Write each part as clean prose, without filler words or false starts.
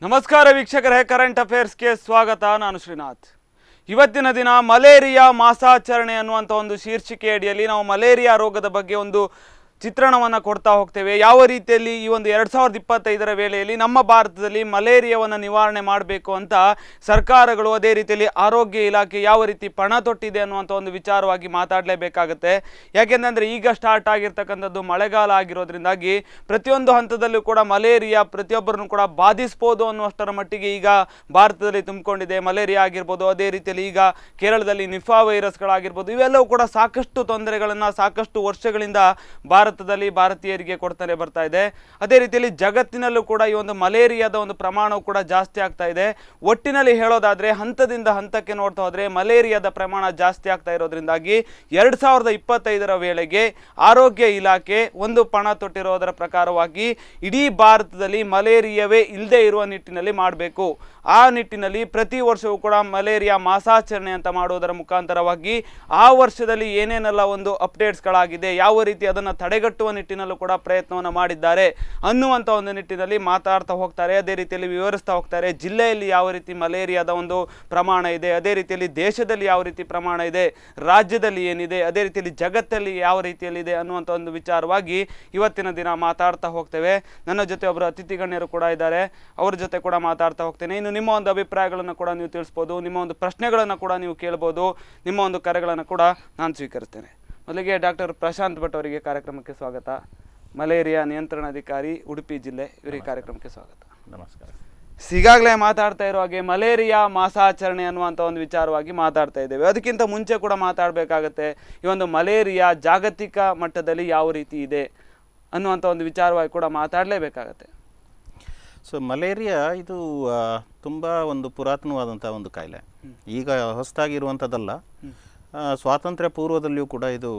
ನಮಸ್ಕಾರ ವೀಕ್ಷಕರೇ, ಕರೆಂಟ್ ಅಫೇರ್ಸ್ಗೆ ಸ್ವಾಗತ. ನಾನು ಶ್ರೀನಾಥ್. ಇವತ್ತಿನ ದಿನ ಮಲೇರಿಯಾ ಮಾಸಾಚರಣೆ ಅನ್ನುವಂಥ ಒಂದು ಶೀರ್ಷಿಕೆ ಅಡಿಯಲ್ಲಿ ನಾವು ಮಲೇರಿಯಾ ರೋಗದ ಬಗ್ಗೆ ಒಂದು ಚಿತ್ರಣವನ್ನು ಕೊಡ್ತಾ ಹೋಗ್ತೇವೆ. ಯಾವ ರೀತಿಯಲ್ಲಿ ಈ ಒಂದು 2025ರ ವೇಳೆಯಲ್ಲಿ ನಮ್ಮ ಭಾರತದಲ್ಲಿ ಮಲೇರಿಯಾವನ್ನು ನಿವಾರಣೆ ಮಾಡಬೇಕು ಅಂತ ಸರ್ಕಾರಗಳು, ಅದೇ ರೀತಿಯಲ್ಲಿ ಆರೋಗ್ಯ ಇಲಾಖೆ ಯಾವ ರೀತಿ ಪಣ ತೊಟ್ಟಿದೆ ಅನ್ನುವಂಥ ಒಂದು ವಿಚಾರವಾಗಿ ಮಾತಾಡಲೇಬೇಕಾಗುತ್ತೆ. ಯಾಕೆಂದರೆ ಈಗ ಸ್ಟಾರ್ಟ್ ಆಗಿರ್ತಕ್ಕಂಥದ್ದು ಮಳೆಗಾಲ ಆಗಿರೋದ್ರಿಂದಾಗಿ ಪ್ರತಿಯೊಂದು ಹಂತದಲ್ಲೂ ಕೂಡ ಮಲೇರಿಯಾ ಪ್ರತಿಯೊಬ್ಬರನ್ನು ಕೂಡ ಬಾಧಿಸ್ಬೋದು ಅನ್ನುವಷ್ಟರ ಮಟ್ಟಿಗೆ ಈಗ ಭಾರತದಲ್ಲಿ ತುಂಬಿಕೊಂಡಿದೆ. ಮಲೇರಿಯಾ ಆಗಿರ್ಬೋದು, ಅದೇ ರೀತಿಯಲ್ಲಿ ಈಗ ಕೇರಳದಲ್ಲಿ ನಿಫಾ ವೈರಸ್ಗಳಾಗಿರ್ಬೋದು, ಇವೆಲ್ಲವೂ ಕೂಡ ಸಾಕಷ್ಟು ತೊಂದರೆಗಳನ್ನು ಸಾಕಷ್ಟು ವರ್ಷಗಳಿಂದ ಭಾರತೀಯರಿಗೆ ಕೊಡ್ತಾನೆ ಬರ್ತಾ ಇದೆ. ಅದೇ ರೀತಿಯಲ್ಲಿ ಜಗತ್ತಿನಲ್ಲೂ ಕೂಡ ಈ ಒಂದು ಮಲೇರಿಯಾದ ಒಂದು ಪ್ರಮಾಣವು ಕೂಡ ಜಾಸ್ತಿ ಆಗ್ತಾ ಇದೆ. ಒಟ್ಟಿನಲ್ಲಿ ಹೇಳೋದಾದ್ರೆ ಹಂತದಿಂದ ಹಂತಕ್ಕೆ ನೋಡ್ತಾ ಹೋದ್ರೆ ಮಲೇರಿಯಾದ ಪ್ರಮಾಣ ಜಾಸ್ತಿ ಆಗ್ತಾ ಇರೋದ್ರಿಂದಾಗಿ 2025ರ ವೇಳೆಗೆ ಆರೋಗ್ಯ ಇಲಾಖೆ ಒಂದು ಪಣ ತೊಟ್ಟಿರೋದರ ಪ್ರಕಾರವಾಗಿ ಇಡೀ ಭಾರತದಲ್ಲಿ ಮಲೇರಿಯಾವೇ ಇಲ್ಲದೆ ಇರುವ ನಿಟ್ಟಿನಲ್ಲಿ ಮಾಡಬೇಕು. ಆ ನಿಟ್ಟಿನಲ್ಲಿ ಪ್ರತಿ ವರ್ಷವೂ ಕೂಡ ಮಲೇರಿಯಾ ಮಾಸಾಚರಣೆ ಅಂತ ಮಾಡುವುದರ ಮುಖಾಂತರವಾಗಿ ಆ ವರ್ಷದಲ್ಲಿ ಏನೇನೆಲ್ಲ ಒಂದು ಅಪ್ಡೇಟ್ಸ್ಗಳಾಗಿದೆ, ಯಾವ ರೀತಿ ಅದನ್ನು ತಡೆಗಟ್ಟುವ ನಿಟ್ಟಿನಲ್ಲೂ ಕೂಡ ಪ್ರಯತ್ನವನ್ನು ಮಾಡಿದ್ದಾರೆ ಅನ್ನುವಂಥ ಒಂದು ನಿಟ್ಟಿನಲ್ಲಿ ಮಾತಾಡ್ತಾ ಹೋಗ್ತಾರೆ. ಅದೇ ರೀತಿಯಲ್ಲಿ ವಿವರಿಸ್ತಾ ಹೋಗ್ತಾರೆ. ಜಿಲ್ಲೆಯಲ್ಲಿ ಯಾವ ರೀತಿ ಮಲೇರಿಯಾದ ಒಂದು ಪ್ರಮಾಣ ಇದೆ, ಅದೇ ರೀತಿಯಲ್ಲಿ ದೇಶದಲ್ಲಿ ಯಾವ ರೀತಿ ಪ್ರಮಾಣ ಇದೆ, ರಾಜ್ಯದಲ್ಲಿ ಏನಿದೆ, ಅದೇ ರೀತಿಯಲ್ಲಿ ಜಗತ್ತಲ್ಲಿ ಯಾವ ರೀತಿಯಲ್ಲಿದೆ ಅನ್ನುವಂಥ ಒಂದು ವಿಚಾರವಾಗಿ ಇವತ್ತಿನ ದಿನ ಮಾತಾಡ್ತಾ ಹೋಗ್ತೇವೆ. ನನ್ನ ಜೊತೆ ಒಬ್ಬರು ಅತಿಥಿ ಗಣ್ಯರು ಕೂಡ ಇದ್ದಾರೆ, ಅವ್ರ ಜೊತೆ ಕೂಡ ಮಾತಾಡ್ತಾ ಹೋಗ್ತೇನೆ. ಇನ್ನು ನಿಮ್ಮ ಒಂದು ಅಭಿಪ್ರಾಯಗಳನ್ನು ಕೂಡ ನೀವು ತಿಳಿಸ್ಬೋದು, ನಿಮ್ಮ ಒಂದು ಪ್ರಶ್ನೆಗಳನ್ನು ಕೂಡ ನೀವು ಕೇಳ್ಬೋದು, ನಿಮ್ಮ ಒಂದು ಕರೆಗಳನ್ನು ಕೂಡ ನಾನು ಸ್ವೀಕರಿಸ್ತೇನೆ. ಮೊದಲಿಗೆ ಡಾಕ್ಟರ್ ಪ್ರಶಾಂತ್ ಭಟ್ ಅವರಿಗೆ ಕಾರ್ಯಕ್ರಮಕ್ಕೆ ಸ್ವಾಗತ. ಮಲೇರಿಯಾ ನಿಯಂತ್ರಣಾಧಿಕಾರಿ, ಉಡುಪಿ ಜಿಲ್ಲೆ, ಇವರಿಗೆ ಕಾರ್ಯಕ್ರಮಕ್ಕೆ ಸ್ವಾಗತ. ನಮಸ್ಕಾರ. ಈಗಾಗಲೇ ಮಾತಾಡ್ತಾ ಇರೋ ಹಾಗೆ ಮಲೇರಿಯಾ ಮಾಸಾಚರಣೆ ಅನ್ನುವಂಥ ಒಂದು ವಿಚಾರವಾಗಿ ಮಾತಾಡ್ತಾ ಇದ್ದೇವೆ. ಅದಕ್ಕಿಂತ ಮುಂಚೆ ಕೂಡ ಮಾತಾಡಬೇಕಾಗತ್ತೆ, ಈ ಒಂದು ಮಲೇರಿಯಾ ಜಾಗತಿಕ ಮಟ್ಟದಲ್ಲಿ ಯಾವ ರೀತಿ ಇದೆ ಅನ್ನುವಂಥ ಒಂದು ವಿಚಾರವಾಗಿ ಕೂಡ ಮಾತಾಡಲೇಬೇಕಾಗತ್ತೆ. ಸೊ ಮಲೇರಿಯಾ ಇದು ತುಂಬ ಒಂದು ಪುರಾತನವಾದಂಥ ಒಂದು ಕಾಯಿಲೆ. ಈಗ ಹೊಸದಾಗಿರುವಂಥದ್ದಲ್ಲ. ಸ್ವಾತಂತ್ರ್ಯ ಪೂರ್ವದಲ್ಲಿಯೂ ಕೂಡ ಇದು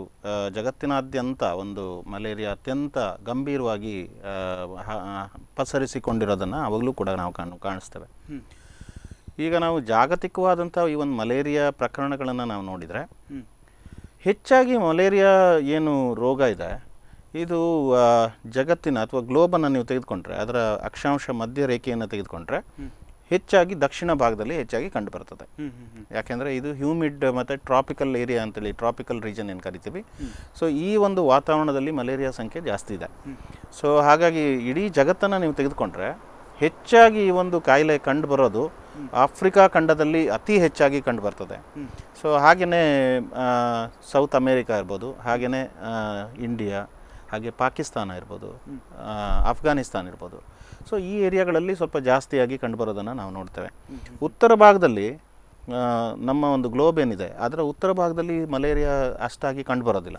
ಜಗತ್ತಿನಾದ್ಯಂತ ಒಂದು ಮಲೇರಿಯಾ ಅತ್ಯಂತ ಗಂಭೀರವಾಗಿ ಪಸರಿಸಿಕೊಂಡಿರೋದನ್ನು ಅವಾಗಲೂ ಕೂಡ ನಾವು ಕಾಣಿಸ್ತೇವೆ. ಈಗ ನಾವು ಜಾಗತಿಕವಾದಂಥ ಈ ಒಂದು ಮಲೇರಿಯಾ ಪ್ರಕರಣಗಳನ್ನು ನಾವು ನೋಡಿದರೆ ಹೆಚ್ಚಾಗಿ ಮಲೇರಿಯಾ ಏನು ರೋಗ ಇದೆ ಇದು ಜಗತ್ತಿನ ಅಥವಾ ಗ್ಲೋಬನ್ನು ನೀವು ತೆಗೆದುಕೊಂಡ್ರೆ, ಅದರ ಅಕ್ಷಾಂಶ ಮಧ್ಯ ರೇಖೆಯನ್ನು ತೆಗೆದುಕೊಂಡ್ರೆ ಹೆಚ್ಚಾಗಿ ದಕ್ಷಿಣ ಭಾಗದಲ್ಲಿ ಹೆಚ್ಚಾಗಿ ಕಂಡುಬರ್ತದೆ. ಯಾಕೆಂದರೆ ಇದು ಹ್ಯೂಮಿಡ್ ಮತ್ತು ಟ್ರಾಪಿಕಲ್ ಏರಿಯಾ ಅಂತೇಳಿ, ಟ್ರಾಪಿಕಲ್ ರೀಜನ್ ಏನು ಕರಿತೀವಿ. ಸೊ ಈ ಒಂದು ವಾತಾವರಣದಲ್ಲಿ ಮಲೇರಿಯಾ ಸಂಖ್ಯೆ ಜಾಸ್ತಿ ಇದೆ. ಸೊ ಹಾಗಾಗಿ ಇಡೀ ಜಗತ್ತನ್ನು ನೀವು ತೆಗೆದುಕೊಂಡ್ರೆ ಹೆಚ್ಚಾಗಿ ಈ ಒಂದು ಕಾಯಿಲೆ ಕಂಡು ಬರೋದು ಆಫ್ರಿಕಾ ಖಂಡದಲ್ಲಿ ಅತಿ ಹೆಚ್ಚಾಗಿ ಕಂಡು ಬರ್ತದೆ. ಸೊ ಹಾಗೆಯೇ ಸೌತ್ ಅಮೇರಿಕಾ ಇರ್ಬೋದು, ಹಾಗೆಯೇ ಇಂಡಿಯಾ, ಹಾಗೆ ಪಾಕಿಸ್ತಾನ ಇರ್ಬೋದು, ಅಫ್ಘಾನಿಸ್ತಾನ ಇರ್ಬೋದು. ಸೊ ಈ ಏರಿಯಾಗಳಲ್ಲಿ ಸ್ವಲ್ಪ ಜಾಸ್ತಿಯಾಗಿ ಕಂಡುಬರೋದನ್ನು ನಾವು ನೋಡ್ತೇವೆ. ಉತ್ತರ ಭಾಗದಲ್ಲಿ ನಮ್ಮ ಒಂದು ಗ್ಲೋಬ್ ಏನಿದೆ ಅದರ ಉತ್ತರ ಭಾಗದಲ್ಲಿ ಮಲೇರಿಯಾ ಅಷ್ಟಾಗಿ ಕಂಡುಬರೋದಿಲ್ಲ.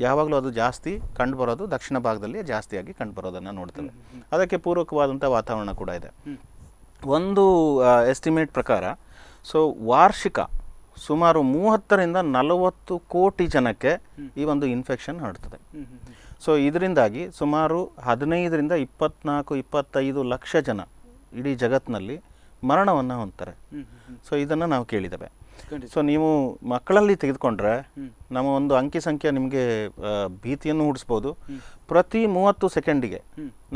ಯಾವಾಗಲೂ ಅದು ಜಾಸ್ತಿ ಕಂಡುಬರೋದು ದಕ್ಷಿಣ ಭಾಗದಲ್ಲಿ ಜಾಸ್ತಿಯಾಗಿ ಕಂಡುಬರೋದನ್ನು ನೋಡ್ತೇವೆ. ಅದಕ್ಕೆ ಪೂರಕವಾದಂಥ ವಾತಾವರಣ ಕೂಡ ಇದೆ. ಒಂದು ಎಸ್ಟಿಮೇಟ್ ಪ್ರಕಾರ ಸೊ ವಾರ್ಷಿಕ ಸುಮಾರು 30ರಿಂದ 40 ಕೋಟಿ ಜನಕ್ಕೆ ಈ ಒಂದು ಇನ್ಫೆಕ್ಷನ್ ಹರಡ್ತದೆ. ಸೊ ಇದರಿಂದಾಗಿ ಸುಮಾರು 15ರಿಂದ 24-25 ಲಕ್ಷ ಜನ ಇಡೀ ಜಗತ್ತಿನಲ್ಲಿ ಮರಣವನ್ನು ಹೊಂದ್ತಾರೆ. ಸೊ ಇದನ್ನು ನಾವು ಕೇಳಿದ್ದೇವೆ. ಸೊ ನೀವು ಮಕ್ಕಳಲ್ಲಿ ತೆಗೆದುಕೊಂಡ್ರೆ ನಮ್ಮ ಒಂದು ಅಂಕಿ ಸಂಖ್ಯೆ ನಿಮಗೆ ಭೀತಿಯನ್ನು ಹುಟ್ಟಿಸ್ಬೋದು. ಪ್ರತಿ 30 ಸೆಕೆಂಡಿಗೆ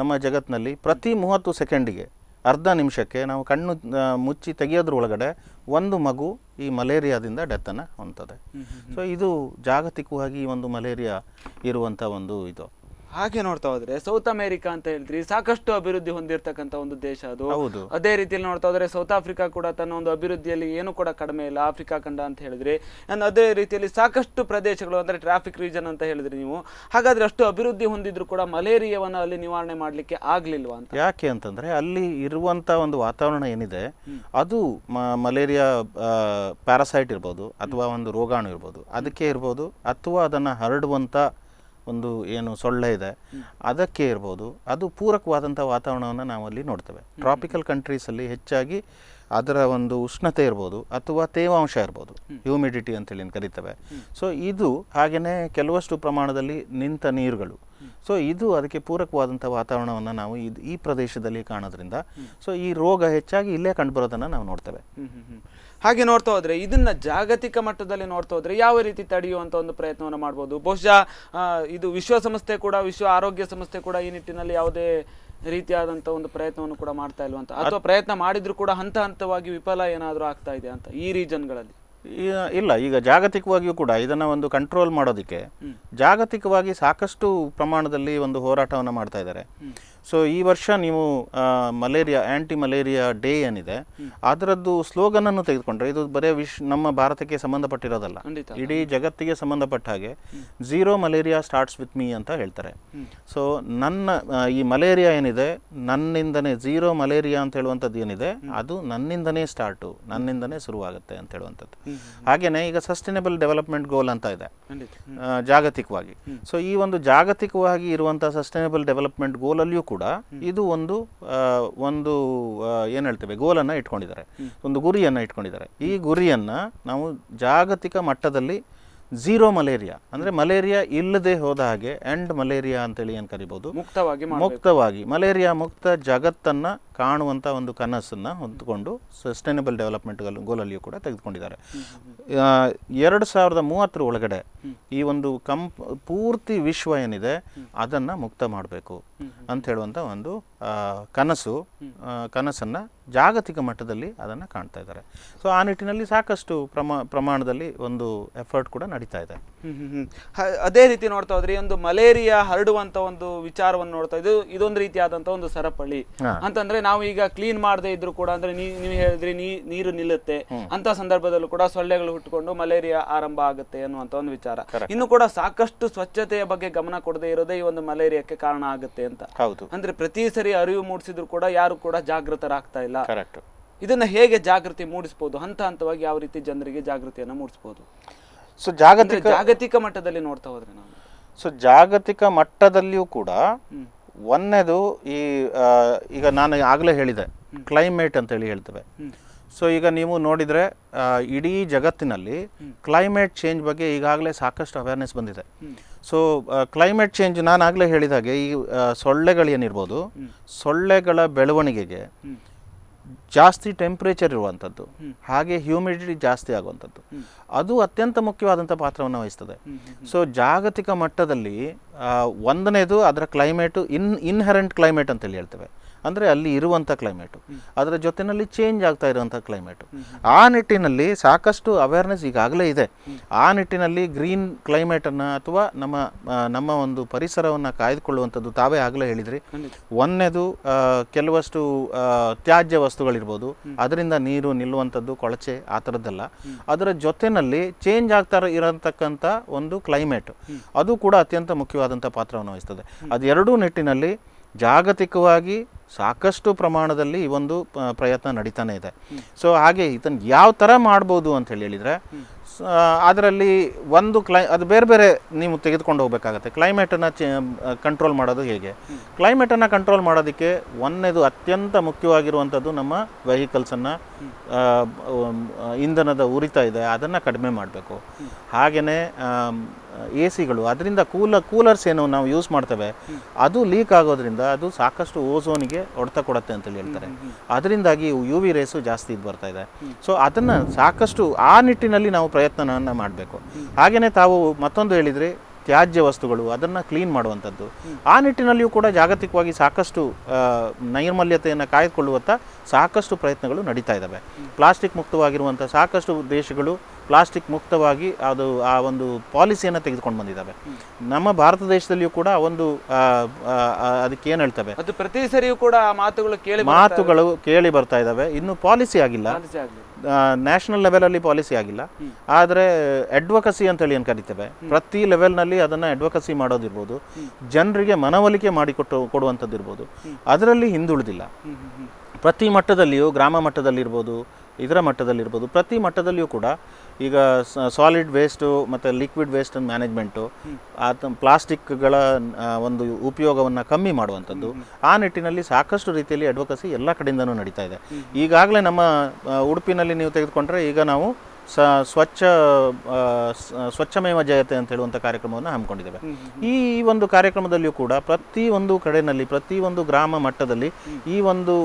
ನಮ್ಮ ಜಗತ್ತಿನಲ್ಲಿ ಪ್ರತಿ 30 ಸೆಕೆಂಡಿಗೆ ಅರ್ಧ ನಿಮಿಷಕ್ಕೆ ನಾವು ಕಣ್ಣು ಮುಚ್ಚಿ ತೆಗೆಯೋದ್ರೊಳಗಡೆ ಒಂದು ಮಗು ಈ ಮಲೇರಿಯಾದಿಂದ ಡೆತ್ತನ್ನು ಹೊಂದ್ತದೆ. ಸೊ ಇದು ಜಾಗತಿಕವಾಗಿ ಒಂದು ಮಲೇರಿಯಾ ಇರುವಂಥ ಒಂದು ಇದು. ಹಾಗೆ ನೋಡ್ತಾ ಹೋದ್ರೆ ಸೌತ್ ಅಮೇರಿಕಾ ಅಂತ ಹೇಳಿದ್ರಿ, ಸಾಕಷ್ಟು ಅಭಿವೃದ್ಧಿ ಹೊಂದಿರತಕ್ಕಂಥ ಒಂದು ದೇಶ ಅದು. ಹೌದು. ಅದೇ ರೀತಿಯಲ್ಲಿ ನೋಡ್ತಾ ಹೋದ್ರೆ ಸೌತ್ ಆಫ್ರಿಕಾ ಕೂಡ ತನ್ನ ಒಂದು ಅಭಿವೃದ್ಧಿಯಲ್ಲಿ ಏನು ಕೂಡ ಕಡಿಮೆ ಇಲ್ಲ, ಆಫ್ರಿಕಾ ಖಂಡ ಅಂತ ಹೇಳಿದ್ರಿ. ಅದೇ ರೀತಿಯಲ್ಲಿ ಸಾಕಷ್ಟು ಪ್ರದೇಶಗಳು ಅಂದರೆ ಟ್ರಾಫಿಕ್ ರೀಜನ್ ಅಂತ ಹೇಳಿದ್ರಿ ನೀವು. ಹಾಗಾದ್ರೆ ಅಷ್ಟು ಅಭಿವೃದ್ಧಿ ಹೊಂದಿದ್ರು ಕೂಡ ಮಲೇರಿಯಾವನ್ನು ಅಲ್ಲಿ ನಿವಾರಣೆ ಮಾಡಲಿಕ್ಕೆ ಆಗ್ಲಿಲ್ವಾ ಅಂತ? ಯಾಕೆ ಅಂತಂದ್ರೆ ಅಲ್ಲಿ ಇರುವಂತ ಒಂದು ವಾತಾವರಣ ಏನಿದೆ ಅದು ಮಲೇರಿಯಾ ಪ್ಯಾರಾಸೈಟ್ ಇರ್ಬೋದು, ಅಥವಾ ಒಂದು ರೋಗಾಣು ಇರ್ಬೋದು, ಅದಕ್ಕೆ ಇರ್ಬೋದು, ಅಥವಾ ಅದನ್ನು ಹರಡುವಂಥ ಒಂದು ಏನು ಸೊಳ್ಳೆ ಇದೆ ಅದಕ್ಕೆ ಇರ್ಬೋದು. ಅದು ಪೂರಕವಾದಂಥ ವಾತಾವರಣವನ್ನು ನಾವು ಅಲ್ಲಿ ನೋಡ್ತೇವೆ. ಟ್ರಾಪಿಕಲ್ ಕಂಟ್ರೀಸಲ್ಲಿ ಹೆಚ್ಚಾಗಿ ಅದರ ಒಂದು ಉಷ್ಣತೆ ಇರ್ಬೋದು ಅಥವಾ ತೇವಾಂಶ ಇರ್ಬೋದು, ಹ್ಯೂಮಿಡಿಟಿ ಅಂತೇಳಿ ಕರಿತೇವೆ. ಸೊ ಇದು ಹಾಗೆಯೇ ಕೆಲವಷ್ಟು ಪ್ರಮಾಣದಲ್ಲಿ ನಿಂತ ನೀರುಗಳು. ಸೊ ಇದು ಅದಕ್ಕೆ ಪೂರಕವಾದಂಥ ವಾತಾವರಣವನ್ನು ನಾವು ಈ ಪ್ರದೇಶದಲ್ಲಿ ಕಾಣೋದ್ರಿಂದ ಸೊ ಈ ರೋಗ ಹೆಚ್ಚಾಗಿ ಇಲ್ಲೇ ಕಂಡುಬರೋದನ್ನು ನಾವು ನೋಡ್ತೇವೆ. ಹಾಗೆ ನೋಡ್ತಾ ಹೋದ್ರೆ ಇದನ್ನ ಜಾಗತಿಕ ಮಟ್ಟದಲ್ಲಿ ನೋಡ್ತಾ ಹೋದ್ರೆ ಯಾವ ರೀತಿ ತಡೆಯುವಂತ ಒಂದು ಪ್ರಯತ್ನವನ್ನು ಮಾಡಬಹುದು? ಬಹುಶಃ ಇದು ವಿಶ್ವಸಂಸ್ಥೆ ಕೂಡ, ವಿಶ್ವ ಆರೋಗ್ಯ ಸಂಸ್ಥೆ ಕೂಡ ಈ ನಿಟ್ಟಿನಲ್ಲಿ ಯಾವುದೇ ರೀತಿಯಾದಂತ ಒಂದು ಪ್ರಯತ್ನವನ್ನು ಕೂಡ ಮಾಡ್ತಾ ಇಲ್ವಂತ, ಅಥವಾ ಪ್ರಯತ್ನ ಮಾಡಿದ್ರು ಕೂಡ ಹಂತ ಹಂತವಾಗಿ ವಿಫಲ ಏನಾದರೂ ಆಗ್ತಾ ಇದೆ ಅಂತ ಈ ರೀಜನ್ಗಳಲ್ಲಿ? ಇಲ್ಲ, ಈಗ ಜಾಗತಿಕವಾಗಿಯೂ ಕೂಡ ಇದನ್ನು ಒಂದು ಕಂಟ್ರೋಲ್ ಮಾಡೋದಕ್ಕೆ ಜಾಗತಿಕವಾಗಿ ಸಾಕಷ್ಟು ಪ್ರಮಾಣದಲ್ಲಿ ಒಂದು ಹೋರಾಟವನ್ನು ಮಾಡ್ತಾ ಇದ್ದಾರೆ. ಸೊ ಈ ವರ್ಷ ನೀವು ಮಲೇರಿಯಾ ಆ್ಯಂಟಿ ಮಲೇರಿಯಾ ಡೇ ಏನಿದೆ ಅದರದ್ದು ಸ್ಲೋಗನನ್ನು ತೆಗೆದುಕೊಂಡ್ರೆ ಇದು ಬರೀ ನಮ್ಮ ಭಾರತಕ್ಕೆ ಸಂಬಂಧಪಟ್ಟಿರೋದಲ್ಲ, ಇಡೀ ಜಗತ್ತಿಗೆ ಸಂಬಂಧಪಟ್ಟ ಹಾಗೆ zero malaria starts with me ಅಂತ ಹೇಳ್ತಾರೆ. ಸೊ ಈ ಮಲೇರಿಯಾ ಏನಿದೆ ನನ್ನಿಂದನೇ, ಝೀರೋ ಮಲೇರಿಯಾ ಅಂತ ಹೇಳುವಂಥದ್ದು ಏನಿದೆ ಅದು ನನ್ನಿಂದನೇ ಸ್ಟಾರ್ಟು, ನನ್ನಿಂದನೇ ಶುರುವಾಗುತ್ತೆ ಅಂತ ಹೇಳುವಂಥದ್ದು. ಹಾಗೇನೆ ಈಗ ಸಸ್ಟೈನಬಲ್ ಡೆವಲಪ್ಮೆಂಟ್ ಗೋಲ್ ಅಂತ ಇದೆ ಜಾಗತಿಕವಾಗಿ. ಸೊ ಈ ಒಂದು ಜಾಗತಿಕವಾಗಿ ಇರುವಂತಹ ಸಸ್ಟೈನಬಲ್ ಡೆವಲಪ್ಮೆಂಟ್ ಗೋಲಲ್ಲಿಯೂ ಕೂಡ ಇದು ಒಂದು ಏನು ಹೇಳ್ತೇವೆ ಗೋಲನ್ನು ಇಟ್ಕೊಂಡಿದ್ದಾರೆ, ಒಂದು ಗುರಿಯನ್ನು ಇಟ್ಕೊಂಡಿದ್ದಾರೆ. ಈ ಗುರಿಯನ್ನ ನಾವು ಜಾಗತಿಕ ಮಟ್ಟದಲ್ಲಿ ಝೀರೋ ಮಲೇರಿಯಾ ಅಂದ್ರೆ ಮಲೇರಿಯಾ ಇಲ್ಲದೆ ಹೋದ ಹಾಗೆ ಎಂಡ್ ಮಲೇರಿಯಾ ಅಂತೇಳಿ ಏನು ಕರಿಬಹುದು, ಮುಕ್ತವಾಗಿ ಮಲೇರಿಯಾ ಮುಕ್ತ ಜಗತ್ತನ್ನ ಕಾಣುವಂತ ಒಂದು ಕನಸನ್ನ ಹೊಂದಿಕೊಂಡು ಸಸ್ಟೈನಬಲ್ ಡೆವಲಪ್ಮೆಂಟ್ ಗೋಲಲ್ಲಿಯೂ ಕೂಡ ತೆಗೆದುಕೊಂಡಿದ್ದಾರೆ. 2030 ಒಳಗಡೆ ಈ ಒಂದು ಪೂರ್ತಿ ವಿಶ್ವ ಏನಿದೆ ಅದನ್ನ ಮುಕ್ತ ಮಾಡಬೇಕು ಅಂತ ಹೇಳುವಂತ ಒಂದು ಕನಸನ್ನ ಜಾಗತಿಕ ಮಟ್ಟದಲ್ಲಿ ಅದನ್ನ ಕಾಣ್ತಾ ಇದ್ದಾರೆ. ಸೊ ಆ ನಿಟ್ಟಿನಲ್ಲಿ ಸಾಕಷ್ಟು ಪ್ರಮಾಣದಲ್ಲಿ ಒಂದು ಎಫರ್ಟ್ ಕೂಡ ನಡೀತಾ ಇದೆ. ಅದೇ ರೀತಿ ನೋಡ್ತಾ ಹೋದ್ರೆ ಒಂದು ಮಲೇರಿಯಾ ಹರಡುವಂತ ಒಂದು ವಿಚಾರವನ್ನು ನೋಡ್ತಾ ಇದೊಂದು ರೀತಿಯಾದಂತ ಒಂದು ಸರಪಳಿ ಅಂತಂದ್ರೆ ನಾವು ಈಗ ಕ್ಲೀನ್ ಮಾಡದೇ ಇದ್ರು ಕೂಡ, ಅಂದ್ರೆ ನೀವು ಹೇಳಿದ್ರಿ ನೀರು ನಿಲ್ಲುತ್ತೆ ಅಂತ ಸಂದರ್ಭದಲ್ಲೂ ಕೂಡ ಸೊಳ್ಳೆಗಳು ಹುಟ್ಟುಕೊಂಡು ಮಲೇರಿಯಾ ಆರಂಭ ಆಗುತ್ತೆ ಅನ್ನುವಂತ ಒಂದು ವಿಚಾರ. ಇನ್ನು ಕೂಡ ಸಾಕಷ್ಟು ಸ್ವಚ್ಛತೆಯ ಬಗ್ಗೆ ಗಮನ ಕೊಡದೇ ಇರೋದೇ ಈ ಒಂದು ಮಲೇರಿಯಾಕ್ಕೆ ಕಾರಣ ಆಗುತ್ತೆ ಅಂತ. ಅಂದ್ರೆ ಪ್ರತಿ ಸರಿ ಅರಿವು ಮೂಡಿಸಿದ್ರು ಕೂಡ ಯಾರು ಕೂಡ ಜಾಗೃತರಾಗ್ತಾ ಇಲ್ಲ. ಇದನ್ನ ಹೇಗೆ ಜಾಗೃತಿ ಮೂಡಿಸಬಹುದು, ಹಂತ ಹಂತವಾಗಿ ಯಾವ ರೀತಿ ಜನರಿಗೆ ಜಾಗೃತಿಯನ್ನ ಮೂಡಿಸಬಹುದು? ಸೊ ಜಾಗತಿಕ ಮಟ್ಟದಲ್ಲಿ ನೋಡ್ತಾ ಹೋದ್ರೆ ನಾವು, ಸೊ ಜಾಗತಿಕ ಮಟ್ಟದಲ್ಲಿಯೂ ಕೂಡ ಒಂದನೇದು ಈಗ ನಾನು ಆಗಲೇ ಹೇಳಿದೆ ಕ್ಲೈಮೇಟ್ ಅಂತ ಹೇಳಿ ಹೇಳ್ತೇವೆ. ಸೊ ಈಗ ನೀವು ನೋಡಿದ್ರೆ ಇಡೀ ಜಗತ್ತಿನಲ್ಲಿ ಕ್ಲೈಮೇಟ್ ಚೇಂಜ್ ಬಗ್ಗೆ ಈಗಾಗಲೇ ಸಾಕಷ್ಟು ಅವೇರ್ನೆಸ್ ಬಂದಿದೆ. ಸೊ ಕ್ಲೈಮೇಟ್ ಚೇಂಜ್ ನಾನು ಆಗಲೇ ಹೇಳಿದಾಗೆ ಈ ಸೊಳ್ಳೆಗಳೇನಿರ್ಬೋದು, ಸೊಳ್ಳೆಗಳ ಬೆಳವಣಿಗೆಗೆ ಜಾಸ್ತಿ ಟೆಂಪ್ರೇಚರ್ ಇರುವಂಥದ್ದು, ಹಾಗೆ ಹ್ಯೂಮಿಡಿಟಿ ಜಾಸ್ತಿ ಆಗುವಂಥದ್ದು, ಅದು ಅತ್ಯಂತ ಮುಖ್ಯವಾದಂಥ ಪಾತ್ರವನ್ನು ವಹಿಸ್ತದೆ. ಸೊ ಜಾಗತಿಕ ಮಟ್ಟದಲ್ಲಿ ಒಂದನೇದು ಅದರ ಕ್ಲೈಮೇಟು ಇನ್ಹೆರೆಂಟ್ ಕ್ಲೈಮೇಟ್ ಅಂತೇಳಿ ಹೇಳ್ತೇವೆ, ಅಂದರೆ ಅಲ್ಲಿ ಇರುವಂಥ ಕ್ಲೈಮೇಟು, ಅದರ ಜೊತೆಯಲ್ಲಿ ಚೇಂಜ್ ಆಗ್ತಾ ಇರುವಂಥ ಕ್ಲೈಮೇಟು. ಆ ನಿಟ್ಟಿನಲ್ಲಿ ಸಾಕಷ್ಟು ಅವೇರ್ನೆಸ್ ಈಗಾಗಲೇ ಇದೆ. ಆ ನಿಟ್ಟಿನಲ್ಲಿ ಗ್ರೀನ್ ಕ್ಲೈಮೇಟನ್ನು ಅಥವಾ ನಮ್ಮ ಒಂದು ಪರಿಸರವನ್ನು ಕಾಯ್ದುಕೊಳ್ಳುವಂಥದ್ದು ತಾವೇ ಆಗಲೇ ಹೇಳಿದ್ರಿ. ಒಂದನೇದು ಕೆಲವಷ್ಟು ತ್ಯಾಜ್ಯ ವಸ್ತುಗಳಿರ್ಬೋದು, ಅದರಿಂದ ನೀರು ನಿಲ್ಲುವಂಥದ್ದು, ಕೊಳಚೆ ಆ ಥರದ್ದೆಲ್ಲ. ಅದರ ಜೊತೆಯಲ್ಲಿ ಚೇಂಜ್ ಆಗ್ತಾ ಇರತಕ್ಕಂಥ ಒಂದು ಕ್ಲೈಮೇಟ್, ಅದು ಕೂಡ ಅತ್ಯಂತ ಮುಖ್ಯವಾದಂಥ ಪಾತ್ರವನ್ನು ವಹಿಸ್ತದೆ. ಅದೆರಡೂ ನಿಟ್ಟಿನಲ್ಲಿ ಜಾಗತಿಕವಾಗಿ ಸಾಕಷ್ಟು ಪ್ರಮಾಣದಲ್ಲಿ ಈ ಒಂದು ಪ್ರಯತ್ನ ನಡೀತಾನೆ ಇದೆ. ಸೊ ಹಾಗೆ ಇದನ್ನು ಯಾವ ಥರ ಮಾಡ್ಬೋದು ಅಂತ ಹೇಳಿದರೆ, ಅದರಲ್ಲಿ ಒಂದು ಅದು ಬೇರೆ ಬೇರೆ ನೀವು ತೆಗೆದುಕೊಂಡು ಹೋಗಬೇಕಾಗತ್ತೆ. ಕ್ಲೈಮೇಟನ್ನು ಕಂಟ್ರೋಲ್ ಮಾಡೋದು ಹೇಗೆ? ಕ್ಲೈಮೇಟನ್ನು ಕಂಟ್ರೋಲ್ ಮಾಡೋದಕ್ಕೆ ಒಂದನೇದು ಅತ್ಯಂತ ಮುಖ್ಯವಾಗಿರುವಂಥದ್ದು ನಮ್ಮ ವೆಹಿಕಲ್ಸನ್ನು, ಇಂಧನದ ಉರಿತಾ ಇದೆ ಅದನ್ನು ಕಡಿಮೆ ಮಾಡಬೇಕು. ಹಾಗೆಯೇ AC ಗಳು, ಅದರಿಂದ ಕೂಲರ್ಸ್ ಏನು ನಾವು ಯೂಸ್ ಮಾಡ್ತೇವೆ ಅದು ಲೀಕ್ ಆಗೋದ್ರಿಂದ ಅದು ಸಾಕಷ್ಟು ಓಝೋನಿಗೆ ಹೊಡೆತ ಕೊಡುತ್ತೆ ಅಂತೇಳಿ ಹೇಳ್ತಾರೆ. ಅದರಿಂದಾಗಿ UV ರೇಸು ಜಾಸ್ತಿ ಬರ್ತಾ ಇದೆ. ಸೊ ಅದನ್ನು ಸಾಕಷ್ಟು ಆ ನಿಟ್ಟಿನಲ್ಲಿ ನಾವು ಪ್ರಯತ್ನವನ್ನು ಮಾಡಬೇಕು. ಹಾಗೆಯೇ ತಾವು ಮತ್ತೊಂದು ಹೇಳಿದರೆ ತ್ಯಾಜ್ಯ ವಸ್ತುಗಳು, ಅದನ್ನು ಕ್ಲೀನ್ ಮಾಡುವಂಥದ್ದು. ಆ ನಿಟ್ಟಿನಲ್ಲಿಯೂ ಕೂಡ ಜಾಗತಿಕವಾಗಿ ಸಾಕಷ್ಟು ನೈರ್ಮಲ್ಯತೆಯನ್ನು ಕಾಯ್ದುಕೊಳ್ಳುವಂಥ ಸಾಕಷ್ಟು ಪ್ರಯತ್ನಗಳು ನಡೀತಾ ಇದ್ದಾವೆ. ಪ್ಲಾಸ್ಟಿಕ್ ಮುಕ್ತವಾಗಿರುವಂಥ ಸಾಕಷ್ಟು ದೇಶಗಳು ಪ್ಲಾಸ್ಟಿಕ್ ಮುಕ್ತವಾಗಿ ಆ ಒಂದು ಪಾಲಿಸಿಯನ್ನು ತೆಗೆದುಕೊಂಡು ಬಂದಿದ್ದಾವೆ. ನಮ್ಮ ಭಾರತ ದೇಶದಲ್ಲಿಯೂ ಕೂಡ ಒಂದು ಅದಕ್ಕೆ ಏನು ಹೇಳ್ತವೆ, ಅದು ಪ್ರತಿ ಸರಿಯೂ ಕೂಡ ಮಾತುಗಳು ಕೇಳಿ ಬರ್ತಾ ಇದ್ದಾವೆ. ಇನ್ನು ಪಾಲಿಸಿ ಆಗಿಲ್ಲ, ನ್ಯಾಷನಲ್ ಲೆವೆಲಲ್ಲಿ ಪಾಲಿಸಿ ಆಗಿಲ್ಲ. ಆದರೆ ಅಡ್ವೊಕಸಿ ಅಂತೇಳಿ ಏನು ಕರಿತೇವೆ, ಪ್ರತಿ ಲೆವೆಲ್ನಲ್ಲಿ ಅದನ್ನು ಅಡ್ವೊಕಸಿ ಮಾಡೋದಿರ್ಬೋದು, ಜನರಿಗೆ ಮನವೊಲಿಕೆ ಕೊಡುವಂಥದ್ದು ಇರ್ಬೋದು, ಅದರಲ್ಲಿ ಹಿಂದುಳಿದಿಲ್ಲ. ಪ್ರತಿ ಮಟ್ಟದಲ್ಲಿಯೂ, ಗ್ರಾಮ ಮಟ್ಟದಲ್ಲಿರ್ಬೋದು, ಇದರ ಮಟ್ಟದಲ್ಲಿರ್ಬೋದು, ಪ್ರತಿ ಮಟ್ಟದಲ್ಲಿಯೂ ಕೂಡ ಈಗ ಸಾಲಿಡ್ ವೇಸ್ಟು ಮತ್ತು ಲಿಕ್ವಿಡ್ ವೇಸ್ಟ್ ಮ್ಯಾನೇಜ್ಮೆಂಟು, ಪ್ಲಾಸ್ಟಿಕ್ಗಳ ಒಂದು ಉಪಯೋಗವನ್ನು ಕಮ್ಮಿ ಮಾಡುವಂಥದ್ದು, ಆ ನಿಟ್ಟಿನಲ್ಲಿ ಸಾಕಷ್ಟು ರೀತಿಯಲ್ಲಿ ಅಡ್ವೊಕಸಿ ಎಲ್ಲ ಕಡೆಯಿಂದನೂ ನಡೀತಾ ಇದೆ. ಈಗಾಗಲೇ ನಮ್ಮ ಉಡುಪಿನಲ್ಲಿ ನೀವು ತೆಗೆದುಕೊಂಡ್ರೆ ಈಗ ನಾವು ಸ್ವಚ್ಛಮೇವ ಜಯತೆ ಅಂತ ಹೇಳುವಂಥ ಕಾರ್ಯಕ್ರಮವನ್ನು ಹಮ್ಮಿಕೊಂಡಿದ್ದೇವೆ. ಈ ಒಂದು ಕಾರ್ಯಕ್ರಮದಲ್ಲಿಯೂ ಕೂಡ ಪ್ರತಿಯೊಂದು ಕಡೆಯಲ್ಲಿ, ಪ್ರತಿಯೊಂದು ಗ್ರಾಮ ಮಟ್ಟದಲ್ಲಿ ಈ ಒಂದು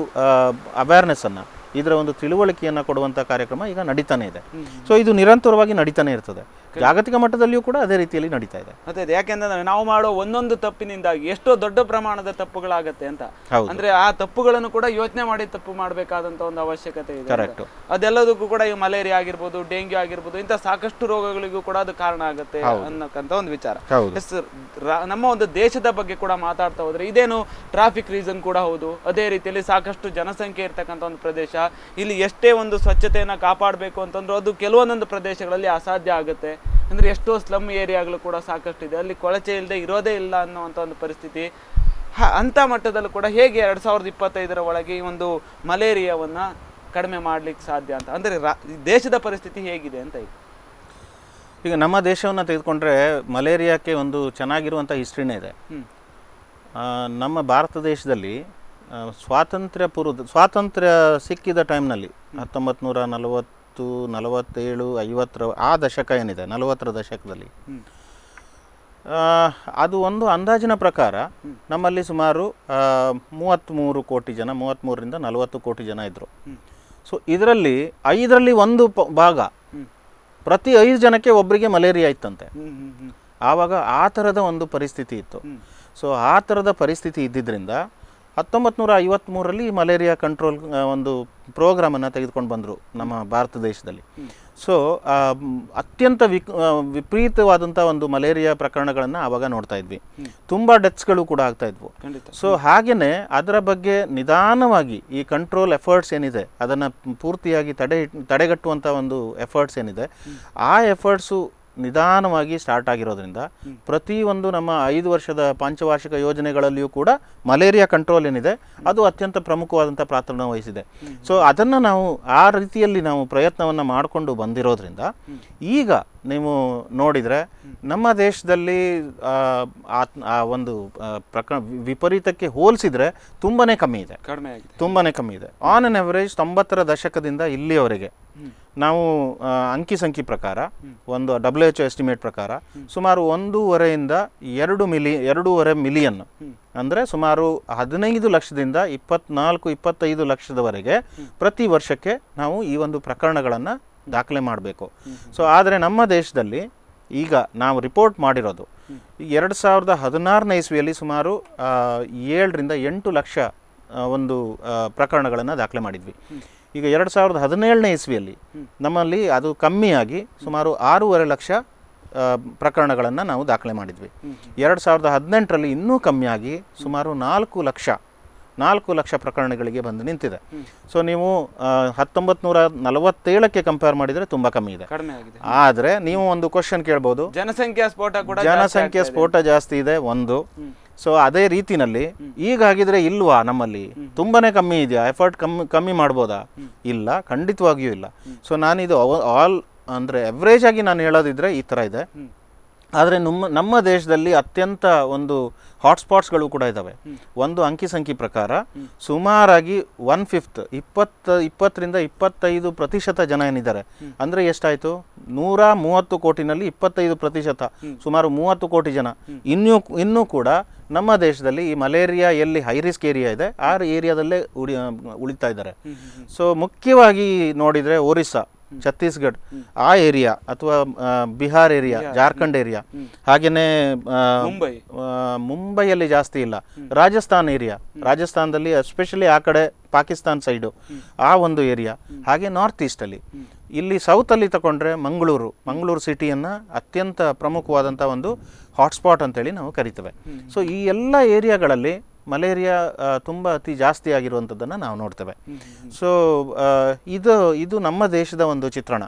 ಅವೇರ್ನೆಸ್ಸನ್ನು, ಇದರ ಒಂದು ತಿಳುವಳಿಕೆಯನ್ನು ಕೊಡುವಂಥ ಕಾರ್ಯಕ್ರಮ ಈಗ ನಡೀತಾನೆ ಇದೆ. ಸೊ ಇದು ನಿರಂತರವಾಗಿ ನಡೀತಾನೆ ಇರ್ತದೆ. ಜಾಗತಿಕ ಮಟ್ಟದಲ್ಲಿಯೂ ಕೂಡ ಅದೇ ರೀತಿಯಲ್ಲಿ ನಡೀತಾ ಇದೆ. ಅದೇ ಯಾಕೆಂದ್ರೆ ನಾವು ಮಾಡೋ ಒಂದೊಂದು ತಪ್ಪಿನಿಂದಾಗಿ ಎಷ್ಟೋ ದೊಡ್ಡ ಪ್ರಮಾಣದ ತಪ್ಪುಗಳಾಗತ್ತೆ ಅಂತ. ಅಂದ್ರೆ ಆ ತಪ್ಪುಗಳನ್ನು ಕೂಡ ಯೋಚನೆ ಮಾಡಿ ತಪ್ಪು ಮಾಡಬೇಕಾದಂತ ಒಂದು ಅವಶ್ಯಕತೆ ಇದೆ. ಕರೆಕ್ಟ್. ಅದೆಲ್ಲದಕ್ಕೂ ಕೂಡ ಈ ಮಲೇರಿಯಾ ಆಗಿರ್ಬೋದು, ಡೆಂಗ್ಯೂ ಆಗಿರ್ಬೋದು, ಇಂಥ ಸಾಕಷ್ಟು ರೋಗಗಳಿಗೂ ಕೂಡ ಅದು ಕಾರಣ ಆಗುತ್ತೆ ಅನ್ನೋಕ್ಕಂತ ಒಂದು ವಿಚಾರ. ನಮ್ಮ ಒಂದು ದೇಶದ ಬಗ್ಗೆ ಕೂಡ ಮಾತಾಡ್ತಾ ಹೋದ್ರೆ ಇದೇನು ಟ್ರಾಫಿಕ್ ರೀಸನ್ ಕೂಡ ಹೌದು. ಅದೇ ರೀತಿಯಲ್ಲಿ ಸಾಕಷ್ಟು ಜನಸಂಖ್ಯೆ ಇರ್ತಕ್ಕಂಥ ಒಂದು ಪ್ರದೇಶ. ಇಲ್ಲಿ ಎಷ್ಟೇ ಒಂದು ಸ್ವಚ್ಛತೆಯನ್ನ ಕಾಪಾಡಬೇಕು ಅಂತಂದ್ರೂ ಅದು ಕೆಲವೊಂದೊಂದು ಪ್ರದೇಶಗಳಲ್ಲಿ ಅಸಾಧ್ಯ ಆಗುತ್ತೆ. ಅಂದ್ರೆ ಎಷ್ಟೋ ಸ್ಲಮ್ ಏರಿಯಾಗಳು ಕೂಡ ಸಾಕಷ್ಟು ಇದೆ, ಅಲ್ಲಿ ಕೊಳಚೆ ಇಲ್ಲದೆ ಇರೋದೇ ಇಲ್ಲ ಅನ್ನುವಂಥ ಒಂದು ಪರಿಸ್ಥಿತಿ. ಅಂಥ ಮಟ್ಟದಲ್ಲೂ ಕೂಡ ಹೇಗೆ 2025 ಒಳಗೆ ಈ ಒಂದು ಮಲೇರಿಯಾವನ್ನ ಕಡಿಮೆ ಮಾಡ್ಲಿಕ್ಕೆ ಸಾಧ್ಯ ಅಂತ, ಅಂದ್ರೆ ದೇಶದ ಪರಿಸ್ಥಿತಿ ಹೇಗಿದೆ ಅಂತ. ಈಗ ನಮ್ಮ ದೇಶವನ್ನು ತೆಗೆದುಕೊಂಡ್ರೆ ಮಲೇರಿಯಾಕ್ಕೆ ಒಂದು ಚೆನ್ನಾಗಿರುವಂಥ ಹಿಸ್ಟ್ರಿನೇ ಇದೆ. ನಮ್ಮ ಭಾರತ ದೇಶದಲ್ಲಿ ಸ್ವಾತಂತ್ರ್ಯ ಸಿಕ್ಕಿದ ಟೈಮ್ನಲ್ಲಿ 1940, 47, 50 ಆ ದಶಕ ಏನಿದೆ, 40ರ ದಶಕದಲ್ಲಿ ಅದು ಒಂದು ಅಂದಾಜಿನ ಪ್ರಕಾರ ನಮ್ಮಲ್ಲಿ ಸುಮಾರು 33 ಕೋಟಿ ಜನ, 33ರಿಂದ 40 ಕೋಟಿ ಜನ ಇದ್ದರು. ಸೊ ಇದರಲ್ಲಿ 5ರಲ್ಲಿ 1 ಭಾಗ, ಪ್ರತಿ 5 ಜನಕ್ಕೆ ಒಬ್ಬರಿಗೆ ಮಲೇರಿಯಾ ಇತ್ತಂತೆ. ಆವಾಗ ಆ ಥರದ ಒಂದು ಪರಿಸ್ಥಿತಿ ಇತ್ತು. ಸೊ ಆ ಥರದ ಪರಿಸ್ಥಿತಿ ಇದ್ದಿದ್ದರಿಂದ 1953ರಲ್ಲಿ ಮಲೇರಿಯಾ ಕಂಟ್ರೋಲ್ ಒಂದು ಪ್ರೋಗ್ರಾಮನ್ನು ತೆಗೆದುಕೊಂಡು ಬಂದರು ನಮ್ಮ ಭಾರತ ದೇಶದಲ್ಲಿ. ಸೊ ಅತ್ಯಂತ ವಿಪರೀತವಾದಂಥ ಒಂದು ಮಲೇರಿಯಾ ಪ್ರಕರಣಗಳನ್ನು ಆವಾಗ ನೋಡ್ತಾ ಇದ್ವಿ. ತುಂಬ ಡೆತ್ಸ್ಗಳು ಕೂಡ ಆಗ್ತಾ ಇದ್ವು. ಸೊ ಹಾಗೆಯೇ ಅದರ ಬಗ್ಗೆ ನಿಧಾನವಾಗಿ ಈ ಕಂಟ್ರೋಲ್ ಎಫರ್ಟ್ಸ್ ಏನಿದೆ ಅದನ್ನು ಪೂರ್ತಿಯಾಗಿ ತಡೆಗಟ್ಟುವಂಥ ಒಂದು ಎಫರ್ಟ್ಸ್ ಏನಿದೆ, ಆ ಎಫರ್ಟ್ಸು ನಿಧಾನವಾಗಿ ಸ್ಟಾರ್ಟ್ ಆಗಿರೋದ್ರಿಂದ ಪ್ರತಿಯೊಂದು ನಮ್ಮ 5 ವರ್ಷದ ಪಂಚವಾರ್ಷಿಕ ಯೋಜನೆಗಳಲ್ಲಿಯೂ ಕೂಡ ಮಲೇರಿಯಾ ಕಂಟ್ರೋಲ್ ಏನಿದೆ ಅದು ಅತ್ಯಂತ ಪ್ರಮುಖವಾದಂಥ ಪಾತ್ರವನ್ನು ವಹಿಸಿದೆ. ಸೊ ಅದನ್ನು ನಾವು ಆ ರೀತಿಯಲ್ಲಿ ನಾವು ಪ್ರಯತ್ನವನ್ನು ಮಾಡಿಕೊಂಡು ಬಂದಿರೋದ್ರಿಂದ ಈಗ ನೀವು ನೋಡಿದರೆ ನಮ್ಮ ದೇಶದಲ್ಲಿ ಆ ಒಂದು ವಿಪರೀತಕ್ಕೆ ಹೋಲಿಸಿದರೆ ತುಂಬಾ ಕಮ್ಮಿ ಇದೆ, ತುಂಬಾ ಕಮ್ಮಿ ಇದೆ. ಆನ್ ಅನ್ ಅವರೇಜ್ 90ರ ದಶಕದಿಂದ ಇಲ್ಲಿಯವರೆಗೆ ನಾವು ಅಂಕಿಸಂಖ್ಯೆ ಪ್ರಕಾರ, ಒಂದು WHO ಎಸ್ಟಿಮೇಟ್ ಪ್ರಕಾರ ಸುಮಾರು 1.5 ರಿಂದ 2.5 ಮಿಲಿಯನ್, ಅಂದರೆ ಸುಮಾರು 15 ಲಕ್ಷದಿಂದ 24-25 ಲಕ್ಷದವರೆಗೆ ಪ್ರತಿ ವರ್ಷಕ್ಕೆ ನಾವು ಈ ಒಂದು ಪ್ರಕರಣಗಳನ್ನು ದಾಖಲೆ ಮಾಡಬೇಕು. ಸೊ ಆದರೆ ನಮ್ಮ ದೇಶದಲ್ಲಿ ಈಗ ನಾವು ರಿಪೋರ್ಟ್ ಮಾಡಿರೋದು 2016ನೇ ಇಸ್ವಿಯಲ್ಲಿ ಸುಮಾರು 7 ರಿಂದ 8 ಲಕ್ಷ ಒಂದು ಪ್ರಕರಣಗಳನ್ನು ದಾಖಲೆ ಮಾಡಿದ್ವಿ. ಈಗ 2017ನೇ ಇಸ್ವಿಯಲ್ಲಿ ನಮ್ಮಲ್ಲಿ ಅದು ಕಮ್ಮಿಯಾಗಿ ಸುಮಾರು 6.5 ಲಕ್ಷ ಪ್ರಕರಣಗಳನ್ನು ನಾವು ದಾಖಲೆ ಮಾಡಿದ್ವಿ. 2018ರಲ್ಲಿ ಇನ್ನೂ ಕಮ್ಮಿಯಾಗಿ ಸುಮಾರು 4 ಲಕ್ಷ ಪ್ರಕರಣಗಳಿಗೆ ಬಂದು ನಿಂತಿದೆ. ಸೊ ನೀವು 1947ಕ್ಕೆ ಕಂಪೇರ್ ಮಾಡಿದರೆ ತುಂಬ ಕಮ್ಮಿ ಇದೆ. ಆದರೆ ನೀವು ಒಂದು ಕ್ವಶನ್ ಕೇಳ್ಬೋದು, ಜನಸಂಖ್ಯಾ ಸ್ಫೋಟ ಜಾಸ್ತಿ ಇದೆ ಒಂದು. ಸೊ ಅದೇ ರೀತಿನಲ್ಲಿ ಈಗಾಗಿದ್ರೆ ಇಲ್ವಾ, ನಮ್ಮಲ್ಲಿ ತುಂಬಾನೇ ಕಮ್ಮಿ ಇದೆಯಾ, ಎಫರ್ಟ್ ಕಮ್ಮಿ ಮಾಡ್ಬೋದಾ? ಇಲ್ಲ, ಖಂಡಿತವಾಗಿಯೂ ಇಲ್ಲ. ಸೊ ನಾನಿದು ಆಲ್ ಅಂದರೆ ಎವ್ರೇಜ್ ಆಗಿ ನಾನು ಹೇಳೋದಿದ್ರೆ ಈ ಥರ ಇದೆ. ಆದರೆ ನಮ್ಮ ದೇಶದಲ್ಲಿ ಅತ್ಯಂತ ಒಂದು ಹಾಟ್ಸ್ಪಾಟ್ಸ್ಗಳು ಕೂಡ ಇದ್ದಾವೆ. ಒಂದು ಅಂಕಿಸಂಖ್ಯೆ ಪ್ರಕಾರ ಸುಮಾರಾಗಿ 1/5 20ರಿಂದ 25% ಜನ ಏನಿದ್ದಾರೆ, ಅಂದರೆ ಎಷ್ಟಾಯಿತು, 130 ಕೋಟಿನಲ್ಲಿ 25%, ಸುಮಾರು 30 ಕೋಟಿ ಜನ ಇನ್ನೂ ಕೂಡ ನಮ್ಮ ದೇಶದಲ್ಲಿ ಈ ಮಲೇರಿಯಾ ಎಲ್ಲಿ ಹೈ ರಿಸ್ಕ್ ಏರಿಯಾ ಇದೆ ಆ ಏರಿಯಾದಲ್ಲೇ ಉಳಿತಾ ಇದ್ದಾರೆ. ಸೊ ಮುಖ್ಯವಾಗಿ ನೋಡಿದರೆ ಒರಿಸ್ಸಾ, ಛತ್ತೀಸ್ಗಢ ಆ ಏರಿಯಾ, ಅಥವಾ ಬಿಹಾರ್ ಏರಿಯಾ, ಜಾರ್ಖಂಡ್ ಏರಿಯಾ, ಹಾಗೆಯೇ ಮುಂಬೈಯಲ್ಲಿ ಜಾಸ್ತಿ ಇಲ್ಲ, ರಾಜಸ್ಥಾನ್ ಏರಿಯಾ, ರಾಜಸ್ಥಾನದಲ್ಲಿ ಎಸ್ಪೆಷಲಿ ಆ ಕಡೆ ಪಾಕಿಸ್ತಾನ್ ಸೈಡು ಆ ಒಂದು ಏರಿಯಾ, ಹಾಗೆ ನಾರ್ತ್ ಈಸ್ಟಲ್ಲಿ. ಇಲ್ಲಿ ಸೌತಲ್ಲಿ ತಗೊಂಡ್ರೆ ಮಂಗಳೂರು ಸಿಟಿಯನ್ನು ಅತ್ಯಂತ ಪ್ರಮುಖವಾದಂಥ ಒಂದು ಹಾಟ್ಸ್ಪಾಟ್ ಅಂತೇಳಿ ನಾವು ಕರಿತೇವೆ. ಸೊ ಈ ಎಲ್ಲ ಏರಿಯಾಗಳಲ್ಲಿ ಮಲೇರಿಯಾ ತುಂಬ ಅತಿ ಜಾಸ್ತಿ ಆಗಿರುವಂಥದ್ದನ್ನು ನಾವು ನೋಡ್ತೇವೆ. ಸೊ ಇದು ನಮ್ಮ ದೇಶದ ಒಂದು ಚಿತ್ರಣ.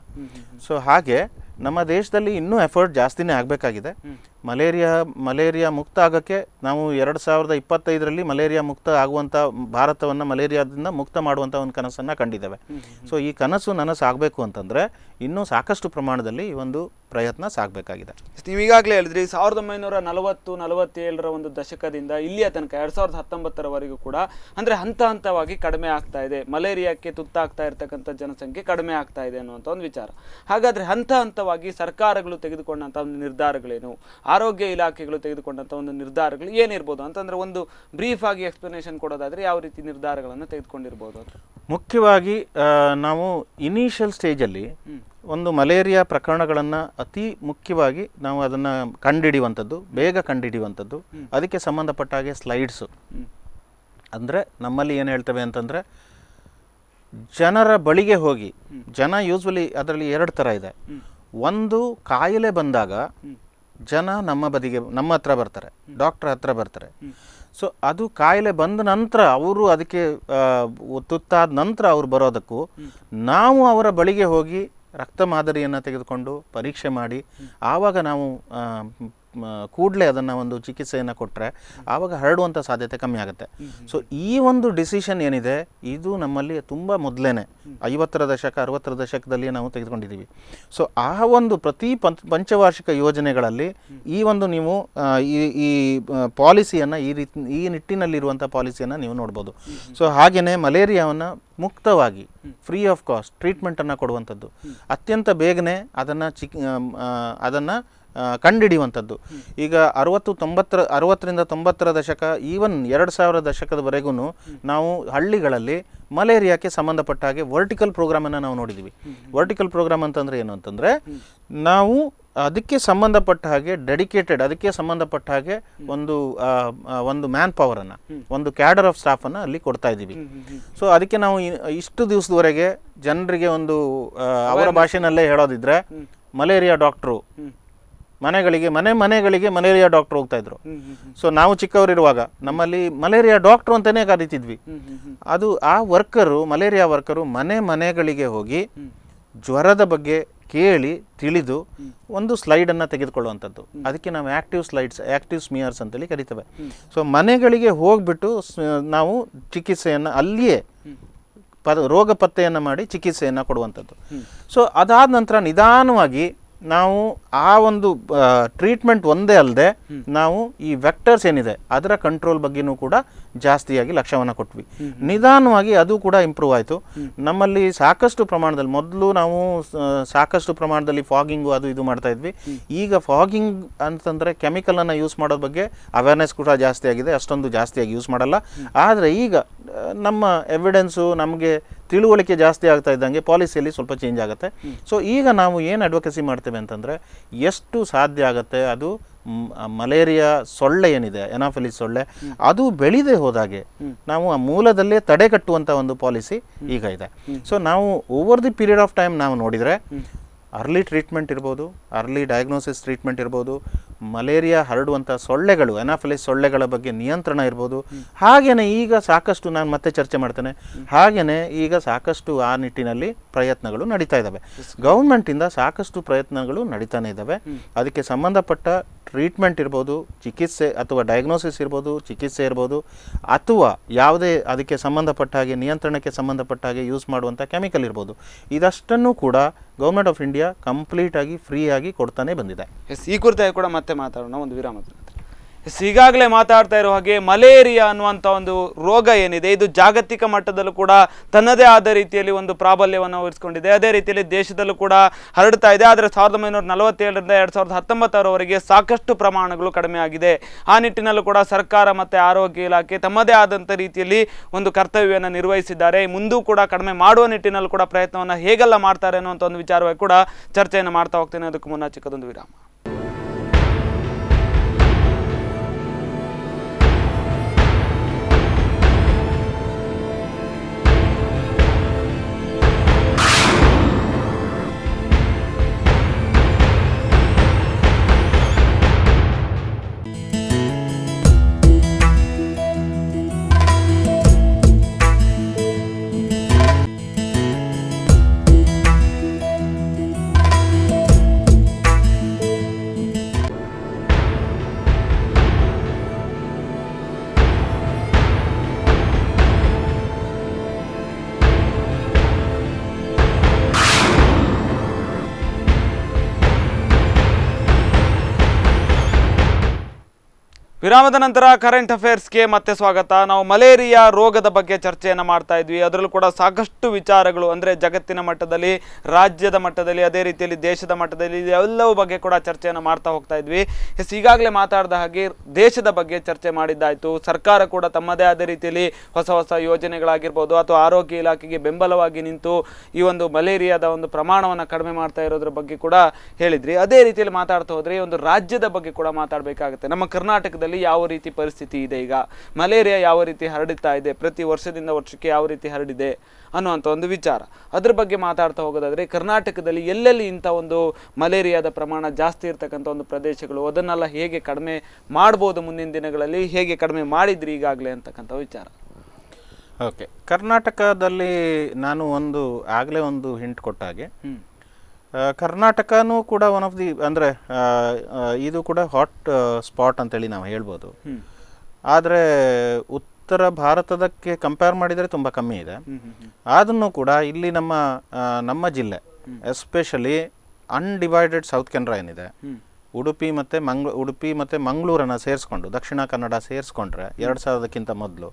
ಸೊ ಹಾಗೆ ನಮ್ಮ ದೇಶದಲ್ಲಿ ಇನ್ನೂ ಎಫರ್ಟ್ ಜಾಸ್ತಿನೇ ಆಗಬೇಕಾಗಿದೆ. ಮಲೇರಿಯಾ ಮುಕ್ತ ಆಗೋಕ್ಕೆ ನಾವು 2025ರಲ್ಲಿ ಮಲೇರಿಯಾ ಮುಕ್ತ ಆಗುವಂಥ ಭಾರತವನ್ನು ಮಲೇರಿಯಾದಿಂದ ಮುಕ್ತ ಮಾಡುವಂಥ ಒಂದು ಕನಸನ್ನು ಕಂಡಿದ್ದೇವೆ. ಸೊ ಈ ಕನಸು ನನಸಾಗಬೇಕು ಅಂತಂದರೆ ಇನ್ನೂ ಸಾಕಷ್ಟು ಪ್ರಮಾಣದಲ್ಲಿ ಈ ಒಂದು ಪ್ರಯತ್ನ ಸಾಗಬೇಕಾಗಿದೆ. ನೀವು ಈಗಾಗಲೇ ಹೇಳಿದ್ರಿ 1940-47ರ ಒಂದು ದಶಕದಿಂದ ಇಲ್ಲಿಯ ತನಕ 2019ರವರೆಗೂ ಕೂಡ ಅಂದರೆ ಹಂತವಾಗಿ ಕಡಿಮೆ ಆಗ್ತಾ ಇದೆ, ಮಲೇರಿಯಾಕ್ಕೆ ತುತ್ತಾಗ್ತಾ ಇರ್ತಕ್ಕಂಥ ಜನಸಂಖ್ಯೆ ಕಡಿಮೆ ಆಗ್ತಾ ಇದೆ ಅನ್ನುವಂಥ ಒಂದು ವಿಚಾರ. ಹಾಗಾದರೆ ಹಂತವಾಗಿ ಸರ್ಕಾರಗಳು ತೆಗೆದುಕೊಂಡಂಥ ಒಂದು ನಿರ್ಧಾರಗಳೇನು, ಆರೋಗ್ಯ ಇಲಾಖೆಗಳು ತೆಗೆದುಕೊಂಡಂಥ ಒಂದು ನಿರ್ಧಾರಗಳು ಏನಿರ್ಬೋದು ಅಂತಂದರೆ ಒಂದು ಬ್ರೀಫ್ ಆಗಿ ಎಕ್ಸ್ಪ್ಲನೇಷನ್ ಕೊಡೋದಾದರೆ ಯಾವ ರೀತಿ ನಿರ್ಧಾರಗಳನ್ನು ತೆಗೆದುಕೊಂಡಿರ್ಬೋದು ಅಂತ? ಮುಖ್ಯವಾಗಿ ನಾವು ಇನಿಷಿಯಲ್ ಸ್ಟೇಜಲ್ಲಿ ಒಂದು ಮಲೇರಿಯಾ ಪ್ರಕರಣಗಳನ್ನು ಅತಿ ಮುಖ್ಯವಾಗಿ ನಾವು ಅದನ್ನು ಕಂಡುಹಿಡಿಯುವಂಥದ್ದು, ಬೇಗ ಕಂಡುಹಿಡಿಯುವಂಥದ್ದು, ಅದಕ್ಕೆ ಸಂಬಂಧಪಟ್ಟ ಹಾಗೆ ಸ್ಲೈಡ್ಸು. ಅಂದರೆ ನಮ್ಮಲ್ಲಿ ಏನು ಹೇಳ್ತೇವೆ ಅಂತಂದರೆ, ಜನರ ಬಳಿಗೆ ಹೋಗಿ, ಜನ ಯೂಸ್ವಲಿ ಅದರಲ್ಲಿ ಎರಡು ಥರ ಇದೆ. ಒಂದು, ಕಾಯಿಲೆ ಬಂದಾಗ ಜನ ನಮ್ಮ ಹತ್ರ ಬರ್ತಾರೆ, ಡಾಕ್ಟ್ರ್ ಹತ್ರ ಬರ್ತಾರೆ. ಸೊ ಅದು ಕಾಯಿಲೆ ಬಂದ ನಂತರ ಅವರು ಅದಕ್ಕೆ ತುತ್ತಾದ ನಂತರ ಅವ್ರು ಬರೋದಕ್ಕೂ ನಾವು ಅವರ ಬಳಿಗೆ ಹೋಗಿ ರಕ್ತ ಮಾದರಿಯನ್ನು ತೆಗೆದುಕೊಂಡು ಪರೀಕ್ಷೆ ಮಾಡಿ ಆವಾಗ ನಾವು ಕೂಡಲೇ ಅದನ್ನು ಒಂದು ಚಿಕಿತ್ಸೆಯನ್ನು ಕೊಟ್ಟರೆ ಆವಾಗ ಹರಡುವಂಥ ಸಾಧ್ಯತೆ ಕಮ್ಮಿ ಆಗುತ್ತೆ. ಸೊ ಈ ಒಂದು ಡಿಸಿಷನ್ ಏನಿದೆ ಇದು ನಮ್ಮಲ್ಲಿ ತುಂಬ ಮೊದಲೇ 50ರ ದಶಕ 60ರ ದಶಕದಲ್ಲಿ ನಾವು ತೆಗೆದುಕೊಂಡಿದ್ದೀವಿ. ಸೊ ಆ ಒಂದು ಪ್ರತಿ ಪಂಚವಾರ್ಷಿಕ ಯೋಜನೆಗಳಲ್ಲಿ ಈ ಒಂದು ನೀವು ಈ ಪಾಲಿಸಿಯನ್ನು ಈ ನಿಟ್ಟಿನಲ್ಲಿರುವಂಥ ಪಾಲಿಸಿಯನ್ನು ನೀವು ನೋಡ್ಬೋದು. ಸೊ ಹಾಗೆಯೇ ಮಲೇರಿಯಾವನ್ನು ಮುಕ್ತವಾಗಿ ಫ್ರೀ ಆಫ್ ಕಾಸ್ಟ್ ಟ್ರೀಟ್ಮೆಂಟನ್ನು ಕೊಡುವಂಥದ್ದು, ಅತ್ಯಂತ ಬೇಗನೆ ಅದನ್ನು ಕಂಡುಹಿಡಿಯುವಂಥದ್ದು. ಈಗ 60ರಿಂದ 90ರ ದಶಕ, ಈವನ್ 2000 ದಶಕದವರೆಗೂ ನಾವು ಹಳ್ಳಿಗಳಲ್ಲಿ ಮಲೇರಿಯಾಕ್ಕೆ ಸಂಬಂಧಪಟ್ಟ ಹಾಗೆ ವರ್ಟಿಕಲ್ ಪ್ರೋಗ್ರಾಮನ್ನು ನಾವು ನೋಡಿದ್ದೀವಿ. ವರ್ಟಿಕಲ್ ಪ್ರೋಗ್ರಾಮ್ ಅಂತಂದರೆ ಏನು ಅಂತಂದರೆ, ನಾವು ಅದಕ್ಕೆ ಸಂಬಂಧಪಟ್ಟ ಹಾಗೆ ಡೆಡಿಕೇಟೆಡ್, ಅದಕ್ಕೆ ಸಂಬಂಧಪಟ್ಟ ಹಾಗೆ ಒಂದು ಮ್ಯಾನ್ ಪವರನ್ನು, ಒಂದು ಕ್ಯಾಡರ್ ಆಫ್ ಸ್ಟಾಫನ್ನು ಅಲ್ಲಿ ಕೊಡ್ತಾ ಇದ್ದೀವಿ. ಸೊ ಅದಕ್ಕೆ ನಾವು ಇಷ್ಟು ದಿವಸದವರೆಗೆ ಜನರಿಗೆ ಒಂದು ಅವರ ಭಾಷೆನಲ್ಲೇ ಹೇಳೋದಿದ್ರೆ, ಮಲೇರಿಯಾ ಡಾಕ್ಟ್ರು ಮನೆಗಳಿಗೆ ಮಲೇರಿಯಾ ಡಾಕ್ಟ್ರು ಹೋಗ್ತಾ ಇದ್ರು. ಸೊ ನಾವು ಚಿಕ್ಕವರಿರುವಾಗ ನಮ್ಮಲ್ಲಿ ಮಲೇರಿಯಾ ಡಾಕ್ಟ್ರು ಅಂತಲೇ ಕರೀತಿದ್ವಿ. ಅದು ಆ ವರ್ಕರು, ಮಲೇರಿಯಾ ವರ್ಕರು ಮನೆಗಳಿಗೆ ಹೋಗಿ ಜ್ವರದ ಬಗ್ಗೆ ಕೇಳಿ ತಿಳಿದು ಒಂದು ಸ್ಲೈಡನ್ನು ತೆಗೆದುಕೊಳ್ಳುವಂಥದ್ದು. ಅದಕ್ಕೆ ನಾವು ಆ್ಯಕ್ಟಿವ್ ಸ್ಮಿಯರ್ಸ್ ಅಂತೇಳಿ ಕರಿತೇವೆ. ಸೊ ಮನೆಗಳಿಗೆ ಹೋಗ್ಬಿಟ್ಟು ನಾವು ಚಿಕಿತ್ಸೆಯನ್ನು ಅಲ್ಲಿಯೇ ರೋಗ ಪತ್ತೆಯನ್ನು ಮಾಡಿ ಚಿಕಿತ್ಸೆಯನ್ನು ಕೊಡುವಂಥದ್ದು. ಸೊ ಅದಾದ ನಂತರ ನಿಧಾನವಾಗಿ ನಾವು ಆ ಒಂದು ಟ್ರೀಟ್ಮೆಂಟ್ ಒಂದೇ ಅಲ್ಲದೆ ನಾವು ಈ ವೆಕ್ಟರ್ಸ್ ಏನಿದೆ ಅದರ ಕಂಟ್ರೋಲ್ ಬಗ್ಗೆನೂ ಕೂಡ ಜಾಸ್ತಿಯಾಗಿ ಲಕ್ಷ್ಯವನ್ನು ಕೊಟ್ವಿ. ನಿಧಾನವಾಗಿ ಅದು ಕೂಡ ಇಂಪ್ರೂವ್ ಆಯಿತು. ನಮ್ಮಲ್ಲಿ ಸಾಕಷ್ಟು ಪ್ರಮಾಣದಲ್ಲಿ, ಮೊದಲು ನಾವು ಸಾಕಷ್ಟು ಪ್ರಮಾಣದಲ್ಲಿ ಫಾಗಿಂಗು ಅದು ಇದು ಮಾಡ್ತಾ ಇದ್ವಿ. ಈಗ ಫಾಗಿಂಗ್ ಅಂತಂದರೆ ಕೆಮಿಕಲನ್ನು ಯೂಸ್ ಮಾಡೋದ್ರ ಬಗ್ಗೆ ಅವೇರ್ನೆಸ್ ಕೂಡ ಜಾಸ್ತಿ ಆಗಿದೆ, ಅಷ್ಟೊಂದು ಜಾಸ್ತಿಯಾಗಿ ಯೂಸ್ ಮಾಡಲ್ಲ. ಆದರೆ ಈಗ ನಮ್ಮ ಎವಿಡೆನ್ಸು ನಮಗೆ ತಿಳುವಳಿಕೆ ಜಾಸ್ತಿ ಆಗ್ತಾ ಇದ್ದಂಗೆ ಪಾಲಿಸಿಯಲ್ಲಿ ಸ್ವಲ್ಪ ಚೇಂಜ್ ಆಗುತ್ತೆ. ಸೊ ಈಗ ನಾವು ಏನು ಅಡ್ವೊಕಸಿ ಮಾಡ್ತೇವೆ ಅಂತಂದರೆ, ಎಷ್ಟು ಸಾಧ್ಯ ಆಗುತ್ತೆ ಅದು ಮಲೇರಿಯಾ ಸೊಳ್ಳೆ ಏನಿದೆ, ಎನಾಫಿಲಿಸ್ ಸೊಳ್ಳೆ, ಅದು ಬೆಳೆದೇ ಹೋದಾಗೆ ನಾವು ಆ ಮೂಲದಲ್ಲೇ ತಡೆ ಕಟ್ಟುವಂಥ ಒಂದು ಪಾಲಿಸಿ ಈಗ ಇದೆ. ಸೊ ನಾವು over the period of time ನಾವು ನೋಡಿದರೆ ಅರ್ಲಿ ಟ್ರೀಟ್ಮೆಂಟ್ ಇರ್ಬೋದು, ಅರ್ಲಿ ಡಯಾಗ್ನೋಸಿಸ್ ಟ್ರೀಟ್ಮೆಂಟ್ ಇರ್ಬೋದು, ಮಲೇರಿಯಾ ಹರಡುವಂಥ ಸೊಳ್ಳೆಗಳು, ಎನಾಫಿಲಿಸ್ ಸೊಳ್ಳೆಗಳ ಬಗ್ಗೆ ನಿಯಂತ್ರಣ ಇರ್ಬೋದು. ಹಾಗೆಯೇ ಈಗ ಸಾಕಷ್ಟು, ನಾನು ಮತ್ತೆ ಚರ್ಚೆ ಮಾಡ್ತೇನೆ, ಹಾಗೆಯೇ ಈಗ ಸಾಕಷ್ಟು ಆ ನಿಟ್ಟಿನಲ್ಲಿ ಪ್ರಯತ್ನಗಳು ನಡೀತಾ ಇದ್ದಾವೆ. ಗೌರ್ಮೆಂಟಿಂದ ಸಾಕಷ್ಟು ಪ್ರಯತ್ನಗಳು ನಡೀತಾನೆ ಇದ್ದಾವೆ. ಅದಕ್ಕೆ ಸಂಬಂಧಪಟ್ಟ ಟ್ರೀಟ್ಮೆಂಟ್ ಇರ್ಬೋದು, ಚಿಕಿತ್ಸೆ ಅಥವಾ ಡಯಾಗ್ನೋಸಿಸ್ ಇರ್ಬೋದು, ಚಿಕಿತ್ಸೆ ಇರ್ಬೋದು, ಅಥವಾ ಯಾವುದೇ ಅದಕ್ಕೆ ಸಂಬಂಧಪಟ್ಟ ಹಾಗೆ ನಿಯಂತ್ರಣಕ್ಕೆ ಸಂಬಂಧಪಟ್ಟ ಹಾಗೆ ಯೂಸ್ ಮಾಡುವಂಥ ಕೆಮಿಕಲ್ ಇರ್ಬೋದು, ಇದಷ್ಟನ್ನು ಕೂಡ ಗೌರ್ಮೆಂಟ್ ಆಫ್ ಇಂಡಿಯಾ ಕಂಪ್ಲೀಟಾಗಿ ಫ್ರೀಯಾಗಿ ಕೊಡ್ತಾನೆ ಬಂದಿದೆ. ಈ ಕುರಿತಾಗಿ ಕೂಡ ಮತ್ತೆ ಮಾತಾಡೋಣ, ಒಂದು ವಿರಾಮದ ನಂತರ. ಈಗಾಗಲೇ ಮಾತಾಡ್ತಾ ಇರೋ ಹಾಗೆ ಮಲೇರಿಯಾ ಅನ್ನುವಂಥ ಒಂದು ರೋಗ ಏನಿದೆ, ಇದು ಜಾಗತಿಕ ಮಟ್ಟದಲ್ಲೂ ಕೂಡ ತನ್ನದೇ ಆದ ರೀತಿಯಲ್ಲಿ ಒಂದು ಪ್ರಾಬಲ್ಯವನ್ನು ವಹಿಸಿಕೊಂಡಿದೆ. ಅದೇ ರೀತಿಯಲ್ಲಿ ದೇಶದಲ್ಲೂ ಕೂಡ ಹರಡ್ತಾ ಇದೆ. ಆದರೆ 1947ರಿಂದ 2019ರವರೆಗೆ ಸಾಕಷ್ಟು ಪ್ರಮಾಣಗಳು ಕಡಿಮೆ ಆಗಿದೆ. ಆ ನಿಟ್ಟಿನಲ್ಲೂ ಕೂಡ ಸರ್ಕಾರ ಮತ್ತು ಆರೋಗ್ಯ ಇಲಾಖೆ ತಮ್ಮದೇ ಆದಂಥ ರೀತಿಯಲ್ಲಿ ಒಂದು ಕರ್ತವ್ಯವನ್ನು ನಿರ್ವಹಿಸಿದ್ದಾರೆ. ಮುಂದೂ ಕೂಡ ಕಡಿಮೆ ಮಾಡುವ ನಿಟ್ಟಿನಲ್ಲೂ ಕೂಡ ಪ್ರಯತ್ನವನ್ನು ಹೇಗೆಲ್ಲ ಮಾಡ್ತಾರೆ ಅನ್ನುವಂಥ ಒಂದು ವಿಚಾರವಾಗಿ ಕೂಡ ಚರ್ಚೆಯನ್ನು ಮಾಡ್ತಾ ಹೋಗ್ತೇನೆ. ಅದಕ್ಕೂ ಮುನ್ನ ಚಿಕ್ಕದೊಂದು ವಿರಾಮ. ವಿರಾಮದ ನಂತರ ಕರೆಂಟ್ ಅಫೇರ್ಸ್ಗೆ ಮತ್ತೆ ಸ್ವಾಗತ. ನಾವು ಮಲೇರಿಯಾ ರೋಗದ ಬಗ್ಗೆ ಚರ್ಚೆಯನ್ನು ಮಾಡ್ತಾ ಇದ್ವಿ. ಅದರಲ್ಲೂ ಕೂಡ ಸಾಕಷ್ಟು ವಿಚಾರಗಳು, ಅಂದರೆ ಜಗತ್ತಿನ ಮಟ್ಟದಲ್ಲಿ, ರಾಜ್ಯದ ಮಟ್ಟದಲ್ಲಿ, ಅದೇ ರೀತಿಯಲ್ಲಿ ದೇಶದ ಮಟ್ಟದಲ್ಲಿ ಎಲ್ಲವೂ ಬಗ್ಗೆ ಕೂಡ ಚರ್ಚೆಯನ್ನು ಮಾಡ್ತಾ ಹೋಗ್ತಾ ಇದ್ವಿ. ಈಗಾಗಲೇ ಮಾತಾಡಿದ ಹಾಗೆ ದೇಶದ ಬಗ್ಗೆ ಚರ್ಚೆ ಮಾಡಿದ್ದಾಯಿತು. ಸರ್ಕಾರ ಕೂಡ ತಮ್ಮದೇ ಆದ ರೀತಿಯಲ್ಲಿ ಹೊಸ ಹೊಸ ಯೋಜನೆಗಳಾಗಿರ್ಬೋದು ಅಥವಾ ಆರೋಗ್ಯ ಇಲಾಖೆಗೆ ಬೆಂಬಲವಾಗಿ ನಿಂತು ಈ ಒಂದು ಮಲೇರಿಯಾದ ಒಂದು ಪ್ರಮಾಣವನ್ನು ಕಡಿಮೆ ಮಾಡ್ತಾ ಇರೋದ್ರ ಬಗ್ಗೆ ಕೂಡ ಹೇಳಿದ್ರಿ. ಅದೇ ರೀತಿಯಲ್ಲಿ ಮಾತಾಡ್ತಾ ಹೋದ್ರೆ ಒಂದು ರಾಜ್ಯದ ಬಗ್ಗೆ ಕೂಡ ಮಾತಾಡಬೇಕಾಗುತ್ತೆ. ನಮ್ಮ ಕರ್ನಾಟಕದಲ್ಲಿ ಯಾವ ರೀತಿ ಪರಿಸ್ಥಿತಿ ಇದೆ, ಈಗ ಮಲೇರಿಯಾ ಯಾವ ರೀತಿ ಹರಡುತ್ತಾ ಇದೆ, ಪ್ರತಿ ವರ್ಷದಿಂದ ವರ್ಷಕ್ಕೆ ಯಾವ ರೀತಿ ಹರಡಿದೆ ಅನ್ನುವಂಥ ಒಂದು ವಿಚಾರ, ಅದ್ರ ಬಗ್ಗೆ ಮಾತಾಡ್ತಾ ಹೋಗೋದಾದ್ರೆ ಕರ್ನಾಟಕದಲ್ಲಿ ಎಲ್ಲೆಲ್ಲಿ ಇಂಥ ಒಂದು ಮಲೇರಿಯಾದ ಪ್ರಮಾಣ ಜಾಸ್ತಿ ಇರ್ತಕ್ಕಂಥ ಒಂದು ಪ್ರದೇಶಗಳು, ಅದನ್ನೆಲ್ಲ ಹೇಗೆ ಕಡಿಮೆ ಮಾಡ್ಬೋದು ಮುಂದಿನ ದಿನಗಳಲ್ಲಿ, ಹೇಗೆ ಕಡಿಮೆ ಮಾಡಿದ್ರಿ ಈಗಾಗಲೇ ಅಂತಕ್ಕಂಥ ವಿಚಾರ. ಓಕೆ, ಕರ್ನಾಟಕದಲ್ಲಿ ನಾನು ಆಗಲೇ ಒಂದು ಹಿಂಟ್ ಕೊಟ್ಟ ಹಾಗೆ ಕರ್ನಾಟಕನೂ ಕೂಡ ಒನ್ ಆಫ್ ದಿ ಅಂದರೆ ಇದು ಕೂಡ ಹಾಟ್ ಸ್ಪಾಟ್ ಅಂತೇಳಿ ನಾವು ಹೇಳ್ಬೋದು. ಆದರೆ ಉತ್ತರ ಭಾರತದಕ್ಕೆ ಕಂಪೇರ್ ಮಾಡಿದರೆ ತುಂಬ ಕಮ್ಮಿ ಇದೆ. ಅದನ್ನು ಕೂಡ ಇಲ್ಲಿ ನಮ್ಮ ಜಿಲ್ಲೆ ಎಸ್ಪೆಷಲಿ ಅನ್ಡಿವೈಡೆಡ್ ಸೌತ್ ಕೆನರಾ ಏನಿದೆ, ಉಡುಪಿ ಮತ್ತು ಮಂಗಳೂರನ್ನು ಸೇರಿಸ್ಕೊಂಡು ದಕ್ಷಿಣ ಕನ್ನಡ ಸೇರಿಸ್ಕೊಂಡ್ರೆ 2000ಕ್ಕಿಂತ ಮೊದಲು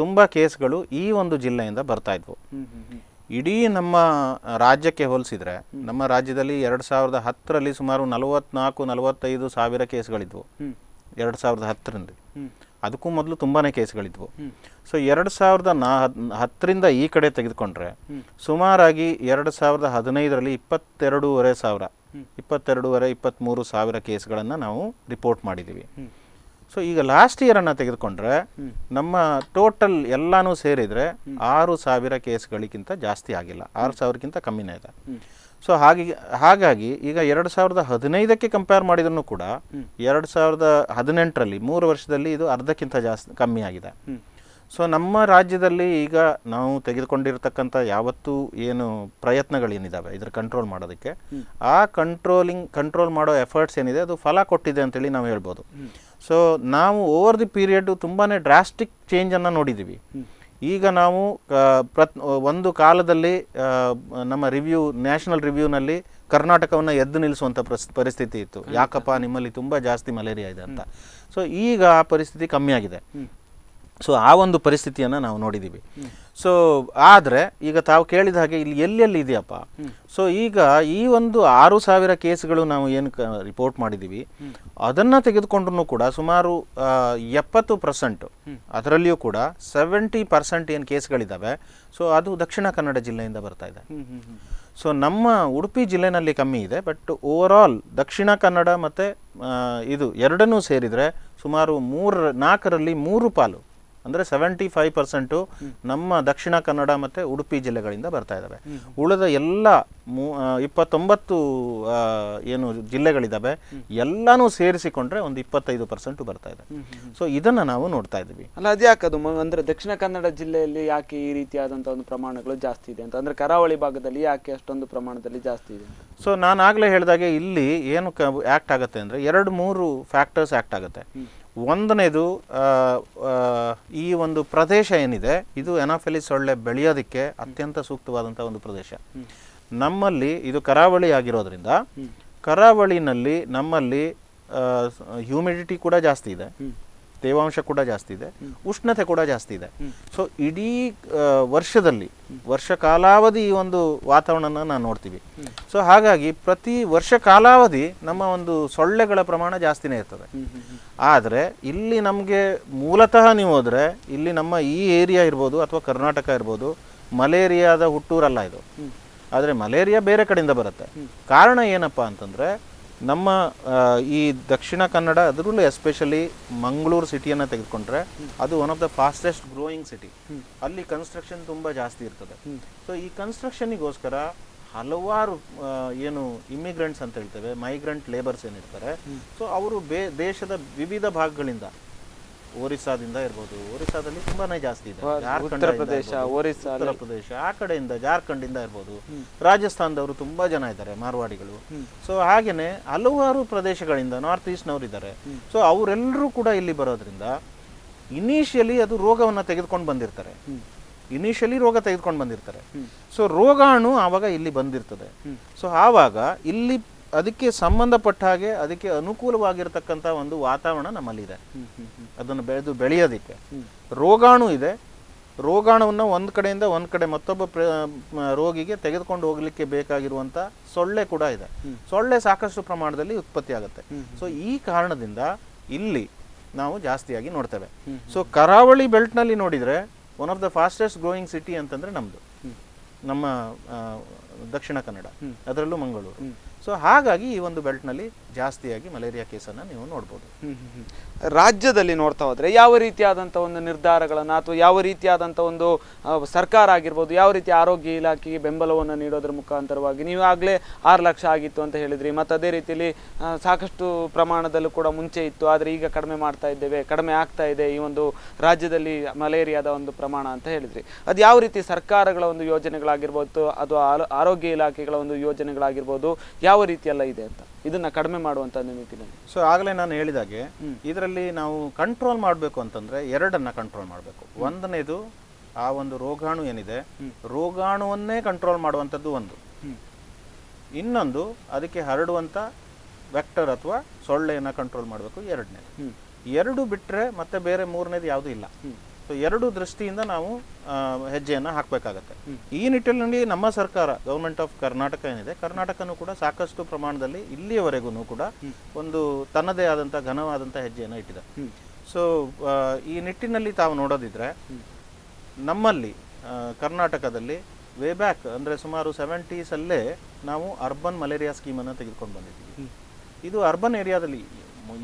ತುಂಬ ಕೇಸ್ಗಳು ಈ ಒಂದು ಜಿಲ್ಲೆಯಿಂದ ಬರ್ತಾ ಇದ್ವು. ಇಡೀ ನಮ್ಮ ರಾಜ್ಯಕ್ಕೆ ಹೋಲಿಸಿದ್ರೆ ನಮ್ಮ ರಾಜ್ಯದಲ್ಲಿ 2010ರಲ್ಲಿ ಸುಮಾರು 44-45 ಸಾವಿರ ಕೇಸ್ಗಳಿದ್ವು 2010ರಲ್ಲಿ. ಅದಕ್ಕೂ ಮೊದಲು ತುಂಬಾನೇ ಕೇಸ್ಗಳಿದ್ವು. ಸೊ 2010ರಿಂದ ಈ ಕಡೆ ತೆಗೆದುಕೊಂಡ್ರೆ ಸುಮಾರಾಗಿ 2015ರಲ್ಲಿ 22,500 ಸಾವಿರ ಕೇಸ್ಗಳನ್ನು ನಾವು ರಿಪೋರ್ಟ್ ಮಾಡಿದ್ದೀವಿ. ಸೊ ಈಗ ಲಾಸ್ಟ್ ಇಯರನ್ನು ತೆಗೆದುಕೊಂಡ್ರೆ ನಮ್ಮ ಟೋಟಲ್ ಎಲ್ಲಾನು ಸೇರಿದರೆ 6,000 ಕೇಸ್ಗಳಿಗಿಂತ ಜಾಸ್ತಿ ಆಗಿಲ್ಲ, 6,000ಕ್ಕಿಂತ ಕಮ್ಮಿನೇ ಇದೆ. ಸೊ ಹಾಗಾಗಿ ಈಗ 2015ಕ್ಕೆ ಕಂಪೇರ್ ಮಾಡಿದ್ರು ಕೂಡ 2018ರಲ್ಲಿ 3 ವರ್ಷದಲ್ಲಿ ಇದು ಅರ್ಧಕ್ಕಿಂತ ಜಾಸ್ತಿ ಕಮ್ಮಿ ಆಗಿದೆ. ಸೊ ನಮ್ಮ ರಾಜ್ಯದಲ್ಲಿ ಈಗ ನಾವು ತೆಗೆದುಕೊಂಡಿರ್ತಕ್ಕಂಥ ಯಾವತ್ತೂ ಏನು ಪ್ರಯತ್ನಗಳೇನಿದ್ದಾವೆ ಇದರ ಕಂಟ್ರೋಲ್ ಮಾಡೋದಕ್ಕೆ, ಆ ಕಂಟ್ರೋಲ್ ಮಾಡೋ ಎಫರ್ಟ್ಸ್ ಏನಿದೆ ಅದು ಫಲ ಕೊಟ್ಟಿದೆ ಅಂತೇಳಿ ನಾವು ಹೇಳ್ಬೋದು. ಸೊ ನಾವು ಓವರ್ ದಿ ಪೀರಿಯಡ್ ತುಂಬಾ ಡ್ರಾಸ್ಟಿಕ್ ಚೇಂಜನ್ನು ನೋಡಿದ್ದೀವಿ. ಈಗ ನಾವು ಒಂದು ಕಾಲದಲ್ಲಿ ನಮ್ಮ ನ್ಯಾಷನಲ್ ರಿವ್ಯೂನಲ್ಲಿ ಕರ್ನಾಟಕವನ್ನು ಎದ್ದು ನಿಲ್ಲಿಸುವಂಥ ಪರಿಸ್ಥಿತಿ ಇತ್ತು. ಯಾಕಪ್ಪ ನಿಮ್ಮಲ್ಲಿ ತುಂಬ ಜಾಸ್ತಿ ಮಲೇರಿಯಾ ಇದೆ ಅಂತ. ಸೊ ಈಗ ಆ ಪರಿಸ್ಥಿತಿ ಕಮ್ಮಿ ಆಗಿದೆ. ಸೊ ಆ ಒಂದು ಪರಿಸ್ಥಿತಿಯನ್ನು ನಾವು ನೋಡಿದ್ದೀವಿ. ಸೊ ಆದರೆ ಈಗ ತಾವು ಕೇಳಿದ ಹಾಗೆ ಇಲ್ಲಿ ಎಲ್ಲೆಲ್ಲಿ ಇದೆಯಪ್ಪ, ಸೊ ಈಗ ಈ ಒಂದು 6,000 ಕೇಸ್ಗಳು ನಾವು ಏನು ರಿಪೋರ್ಟ್ ಮಾಡಿದ್ದೀವಿ ಅದನ್ನು ತೆಗೆದುಕೊಂಡ್ರೂ ಕೂಡ ಸುಮಾರು 70%, ಅದರಲ್ಲಿಯೂ ಕೂಡ 70% ಏನು ಕೇಸ್ಗಳಿದ್ದಾವೆ ಸೊ ಅದು ದಕ್ಷಿಣ ಕನ್ನಡ ಜಿಲ್ಲೆಯಿಂದ ಬರ್ತಾ ಇದೆ. ಸೊ ನಮ್ಮ ಉಡುಪಿ ಜಿಲ್ಲೆನಲ್ಲಿ ಕಮ್ಮಿ ಇದೆ, but over all Dakshina Kannada ಮತ್ತು ಇದು ಎರಡನ್ನೂ ಸೇರಿದರೆ ಸುಮಾರು 4ರಲ್ಲಿ 3 ಪಾಲು ಅಂದರೆ 75% ನಮ್ಮ ದಕ್ಷಿಣ ಕನ್ನಡ ಮತ್ತು ಉಡುಪಿ ಜಿಲ್ಲೆಗಳಿಂದ ಬರ್ತಾ ಇದ್ದಾವೆ. ಉಳಿದ ಎಲ್ಲ 29 ಏನು ಜಿಲ್ಲೆಗಳಿದ್ದಾವೆ ಎಲ್ಲನೂ ಸೇರಿಸಿಕೊಂಡ್ರೆ ಒಂದು 25% ಬರ್ತಾ ಇದೆ. ಸೊ ಇದನ್ನು ನಾವು ನೋಡ್ತಾ ಇದ್ದೀವಿ. ಅಲ್ಲ, ಅದ್ಯಾಕದು ಅಂದರೆ ದಕ್ಷಿಣ ಕನ್ನಡ ಜಿಲ್ಲೆಯಲ್ಲಿ ಯಾಕೆ ಈ ರೀತಿಯಾದಂಥ ಒಂದು ಪ್ರಮಾಣಗಳು ಜಾಸ್ತಿ ಇದೆ ಅಂತ, ಅಂದರೆ ಕರಾವಳಿ ಭಾಗದಲ್ಲಿ ಯಾಕೆ ಅಷ್ಟೊಂದು ಪ್ರಮಾಣದಲ್ಲಿ ಜಾಸ್ತಿ ಇದೆ? ಸೊ ನಾನು ಆಗಲೇ ಹೇಳಿದಾಗೆ ಇಲ್ಲಿ ಏನು ಆ್ಯಕ್ಟ್ ಆಗುತ್ತೆ ಅಂದರೆ 2-3 ಫ್ಯಾಕ್ಟರ್ಸ್ ಆ್ಯಕ್ಟ್ ಆಗುತ್ತೆ. ಒಂದನೇದು ಈ ಒಂದು ಪ್ರದೇಶ ಏನಿದೆ ಇದು ಎನಾಫೆಲಿಸ್ ಸೊಳ್ಳೆ ಬೆಳೆಯೋದಕ್ಕೆ ಅತ್ಯಂತ ಸೂಕ್ತವಾದಂಥ ಒಂದು ಪ್ರದೇಶ. ನಮ್ಮಲ್ಲಿ ಇದು ಕರಾವಳಿ ಆಗಿರೋದ್ರಿಂದ ಕರಾವಳಿನಲ್ಲಿ ನಮ್ಮಲ್ಲಿ ಹ್ಯೂಮಿಡಿಟಿ ಕೂಡ ಜಾಸ್ತಿ ಇದೆ, ತೇವಾಂಶ ಕೂಡ ಜಾಸ್ತಿ ಇದೆ, ಉಷ್ಣತೆ ಕೂಡ ಜಾಸ್ತಿ ಇದೆ. ಸೊ ಇಡೀ ವರ್ಷ ಕಾಲಾವಧಿ ಈ ಒಂದು ವಾತಾವರಣನ ನಾವು ನೋಡ್ತೀವಿ. ಸೊ ಹಾಗಾಗಿ ಪ್ರತಿ ವರ್ಷ ಕಾಲಾವಧಿ ನಮ್ಮ ಒಂದು ಸೊಳ್ಳೆಗಳ ಪ್ರಮಾಣ ಜಾಸ್ತಿನೇ ಇರ್ತದೆ. ಆದರೆ ಇಲ್ಲಿ ನಮಗೆ ಮೂಲತಃ ನೀವು ಹೋದರೆ ಇಲ್ಲಿ ನಮ್ಮ ಈ ಏರಿಯಾ ಇರ್ಬೋದು ಅಥವಾ ಕರ್ನಾಟಕ ಇರ್ಬೋದು ಮಲೇರಿಯಾದ ಹುಟ್ಟೂರಲ್ಲ ಇದು. ಆದರೆ ಮಲೇರಿಯಾ ಬೇರೆ ಕಡೆಯಿಂದ ಬರುತ್ತೆ. ಕಾರಣ ಏನಪ್ಪ ಅಂತಂದರೆ ನಮ್ಮ ಈ ದಕ್ಷಿಣ ಕನ್ನಡ ಅದರಲ್ಲೂ ಎಸ್ಪೆಷಲಿ ಮಂಗಳೂರು ಸಿಟಿಯನ್ನು ತೆಗೆದುಕೊಂಡ್ರೆ ಅದು one of the fastest growing city. ಅಲ್ಲಿ ಕನ್ಸ್ಟ್ರಕ್ಷನ್ ತುಂಬ ಜಾಸ್ತಿ ಇರ್ತದೆ. ಸೊ ಈ ಕನ್ಸ್ಟ್ರಕ್ಷನಿಗೋಸ್ಕರ ಹಲವಾರು ಏನು ಇಮಿಗ್ರೆಂಟ್ಸ್ ಅಂತ ಹೇಳ್ತೇವೆ, ಮೈಗ್ರೆಂಟ್ ಲೇಬರ್ಸ್ ಏನಿರ್ತಾರೆ, ಸೊ ಅವರು ದೇಶದ ವಿವಿಧ ಭಾಗಗಳಿಂದ, ಒರಿಸ್ಸಾದಿಂದ ಇರ್ಬೋದು, ಒರಿಸ್ಸಾದಲ್ಲಿ ತುಂಬಾನೇ ಜಾಸ್ತಿ ಇದೆ, ಉತ್ತರ ಪ್ರದೇಶ, ಆ ಕಡೆಯಿಂದ ಜಾರ್ಖಂಡ್ ಇಂದ ಇರ್ಬೋದು, ರಾಜಸ್ಥಾನದವರು ತುಂಬಾ ಜನ ಇದ್ದಾರೆ, ಮಾರ್ವಾಡಿಗಳು. ಸೊ ಹಾಗೇನೆ ಹಲವಾರು ಪ್ರದೇಶಗಳಿಂದ ನಾರ್ತ್ ಈಸ್ಟ್ನವ್ರು ಇದ್ದಾರೆ. ಸೊ ಅವರೆಲ್ಲರೂ ಕೂಡ ಇಲ್ಲಿ ಬರೋದ್ರಿಂದ ಇನಿಷಿಯಲಿ ಅದು ರೋಗವನ್ನು ತೆಗೆದುಕೊಂಡು ಬಂದಿರ್ತಾರೆ. ಸೊ ರೋಗಾಣು ಆವಾಗ ಇಲ್ಲಿ ಬಂದಿರ್ತದೆ. ಸೊ ಆವಾಗ ಇಲ್ಲಿ ಅದಕ್ಕೆ ಸಂಬಂಧಪಟ್ಟ ಹಾಗೆ ಅದಕ್ಕೆ ಅನುಕೂಲವಾಗಿರ್ತಕ್ಕಂಥ ಒಂದು ವಾತಾವರಣ ನಮ್ಮಲ್ಲಿದೆ. ಅದನ್ನು ಬೆಳೆಯೋದಕ್ಕೆ ರೋಗಾಣು ಇದೆ. ರೋಗಾಣುವನ್ನು ಒಂದು ಕಡೆಯಿಂದ ಒಂದು ಕಡೆ ಮತ್ತೊಬ್ಬ ರೋಗಿಗೆ ತೆಗೆದುಕೊಂಡು ಹೋಗ್ಲಿಕ್ಕೆ ಬೇಕಾಗಿರುವಂಥ ಸೊಳ್ಳೆ ಕೂಡ ಇದೆ. ಸೊಳ್ಳೆ ಸಾಕಷ್ಟು ಪ್ರಮಾಣದಲ್ಲಿ ಉತ್ಪತ್ತಿ ಆಗುತ್ತೆ. ಸೊ ಈ ಕಾರಣದಿಂದ ಇಲ್ಲಿ ನಾವು ಜಾಸ್ತಿಯಾಗಿ ನೋಡ್ತೇವೆ. ಸೊ ಕರಾವಳಿ ಬೆಲ್ಟ್ನಲ್ಲಿ ನೋಡಿದರೆ one of the fastest growing city ಅಂತಂದರೆ ನಮ್ಮ ದಕ್ಷಿಣ ಕನ್ನಡ, ಅದರಲ್ಲೂ ಮಂಗಳೂರು. ಸೊ ಹಾಗಾಗಿ ಈ ಒಂದು ಬೆಲ್ಟ್ನಲ್ಲಿ ಜಾಸ್ತಿಯಾಗಿ ಮಲೇರಿಯಾ ಕೇಸನ್ನು ನೀವು ನೋಡ್ಬೋದು. ರಾಜ್ಯದಲ್ಲಿ ನೋಡ್ತಾ ಹೋದರೆ ಯಾವ ರೀತಿಯಾದಂಥ ಒಂದು ನಿರ್ಧಾರಗಳನ್ನು ಅಥವಾ ಯಾವ ರೀತಿಯಾದಂಥ ಒಂದು ಸರ್ಕಾರ ಆಗಿರ್ಬೋದು, ಯಾವ ರೀತಿ ಆರೋಗ್ಯ ಇಲಾಖೆಗೆ ಬೆಂಬಲವನ್ನು ನೀಡೋದ್ರ ಮುಖಾಂತರವಾಗಿ ನೀವಾಗಲೇ 6 ಲಕ್ಷ ಆಗಿತ್ತು ಅಂತ ಹೇಳಿದ್ರಿ, ಮತ್ತು ಅದೇ ರೀತಿಯಲ್ಲಿ ಸಾಕಷ್ಟು ಪ್ರಮಾಣದಲ್ಲೂ ಕೂಡ ಮುಂಚೆ ಇತ್ತು, ಆದರೆ ಈಗ ಕಡಿಮೆ ಆಗ್ತಾ ಇದೆ ಈ ಒಂದು ರಾಜ್ಯದಲ್ಲಿ ಮಲೇರಿಯಾದ ಒಂದು ಪ್ರಮಾಣ ಅಂತ ಹೇಳಿದ್ರಿ. ಅದು ಯಾವ ರೀತಿ ಸರ್ಕಾರಗಳ ಒಂದು ಯೋಜನೆಗಳಾಗಿರ್ಬೋದು ಅಥವಾ ಆರೋಗ್ಯ ಇಲಾಖೆಗಳ ಒಂದು ಯೋಜನೆಗಳಾಗಿರ್ಬೋದು ಯಾವ ರೀತಿಯೆಲ್ಲ ಇದೆ ಅಂತ ಇದನ್ನ ಕಡಿಮೆ ಮಾಡುವಂತ ನಿಟ್ಟಿನಲ್ಲಿ? ಸೊ ಆಗಲೇ ನಾನು ಹೇಳಿದಾಗೆ ಇದರಲ್ಲಿ ನಾವು ಕಂಟ್ರೋಲ್ ಮಾಡಬೇಕು ಅಂತಂದ್ರೆ ಎರಡನ್ನ ಕಂಟ್ರೋಲ್ ಮಾಡಬೇಕು. ಒಂದನೇದು ಆ ಒಂದು ರೋಗಾಣು ಏನಿದೆ, ರೋಗಾಣುವನ್ನೇ ಕಂಟ್ರೋಲ್ ಮಾಡುವಂಥದ್ದು ಒಂದು. ಇನ್ನೊಂದು ಅದಕ್ಕೆ ಹರಡುವಂಥ ವೆಕ್ಟರ್ ಅಥವಾ ಸೊಳ್ಳೆಯನ್ನು ಕಂಟ್ರೋಲ್ ಮಾಡಬೇಕು, ಎರಡನೇದು. ಎರಡು ಬಿಟ್ಟರೆ ಮತ್ತೆ ಬೇರೆ ಮೂರನೇದು ಯಾವುದೂ ಇಲ್ಲ. ಸೊ ಎರಡು ದೃಷ್ಟಿಯಿಂದ ನಾವು ಹೆಜ್ಜೆಯನ್ನು ಹಾಕಬೇಕಾಗತ್ತೆ. ಈ ನಿಟ್ಟಿನಲ್ಲಿ ನಮ್ಮ ಸರ್ಕಾರ, ಗೌರ್ಮೆಂಟ್ ಆಫ್ ಕರ್ನಾಟಕ ಏನಿದೆ, ಕರ್ನಾಟಕನೂ ಕೂಡ ಸಾಕಷ್ಟು ಪ್ರಮಾಣದಲ್ಲಿ ಇಲ್ಲಿಯವರೆಗೂ ಕೂಡ ಒಂದು ತನ್ನದೇ ಆದಂಥ ಘನವಾದಂಥ ಹೆಜ್ಜೆಯನ್ನು ಇಟ್ಟಿದೆ. ಸೊ ಈ ನಿಟ್ಟಿನಲ್ಲಿ ತಾವು ನೋಡೋದಿದ್ರೆ ನಮ್ಮಲ್ಲಿ ಕರ್ನಾಟಕದಲ್ಲಿ ವೇ ಬ್ಯಾಕ್ ಅಂದರೆ ಸುಮಾರು 70s ನಾವು ಅರ್ಬನ್ ಮಲೇರಿಯಾ ಸ್ಕೀಮನ್ನು ತೆಗೆದುಕೊಂಡು ಬಂದಿದ್ದೀವಿ. ಇದು ಅರ್ಬನ್ ಏರಿಯಾದಲ್ಲಿ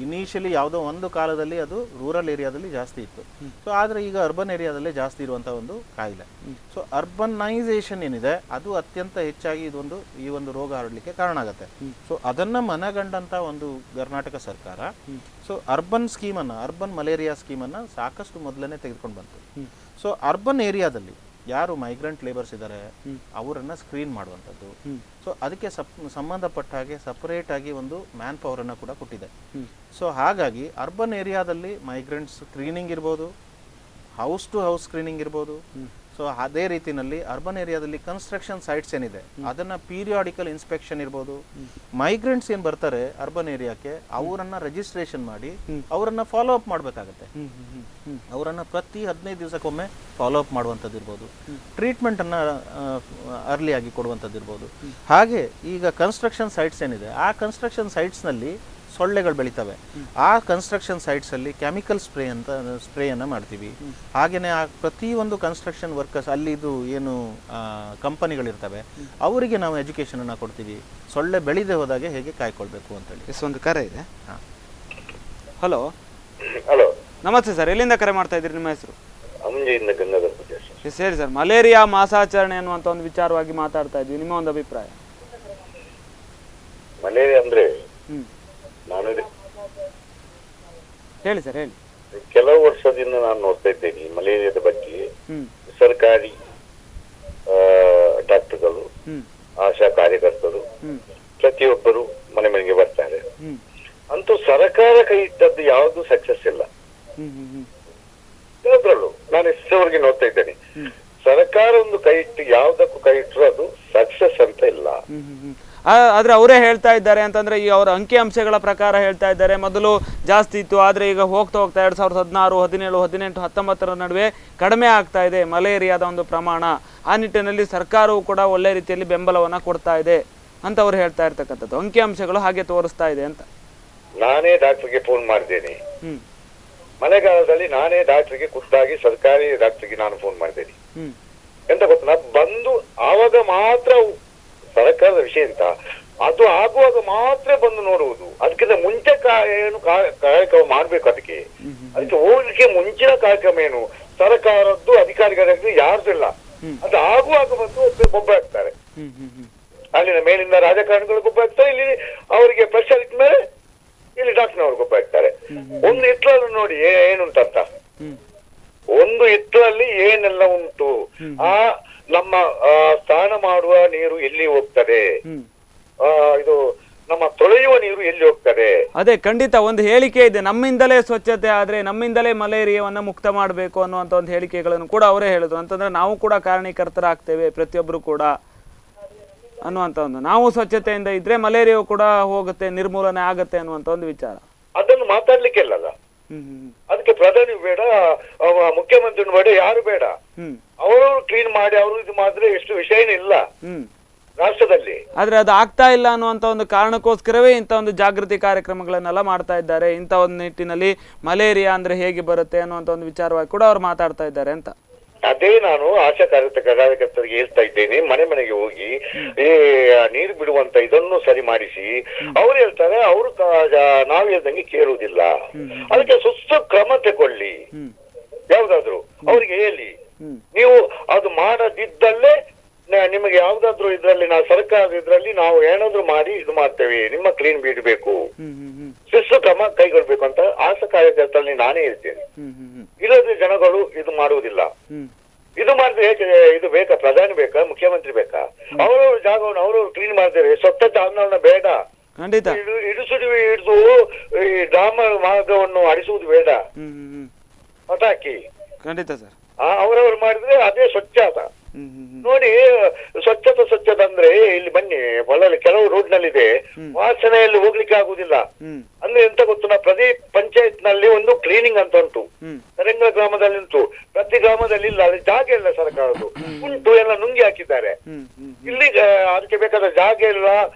ಇನಿಷಿಯಲಿ ಯಾವುದೋ ಒಂದು ಕಾಲದಲ್ಲಿ ಅದು ರೂರಲ್ ಏರಿಯಾದಲ್ಲಿ ಜಾಸ್ತಿ ಇತ್ತು. ಸೊ ಆದರೆ ಈಗ ಅರ್ಬನ್ ಏರಿಯಾದಲ್ಲೇ ಜಾಸ್ತಿ ಇರುವಂಥ ಒಂದು ಕಾಯಿಲೆ. ಸೊ ಅರ್ಬನೈಸೇಷನ್ ಏನಿದೆ ಅದು ಅತ್ಯಂತ ಹೆಚ್ಚಾಗಿ ಈ ಒಂದು ರೋಗ ಹರಡಲಿಕ್ಕೆ ಕಾರಣ ಆಗುತ್ತೆ. ಸೊ ಅದನ್ನು ಮನಗಂಡಂಥ ಒಂದು ಕರ್ನಾಟಕ ಸರ್ಕಾರ ಸೊ ಅರ್ಬನ್ ಮಲೇರಿಯಾ ಸ್ಕೀಮನ್ನು ಸಾಕಷ್ಟು ಮೊದಲನೇ ತೆಗೆದುಕೊಂಡು ಬಂತು. ಸೊ ಅರ್ಬನ್ ಏರಿಯಾದಲ್ಲಿ ಯಾರು ಮೈಗ್ರೆಂಟ್ ಲೇಬರ್ಸ್ ಇದ್ದಾರೆ ಅವರನ್ನು ಸ್ಕ್ರೀನ್ ಮಾಡುವಂಥದ್ದು. ಸೊ ಅದಕ್ಕೆ ಸಂಬಂಧಪಟ್ಟ ಹಾಗೆ ಸಪರೇಟ್ ಆಗಿ ಒಂದು ಮ್ಯಾನ್ ಪವರನ್ನು ಕೂಡ ಕೊಟ್ಟಿದೆ. ಸೊ ಹಾಗಾಗಿ ಅರ್ಬನ್ ಏರಿಯಾದಲ್ಲಿ ಮೈಗ್ರೆಂಟ್ಸ್ ಸ್ಕ್ರೀನಿಂಗ್ ಇರ್ಬೋದು, ಹೌಸ್ ಟು ಹೌಸ್ ಸ್ಕ್ರೀನಿಂಗ್ ಇರ್ಬೋದು. ಸೊ ಅದೇ ರೀತಿಯಲ್ಲಿ ಅರ್ಬನ್ ಏರಿಯಾದಲ್ಲಿ ಕನ್ಸ್ಟ್ರಕ್ಷನ್ ಸೈಟ್ಸ್ ಏನಿದೆ ಅದನ್ನು ಪೀರಿಯಾಡಿಕಲ್ ಇನ್ಸ್ಪೆಕ್ಷನ್ ಇರ್ಬೋದು. ಮೈಗ್ರೆಂಟ್ಸ್ ಏನು ಬರ್ತಾರೆ ಅರ್ಬನ್ ಏರಿಯಾಕ್ಕೆ ಅವರನ್ನು ರಿಜಿಸ್ಟ್ರೇಷನ್ ಮಾಡಿ ಅವರನ್ನು ಫಾಲೋ ಅಪ್ ಮಾಡಬೇಕಾಗತ್ತೆ. ಅವರನ್ನು ಪ್ರತಿ 15 ದಿವಸಕ್ಕೊಮ್ಮೆ ಫಾಲೋ ಅಪ್ ಮಾಡುವಂಥದ್ದು ಇರ್ಬೋದು, ಟ್ರೀಟ್ಮೆಂಟನ್ನು ಅರ್ಲಿಯಾಗಿ ಕೊಡುವಂಥದ್ದು ಇರ್ಬೋದು. ಹಾಗೆ ಈಗ ಕನ್ಸ್ಟ್ರಕ್ಷನ್ ಸೈಟ್ಸ್ ಏನಿದೆ ಆ ಕನ್ಸ್ಟ್ರಕ್ಷನ್ ಸೈಟ್ಸ್ನಲ್ಲಿ ಸೊಳ್ಳೆಗಳು ಬೆಳಿತವೆ. ಆ ಕನ್ಸ್ಟ್ರಕ್ಷನ್ ಸೈಟ್ಸಲ್ಲಿ ಕೆಮಿಕಲ್ ಸ್ಪ್ರೇಯನ್ನು ಮಾಡ್ತೀವಿ. ಹಾಗೆಯೇ ಆ ಪ್ರತಿಯೊಂದು ಕನ್ಸ್ಟ್ರಕ್ಷನ್ ವರ್ಕರ್ಸ್ ಅಲ್ಲಿದು ಏನು ಕಂಪನಿಗಳಿರ್ತವೆ ಅವರಿಗೆ ನಾವು ಎಜುಕೇಷನನ್ನು ಕೊಡ್ತೀವಿ, ಸೊಳ್ಳೆ ಬೆಳೆದೇ ಹೋದಾಗೆ ಹೇಗೆ ಕಾಯ್ಕೊಳ್ಬೇಕು ಅಂತೇಳಿ. ಒಂದು ಕರೆ ಇದೆ. ಹಲೋ ಹಲೋ, ನಮಸ್ತೆ ಸರ್, ಎಲ್ಲಿಂದ ಕರೆ ಮಾಡ್ತಾ ಇದ್ದೀರಿ? ನಿಮ್ಮ ಹೆಸರು? ಅಮಂಜೆಯಿಂದ ಗಂಗಾಧರ್ ಪೂಜಾರಿ. ಸರಿ ಸರ್, ಮಲೇರಿಯಾ ಮಾಸಾಚರಣೆ ಅನ್ನುವಂಥ ಒಂದು ವಿಚಾರವಾಗಿ ಮಾತಾಡ್ತಾ ಇದ್ವಿ, ನಿಮ್ಮ ಒಂದು ಅಭಿಪ್ರಾಯ? ಮಲೇರಿಯಾ ಅಂದ್ರೆ ನಾನು ಹೇಳಿ ಸರ್, ಹೇಳಿ. ಕೆಲವು ವರ್ಷದಿಂದ ನಾನು ನೋಡ್ತಾ ಇದ್ದೇನೆ ಮಲೇರಿಯಾದ ಬಗ್ಗೆ. ಸರ್ಕಾರಿ ಡಾಕ್ಟರ್ಗಳು, ಆಶಾ ಕಾರ್ಯಕರ್ತರು ಪ್ರತಿಯೊಬ್ಬರು ಮನೆ ಮನೆಗೆ ಬರ್ತಾರೆ. ಅಂತೂ ಸರ್ಕಾರ ಕೈ ಇಟ್ಟದ್ದು ಯಾವುದು ಸಕ್ಸಸ್ ಇಲ್ಲ. ಕೆಲವರಲ್ಲೂ ನಾನು ಇಷ್ಟವರೆಗೆ ನೋಡ್ತಾ ಇದ್ದೇನೆ, ಸರ್ಕಾರ ಒಂದು ಕೈ ಇಟ್ಟು ಯಾವುದಕ್ಕೂ ಕೈ ಇಟ್ಟರು ಅದು ಸಕ್ಸಸ್ ಅಂತ ಇಲ್ಲ. ಆದ್ರೆ ಅವರೇ ಹೇಳ್ತಾ ಇದ್ದಾರೆ ಅಂತಂದ್ರೆ ಈ ಅವರ ಅಂಕಿ ಅಂಶಗಳ ಪ್ರಕಾರ ಹೇಳ್ತಾ ಇದ್ದಾರೆ, ಮೊದಲು ಜಾಸ್ತಿ ಇತ್ತು ಆದ್ರೆ ಈಗ ಹೋಗ್ತಾ 2016, 17, 18, 19 ನಡುವೆ ಕಡಿಮೆ ಆಗ್ತಾ ಇದೆ ಮಲೇರಿಯಾದ ಒಂದು ಪ್ರಮಾಣ. ಆ ನಿಟ್ಟಿನಲ್ಲಿ ಸರ್ಕಾರವು ಕೂಡ ಒಳ್ಳೆ ರೀತಿಯಲ್ಲಿ ಬೆಂಬಲವನ್ನ ಕೊಡ್ತಾ ಇದೆ ಅಂತ ಅವ್ರು ಹೇಳ್ತಾ ಇರ್ತಕ್ಕಂಥದ್ದು. ಅಂಕಿ ಅಂಶಗಳು ಹಾಗೆ ತೋರಿಸ್ತಾ ಇದೆ ಅಂತ. ನಾನೇ ಡಾಕ್ಟರ್ಗೆ ಫೋನ್ ಮಾಡಿದ್ದೇನೆ. ಮಳೆಗಾಲದಲ್ಲಿ ನಾನೇ ಡಾಕ್ಟರ್ಗೆ ಖುದ್ದಾಗಿ ಸರ್ಕಾರಿ ಡಾಕ್ಟರ್ಗೆ ನಾನು ಫೋನ್ ಮಾಡಿದ್ದೇನೆ. ಎಂತ ಗೊತ್ತಾ, ಬಂದು ಆವಾಗ ಮಾತ್ರ ಸರ್ಕಾರದ ವಿಷಯ ಅಂತ ಅದು ಆಗುವಾಗ ಮಾತ್ರ ಬಂದು ನೋಡುವುದು. ಅದಕ್ಕಿಂತ ಮುಂಚೆ ಏನು ಕಾರ್ಯಕ್ರಮ ಮಾಡ್ಬೇಕು. ಅದಕ್ಕೆ ಹೋಗ್ಲಿಕ್ಕೆ ಮುಂಚಿನ ಕಾರ್ಯಕ್ರಮ ಏನು ಸರ್ಕಾರದ್ದು ಅಧಿಕಾರಿಗಳದ್ದು ಯಾರ್ದು ಇಲ್ಲ. ಅದು ಆಗುವಾಗ ಬಂದು ಗೊಬ್ಬರ ಹಾಕ್ತಾರೆ. ಅಲ್ಲಿನ ಮೇಲಿಂದ ರಾಜಕಾರಣಿಗಳು ಗೊಬ್ಬರ ಹಾಕ್ತಾರೆ, ಇಲ್ಲಿ ಅವರಿಗೆ ಪ್ರೆಷರ್ ಇಟ್ಟ ಮೇಲೆ ಇಲ್ಲಿ ಡಾಕ್ಟರ್ನವರು ಗೊಬ್ಬರ ಹಾಕ್ತಾರೆ. ಒಂದು ಹಿಟ್ಲಲ್ಲಿ ನೋಡಿ ಏನುಂಟಂತ, ಒಂದು ಹಿಟ್ಲಲ್ಲಿ ಏನೆಲ್ಲ ಉಂಟು. ಆ ನಮ್ಮ ಸ್ನಾನ ಮಾಡುವ ನೀರು ಎಲ್ಲಿ ಹೋಗ್ತದೆ, ಇದು ನಮ್ಮ ತೊಳೆಯುವ ನೀರು ಎಲ್ಲಿ ಹೋಗ್ತದೆ? ಅದೇ ಖಂಡಿತ ಒಂದು ಹೇಳಿಕೆ ಇದೆ, ನಮ್ಮಿಂದಲೇ ಸ್ವಚ್ಛತೆ ಆದ್ರೆ ನಮ್ಮಿಂದಲೇ ಮಲೇರಿಯಾವನ್ನ ಮುಕ್ತ ಮಾಡಬೇಕು ಅನ್ನುವಂತ ಒಂದು ಹೇಳಿಕೆಗಳನ್ನು ಕೂಡ ಅವರೇ ಹೇಳಿದ್ರು. ಅಂತಂದ್ರೆ ನಾವು ಕೂಡ ಕಾರಣೀಕರ್ತರಾಗ್ತೇವೆ ಪ್ರತಿಯೊಬ್ರು ಕೂಡ. ಅನ್ನುವಂಥ ಒಂದು, ನಾವು ಸ್ವಚ್ಛತೆಯಿಂದ ಇದ್ರೆ ಮಲೇರಿಯಾ ಕೂಡ ಹೋಗುತ್ತೆ, ನಿರ್ಮೂಲನೆ ಆಗತ್ತೆ ಅನ್ನುವಂಥ ಒಂದು ವಿಚಾರ. ಅದನ್ನು ಮಾತಾಡ್ಲಿಕ್ಕೆ ಇಲ್ಲಲ್ಲ. ಹ್ಮ್ ಅದಕ್ಕೆ ಪ್ರಧಾನಿ ಬೇಡ, ಮುಖ್ಯಮಂತ್ರಿ ಬೇಡ, ಯಾರು ಬೇಡ. ಅವರು ಕ್ಲೀನ್ ಮಾಡಿ ಅವರು ಇದು ಮಾಡಿದ್ರೆ ಎಷ್ಟು ವಿಷಯನೇ ಇಲ್ಲ ರಾಷ್ಟ್ರದಲ್ಲಿ. ಆದ್ರೆ ಅದು ಆಗ್ತಾ ಇಲ್ಲ ಅನ್ನುವಂತ ಒಂದು ಕಾರಣಕ್ಕೋಸ್ಕರವೇ ಇಂಥ ಒಂದು ಜಾಗೃತಿ ಕಾರ್ಯಕ್ರಮಗಳನ್ನೆಲ್ಲ ಮಾಡ್ತಾ ಇದ್ದಾರೆ. ಇಂಥ ಒಂದು ನಿಟ್ಟಿನಲ್ಲಿ ಮಲೇರಿಯಾ ಅಂದ್ರೆ ಹೇಗೆ ಬರುತ್ತೆ ಅನ್ನುವಂಥ ಒಂದು ವಿಚಾರವಾಗಿ ಕೂಡ ಅವ್ರು ಮಾತಾಡ್ತಾ ಇದ್ದಾರೆ ಅಂತ. ಅದೇ ನಾನು ಆಶಾ ಕಾರ್ಯಕರ್ತರಿಗೆ ಹೇಳ್ತಾ ಇದ್ದೇನೆ, ಮನೆ ಮನೆಗೆ ಹೋಗಿ ಈ ನೀರು ಬಿಡುವಂತ ಇದನ್ನು ಸರಿ ಮಾಡಿಸಿ. ಅವ್ರು ಹೇಳ್ತಾರೆ ಅವರು ನಾವು ಹೇಳ್ದಂಗೆ ಕೇಳುವುದಿಲ್ಲ, ಅದಕ್ಕೆ ಸುಸ್ತು ಕ್ರಮ ತಗೊಳ್ಳಿ. ಯಾವ್ದಾದ್ರು ಅವ್ರಿಗೆ ಹೇಳಿ, ನೀವು ಅದು ಮಾಡದಿದ್ದಲ್ಲೇ ನಿಮಗೆ ಯಾವ್ದಾದ್ರು ಇದ್ರಲ್ಲಿ ನಾವು ಸರ್ಕಾರದ ಇದ್ರಲ್ಲಿ ನಾವು ಏನಾದ್ರು ಮಾಡಿ ಇದು ಮಾಡ್ತೇವೆ, ನಿಮ್ಮ ಕ್ಲೀನ್ ಬಿಡಬೇಕು, ಶಿಸ್ತು ಕ್ರಮ ಕೈಗೊಳ್ಬೇಕು ಅಂತ ಆಶಾ ಕಾರ್ಯಕರ್ತರಲ್ಲಿ ನಾನೇ ಹೇಳ್ತೇನೆ. ಇಲ್ಲದ್ರೆ ಜನಗಳು ಇದು ಮಾಡುವುದಿಲ್ಲ. ಇದು ಮಾಡಿದ್ರೆ ಇದು ಬೇಕಾ, ಪ್ರಧಾನಿ ಬೇಕಾ, ಮುಖ್ಯಮಂತ್ರಿ ಬೇಕಾ? ಅವರವ್ರ ಜಾಗವನ್ನು ಅವರವ್ರು ಕ್ಲೀನ್ ಮಾಡ್ತಾರೆ. ಸ್ವಚ್ಛತೆ ಆಂದೋಲನ ಬೇಡ, ಖಂಡಿತ ಹಿಡಿದು ಈ ಡ್ರಾಮ ಮಾರ್ಗವನ್ನು ಅಡಿಸುವುದು ಬೇಡ, ಪಟಾಕಿ. ಖಂಡಿತ ಸರ್, ಅವರವ್ರು ಮಾಡಿದ್ರೆ ಅದೇ ಸ್ವಚ್ಛತ. ನೋಡಿ, ಸ್ವಚ್ಛತೆ ಅಂದ್ರೆ ಇಲ್ಲಿ ಬನ್ನಿ, ಹೊಲಲ್ಲಿ ಕೆಲವು ರೋಡ್ ನಲ್ಲಿ ಇದೆ, ವಾಸನೆಯಲ್ಲಿ ಹೋಗ್ಲಿಕ್ಕೆ ಆಗುದಿಲ್ಲ. ಅಂದ್ರೆ ಎಂತ ಗೊತ್ತು, ನಾ ಪ್ರತಿ ಪಂಚಾಯತ್ ನಲ್ಲಿ ಒಂದು ಕ್ಲೀನಿಂಗ್ ಅಂತ ಉಂಟು, ಕರೆಂಗ ಗ್ರಾಮದಲ್ಲಿ ಉಂಟು, ಪ್ರತಿ ಗ್ರಾಮದಲ್ಲಿ ಇಲ್ಲ. ಅಲ್ಲಿ ಜಾಗ ಇಲ್ಲ, ಸರ್ಕಾರದ್ದು ಉಂಟು, ಎಲ್ಲ ನುಂಗಿ ಹಾಕಿದ್ದಾರೆ. ಇಲ್ಲಿ ಅದಕ್ಕೆ ಬೇಕಾದ ಜಾಗ ಇಲ್ಲ,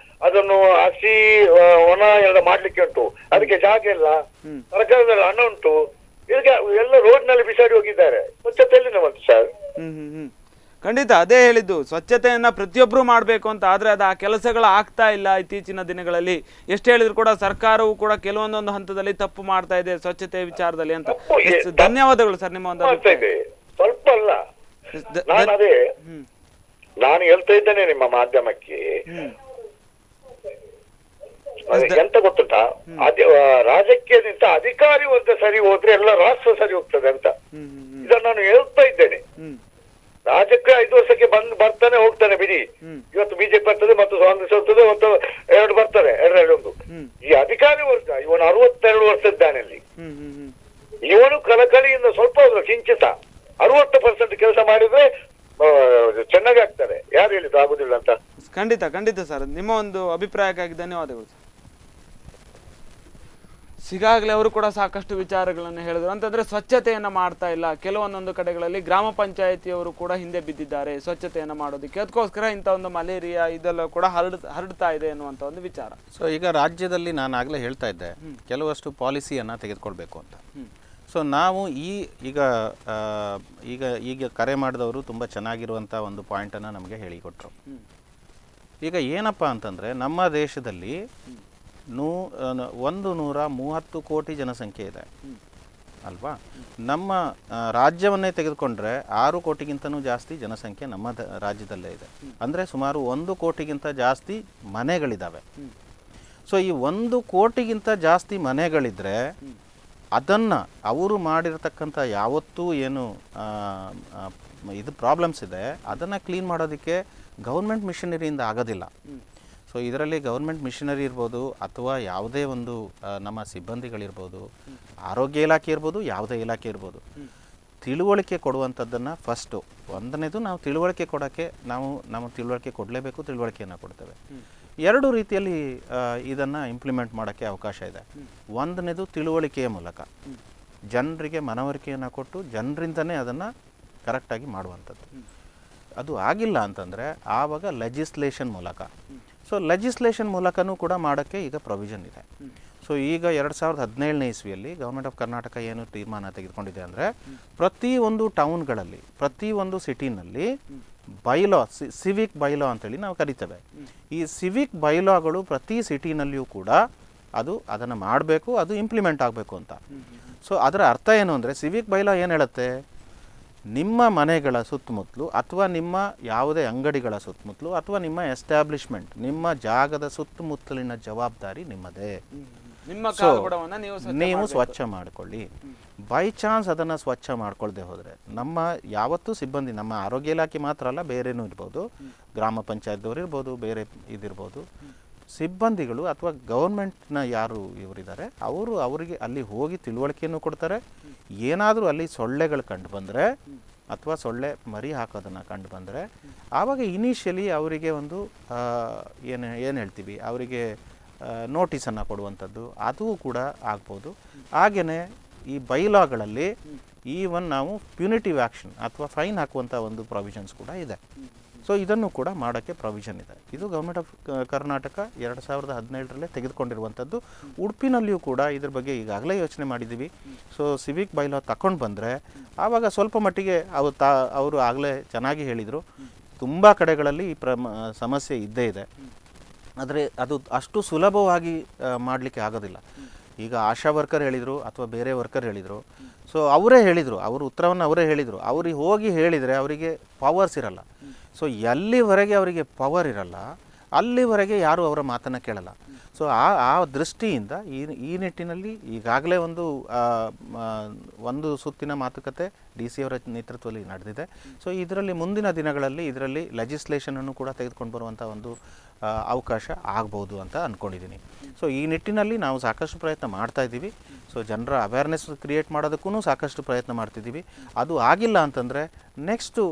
ಅದನ್ನು ಹಸಿ ಒಣ ಎಲ್ಲ ಮಾಡ್ಲಿಕ್ಕೆ ಉಂಟು, ಅದಕ್ಕೆ ಜಾಗ ಇಲ್ಲ. ಸರ್ಕಾರದಲ್ಲಿ ಹಣ ಉಂಟು, ಇದಕ್ಕೆ ಎಲ್ಲ ರೋಡ್ ನಲ್ಲಿ ಬಿಸಾಡಿ ಹೋಗಿದ್ದಾರೆ. ಸ್ವಚ್ಛತೆಯಲ್ಲಿ ಬಂತು ಸರ್. ಖಂಡಿತ ಅದೇ ಹೇಳಿದ್ದು, ಸ್ವಚ್ಛತೆಯನ್ನ ಪ್ರತಿಯೊಬ್ರು ಮಾಡ್ಬೇಕು ಅಂತ. ಆದ್ರೆ ಅದು ಆ ಕೆಲಸಗಳು ಆಗ್ತಾ ಇಲ್ಲ ಇತ್ತೀಚಿನ ದಿನಗಳಲ್ಲಿ. ಎಷ್ಟು ಹೇಳಿದ್ರು ಕೂಡ ಸರ್ಕಾರವು ಕೂಡ ಕೆಲವೊಂದೊಂದು ಹಂತದಲ್ಲಿ ತಪ್ಪು ಮಾಡ್ತಾ ಇದೆ ಸ್ವಚ್ಛತೆ ವಿಚಾರದಲ್ಲಿ ಅಂತ. ಧನ್ಯವಾದಗಳು ಸರ್ ನಿಮ್ಮ ಒಂದು ಸ್ವಲ್ಪ ಅಲ್ಲ. ನಾನು ಹೇಳ್ತಾ ಇದ್ದೇನೆ ನಿಮ್ಮ ಮಾಧ್ಯಮಕ್ಕೆ, ಎಂತ ಗೊತ್ತುಂಟಾ, ರಾಜಕೀಯದಿಂದ ಅಧಿಕಾರಿ ವರ್ಗ ಸರಿ ಹೋದ್ರೆ ಎಲ್ಲ ರಾಷ್ಟ್ರ ಸರಿ ಹೋಗ್ತದೆ ಅಂತ. ಇದನ್ನು ನಾನು ಹೇಳ್ತಾ ಇದ್ದೇನೆ. ರಾಜ್ಯಕ್ಕೆ 5 ವರ್ಷಕ್ಕೆ ಬರ್ತಾನೆ ಹೋಗ್ತಾನೆ ಬಿಡಿ. ಇವತ್ತು ಬಿಜೆಪಿ ಬರ್ತದೆ, ಮತ್ತು ಕಾಂಗ್ರೆಸ್ ಹೋಗ್ತದೆ, ಮತ್ತು 2 ಬರ್ತಾರೆ, 2 ಈ ಅಧಿಕಾರಿ ವರ್ಗ ಇವನು 62 ವರ್ಷ ಇದ್ದಾನೆ ಅಲ್ಲಿ. ಇವನು ಕಳಕಳಿಯಿಂದ ಸ್ವಲ್ಪ ಕಿಂಚಿತ 60% ಕೆಲಸ ಮಾಡಿದ್ರೆ ಚೆನ್ನಾಗಿ ಆಗ್ತಾರೆ. ಯಾರು ಹೇಳಿದ್ದು ಆಗುದಿಲ್ಲ ಅಂತ? ಖಂಡಿತ ಸರ್, ನಿಮ್ಮ ಒಂದು ಅಭಿಪ್ರಾಯಕ್ಕಾಗಿ ಧನ್ಯವಾದಗಳು. ಈಗಾಗಲೇ ಅವರು ಕೂಡ ಸಾಕಷ್ಟು ವಿಚಾರಗಳನ್ನು ಹೇಳಿದ್ರು. ಅಂತಂದ್ರೆ ಸ್ವಚ್ಛತೆಯನ್ನ ಮಾಡ್ತಾ ಇಲ್ಲ, ಕೆಲವೊಂದೊಂದು ಕಡೆಗಳಲ್ಲಿ ಗ್ರಾಮ ಪಂಚಾಯತಿಯವರು ಕೂಡ ಹಿಂದೆ ಬಿದ್ದಿದ್ದಾರೆ ಸ್ವಚ್ಛತೆಯನ್ನ ಮಾಡೋದಕ್ಕೆ. ಅದಕ್ಕೋಸ್ಕರ ಇಂಥ ಒಂದು ಮಲೇರಿಯಾ ಇದೆಲ್ಲ ಕೂಡ ಹರಡ್ತಾ ಇದೆ ಅನ್ನುವಂಥ ಒಂದು ವಿಚಾರ. ಸೊ ಈಗ ರಾಜ್ಯದಲ್ಲಿ ನಾನು ಆಗಲೇ ಹೇಳ್ತಾ ಇದ್ದೆ, ಕೆಲವಷ್ಟು ಪಾಲಿಸಿಯನ್ನು ತೆಗೆದುಕೊಳ್ಬೇಕು ಅಂತ. ಸೊ ನಾವು ಈಗ ಕರೆ ಮಾಡಿದವರು ತುಂಬ ಚೆನ್ನಾಗಿರುವಂಥ ಒಂದು ಪಾಯಿಂಟನ್ನು ನಮಗೆ ಹೇಳಿಕೊಟ್ರು. ಈಗ ಏನಪ್ಪ ಅಂತಂದರೆ, ನಮ್ಮ ದೇಶದಲ್ಲಿ 130 ಕೋಟಿ ಜನಸಂಖ್ಯೆ ಇದೆ ಅಲ್ವಾ? ನಮ್ಮ ರಾಜ್ಯವನ್ನೇ ತೆಗೆದುಕೊಂಡ್ರೆ 6 ಕೋಟಿಗಿಂತನೂ ಜಾಸ್ತಿ ಜನಸಂಖ್ಯೆ ನಮ್ಮ ರಾಜ್ಯದಲ್ಲೇ ಇದೆ. ಅಂದರೆ ಸುಮಾರು 1 ಕೋಟಿಗಿಂತ ಜಾಸ್ತಿ ಮನೆಗಳಿದ್ದಾವೆ. ಸೊ ಈ 1 ಕೋಟಿಗಿಂತ ಜಾಸ್ತಿ ಮನೆಗಳಿದ್ರೆ ಅದನ್ನು ಅವರು ಮಾಡಿರತಕ್ಕಂಥ ಯಾವತ್ತೂ ಏನು ಇದು ಪ್ರಾಬ್ಲಮ್ಸ್ ಇದೆ ಅದನ್ನು ಕ್ಲೀನ್ ಮಾಡೋದಕ್ಕೆ ಗೌರ್ಮೆಂಟ್ ಮಿಷನರಿಯಿಂದ ಆಗೋದಿಲ್ಲ. ಸೊ ಇದರಲ್ಲಿ ಗೌರ್ಮೆಂಟ್ ಮಿಷನರಿ ಇರ್ಬೋದು, ಅಥವಾ ಯಾವುದೇ ಒಂದು ನಮ್ಮ ಸಿಬ್ಬಂದಿಗಳಿರ್ಬೋದು, ಆರೋಗ್ಯ ಇಲಾಖೆ ಇರ್ಬೋದು, ಯಾವುದೇ ಇಲಾಖೆ ಇರ್ಬೋದು, ತಿಳುವಳಿಕೆ ಕೊಡುವಂಥದ್ದನ್ನು ಫಸ್ಟು ಒಂದನೇದು ನಾವು ತಿಳುವಳಿಕೆ ಕೊಡೋಕ್ಕೆ ನಾವು ತಿಳುವಳಿಕೆ ಕೊಡಲೇಬೇಕು, ತಿಳುವಳಿಕೆಯನ್ನು ಕೊಡ್ತೇವೆ. 2 ರೀತಿಯಲ್ಲಿ ಇದನ್ನು ಇಂಪ್ಲಿಮೆಂಟ್ ಮಾಡೋಕ್ಕೆ ಅವಕಾಶ ಇದೆ. ಒಂದನೇದು ತಿಳುವಳಿಕೆಯ ಮೂಲಕ ಜನರಿಗೆ ಮನವರಿಕೆಯನ್ನು ಕೊಟ್ಟು ಜನರಿಂದನೇ ಅದನ್ನು ಕರೆಕ್ಟಾಗಿ ಮಾಡುವಂಥದ್ದು. ಅದು ಆಗಿಲ್ಲ ಅಂತಂದರೆ ಆವಾಗ ಲೆಜಿಸ್ಲೇಷನ್ ಮೂಲಕ. ಸೊ ಲೆಜಿಸ್ಲೇಷನ್ ಮೂಲಕನೂ ಕೂಡ ಮಾಡೋಕ್ಕೆ ಈಗ ಪ್ರೊವಿಷನ್ ಇದೆ. ಸೊ ಈಗ 2017ನೇ ಇಸ್ವಿಯಲ್ಲಿ ಗೌರ್ಮೆಂಟ್ ಆಫ್ ಕರ್ನಾಟಕ ಏನು ತೀರ್ಮಾನ ತೆಗೆದುಕೊಂಡಿದೆ ಅಂದರೆ, ಪ್ರತಿಯೊಂದು ಟೌನ್ಗಳಲ್ಲಿ, ಪ್ರತಿಯೊಂದು ಸಿಟಿನಲ್ಲಿ ಬೈಲಾ, ಸಿವಿಕ್ ಬೈಲಾ ಅಂತೇಳಿ ನಾವು ಕರಿತೇವೆ. ಈ ಸಿವಿಕ್ ಬೈಲಾಗಳು ಪ್ರತಿ ಸಿಟಿನಲ್ಲಿಯೂ ಕೂಡ ಅದನ್ನು ಮಾಡಬೇಕು, ಅದು ಇಂಪ್ಲಿಮೆಂಟ್ ಆಗಬೇಕು ಅಂತ. ಸೊ ಅದರ ಅರ್ಥ ಏನು ಅಂದರೆ, ಸಿವಿಕ್ ಬೈಲಾ ಏನು ಹೇಳುತ್ತೆ, ನಿಮ್ಮ ಮನೆಗಳ ಸುತ್ತಮುತ್ತಲು ಅಥವಾ ನಿಮ್ಮ ಯಾವುದೇ ಅಂಗಡಿಗಳ ಸುತ್ತಮುತ್ತಲು ಅಥವಾ ನಿಮ್ಮ ಎಸ್ಟಾಬ್ಲಿಷ್ಮೆಂಟ್, ನಿಮ್ಮ ಜಾಗದ ಸುತ್ತಮುತ್ತಲಿನ ಜವಾಬ್ದಾರಿ ನಿಮ್ಮದೇ. ನೀವು ಸ್ವಚ್ಛ ಮಾಡಿಕೊಳ್ಳಿ. ಬೈ ಚಾನ್ಸ್ ಅದನ್ನು ಸ್ವಚ್ಛ ಮಾಡ್ಕೊಳ್ಳದೆ ಹೋದರೆ ನಮ್ಮ ಯಾವತ್ತೂ ಸಿಬ್ಬಂದಿ, ನಮ್ಮ ಆರೋಗ್ಯ ಇಲಾಖೆ ಮಾತ್ರ ಅಲ್ಲ, ಬೇರೆನೂ ಇರ್ಬೋದು, ಗ್ರಾಮ ಪಂಚಾಯತ್ದವ್ರು ಇರ್ಬೋದು, ಬೇರೆ ಇದಿರ್ಬೋದು, ಸಿಬ್ಬಂದಿಗಳು ಅಥವಾ ಗೌರ್ಮೆಂಟ್ನ ಯಾರು ಇವರಿದ್ದಾರೆ ಅವರಿಗೆ ಅಲ್ಲಿ ಹೋಗಿ ತಿಳುವಳಿಕೆಯನ್ನು ಕೊಡ್ತಾರೆ. ಏನಾದರೂ ಅಲ್ಲಿ ಸೊಳ್ಳೆಗಳು ಕಂಡು ಬಂದರೆ ಅಥವಾ ಸೊಳ್ಳೆ ಮರಿ ಹಾಕೋದನ್ನು ಕಂಡು ಬಂದರೆ ಆವಾಗ ಇನಿಷಿಯಲಿ ಅವರಿಗೆ ಒಂದು ಏನು ಹೇಳ್ತೀವಿ ಅವರಿಗೆ ನೋಟಿಸನ್ನು ಕೊಡುವಂಥದ್ದು ಅದು ಕೂಡ ಆಗ್ಬೋದು. ಹಾಗೆಯೇ ಈ ಬೈಲಾಗಳಲ್ಲಿ ಈವನ್ ನಾವು ಪ್ಯುನಿಟಿವ್ ಆ್ಯಕ್ಷನ್ ಅಥವಾ ಫೈನ್ ಹಾಕುವಂಥ ಒಂದು ಪ್ರಾವಿಷನ್ಸ್ ಕೂಡ ಇದೆ. ಸೊ ಇದನ್ನು ಕೂಡ ಮಾಡೋಕ್ಕೆ ಪ್ರಾವಿಷನ್ ಇದೆ. ಇದು ಗೌರ್ಮೆಂಟ್ ಆಫ್ ಕರ್ನಾಟಕ 2017ರಲ್ಲೇ ತೆಗೆದುಕೊಂಡಿರುವಂಥದ್ದು. ಉಡುಪಿನಲ್ಲಿಯೂ ಕೂಡ ಇದ್ರ ಬಗ್ಗೆ ಈಗಾಗಲೇ ಯೋಚನೆ ಮಾಡಿದ್ದೀವಿ. ಸೊ ಸಿವಿಕ್ ಬೈಲಾ ತಗೊಂಡು ಬಂದರೆ ಆವಾಗ ಸ್ವಲ್ಪ ಮಟ್ಟಿಗೆ ಅವರು ಆಗಲೇ ಚೆನ್ನಾಗಿ ಹೇಳಿದರು. ತುಂಬ ಕಡೆಗಳಲ್ಲಿ ಈ ಸಮಸ್ಯೆ ಇದ್ದೇ ಇದೆ. ಆದರೆ ಅದು ಅಷ್ಟು ಸುಲಭವಾಗಿ ಮಾಡಲಿಕ್ಕೆ ಆಗೋದಿಲ್ಲ. ಈಗ ಆಶಾ ವರ್ಕರ್ ಹೇಳಿದರು ಅಥವಾ ಬೇರೆ ವರ್ಕರ್ ಹೇಳಿದರು. ಸೊ ಅವರೇ ಹೇಳಿದರು, ಅವ್ರ ಉತ್ತರವನ್ನು ಅವರೇ ಹೇಳಿದರು. ಅವ್ರಿಗೆ ಹೋಗಿ ಹೇಳಿದರೆ ಅವರಿಗೆ ಪವರ್ಸ್ ಇರಲ್ಲ. ಸೊ ಎಲ್ಲಿವರೆಗೆ ಅವರಿಗೆ ಪವರ್ ಇರಲ್ಲ ಅಲ್ಲಿವರೆಗೆ ಯಾರೂ ಅವರ ಮಾತನ್ನು ಕೇಳಲ್ಲ. ಸೊ ಆ ದೃಷ್ಟಿಯಿಂದ ಈ ನಿಟ್ಟಿನಲ್ಲಿ ಈಗಾಗಲೇ ಒಂದು ಸುತ್ತಿನ ಮಾತುಕತೆ ಡಿ ಸಿ ಅವರ ನೇತೃತ್ವದಲ್ಲಿ ನಡೆದಿದೆ. ಸೊ ಇದರಲ್ಲಿ ಮುಂದಿನ ದಿನಗಳಲ್ಲಿ ಇದರಲ್ಲಿ ಲೆಜಿಸ್ಲೇಷನನ್ನು ಕೂಡ ತೆಗೆದುಕೊಂಡು ಬರುವಂಥ ಒಂದು ಅವಕಾಶ ಆಗ್ಬೋದು ಅಂತ ಅಂದ್ಕೊಂಡಿದ್ದೀನಿ. ಸೊ ಈ ನಿಟ್ಟಿನಲ್ಲಿ ನಾವು ಸಾಕಷ್ಟು ಪ್ರಯತ್ನ ಮಾಡ್ತಾ ಇದ್ದೀವಿ. ಸೊ ಜನರ ಅವೇರ್ನೆಸ್ ಕ್ರಿಯೇಟ್ ಮಾಡೋದಕ್ಕೂ ಸಾಕಷ್ಟು ಪ್ರಯತ್ನ ಮಾಡ್ತಿದ್ದೀವಿ. ಅದು ಆಗಿಲ್ಲ ಅಂತಂದರೆ ನೆಕ್ಸ್ಟು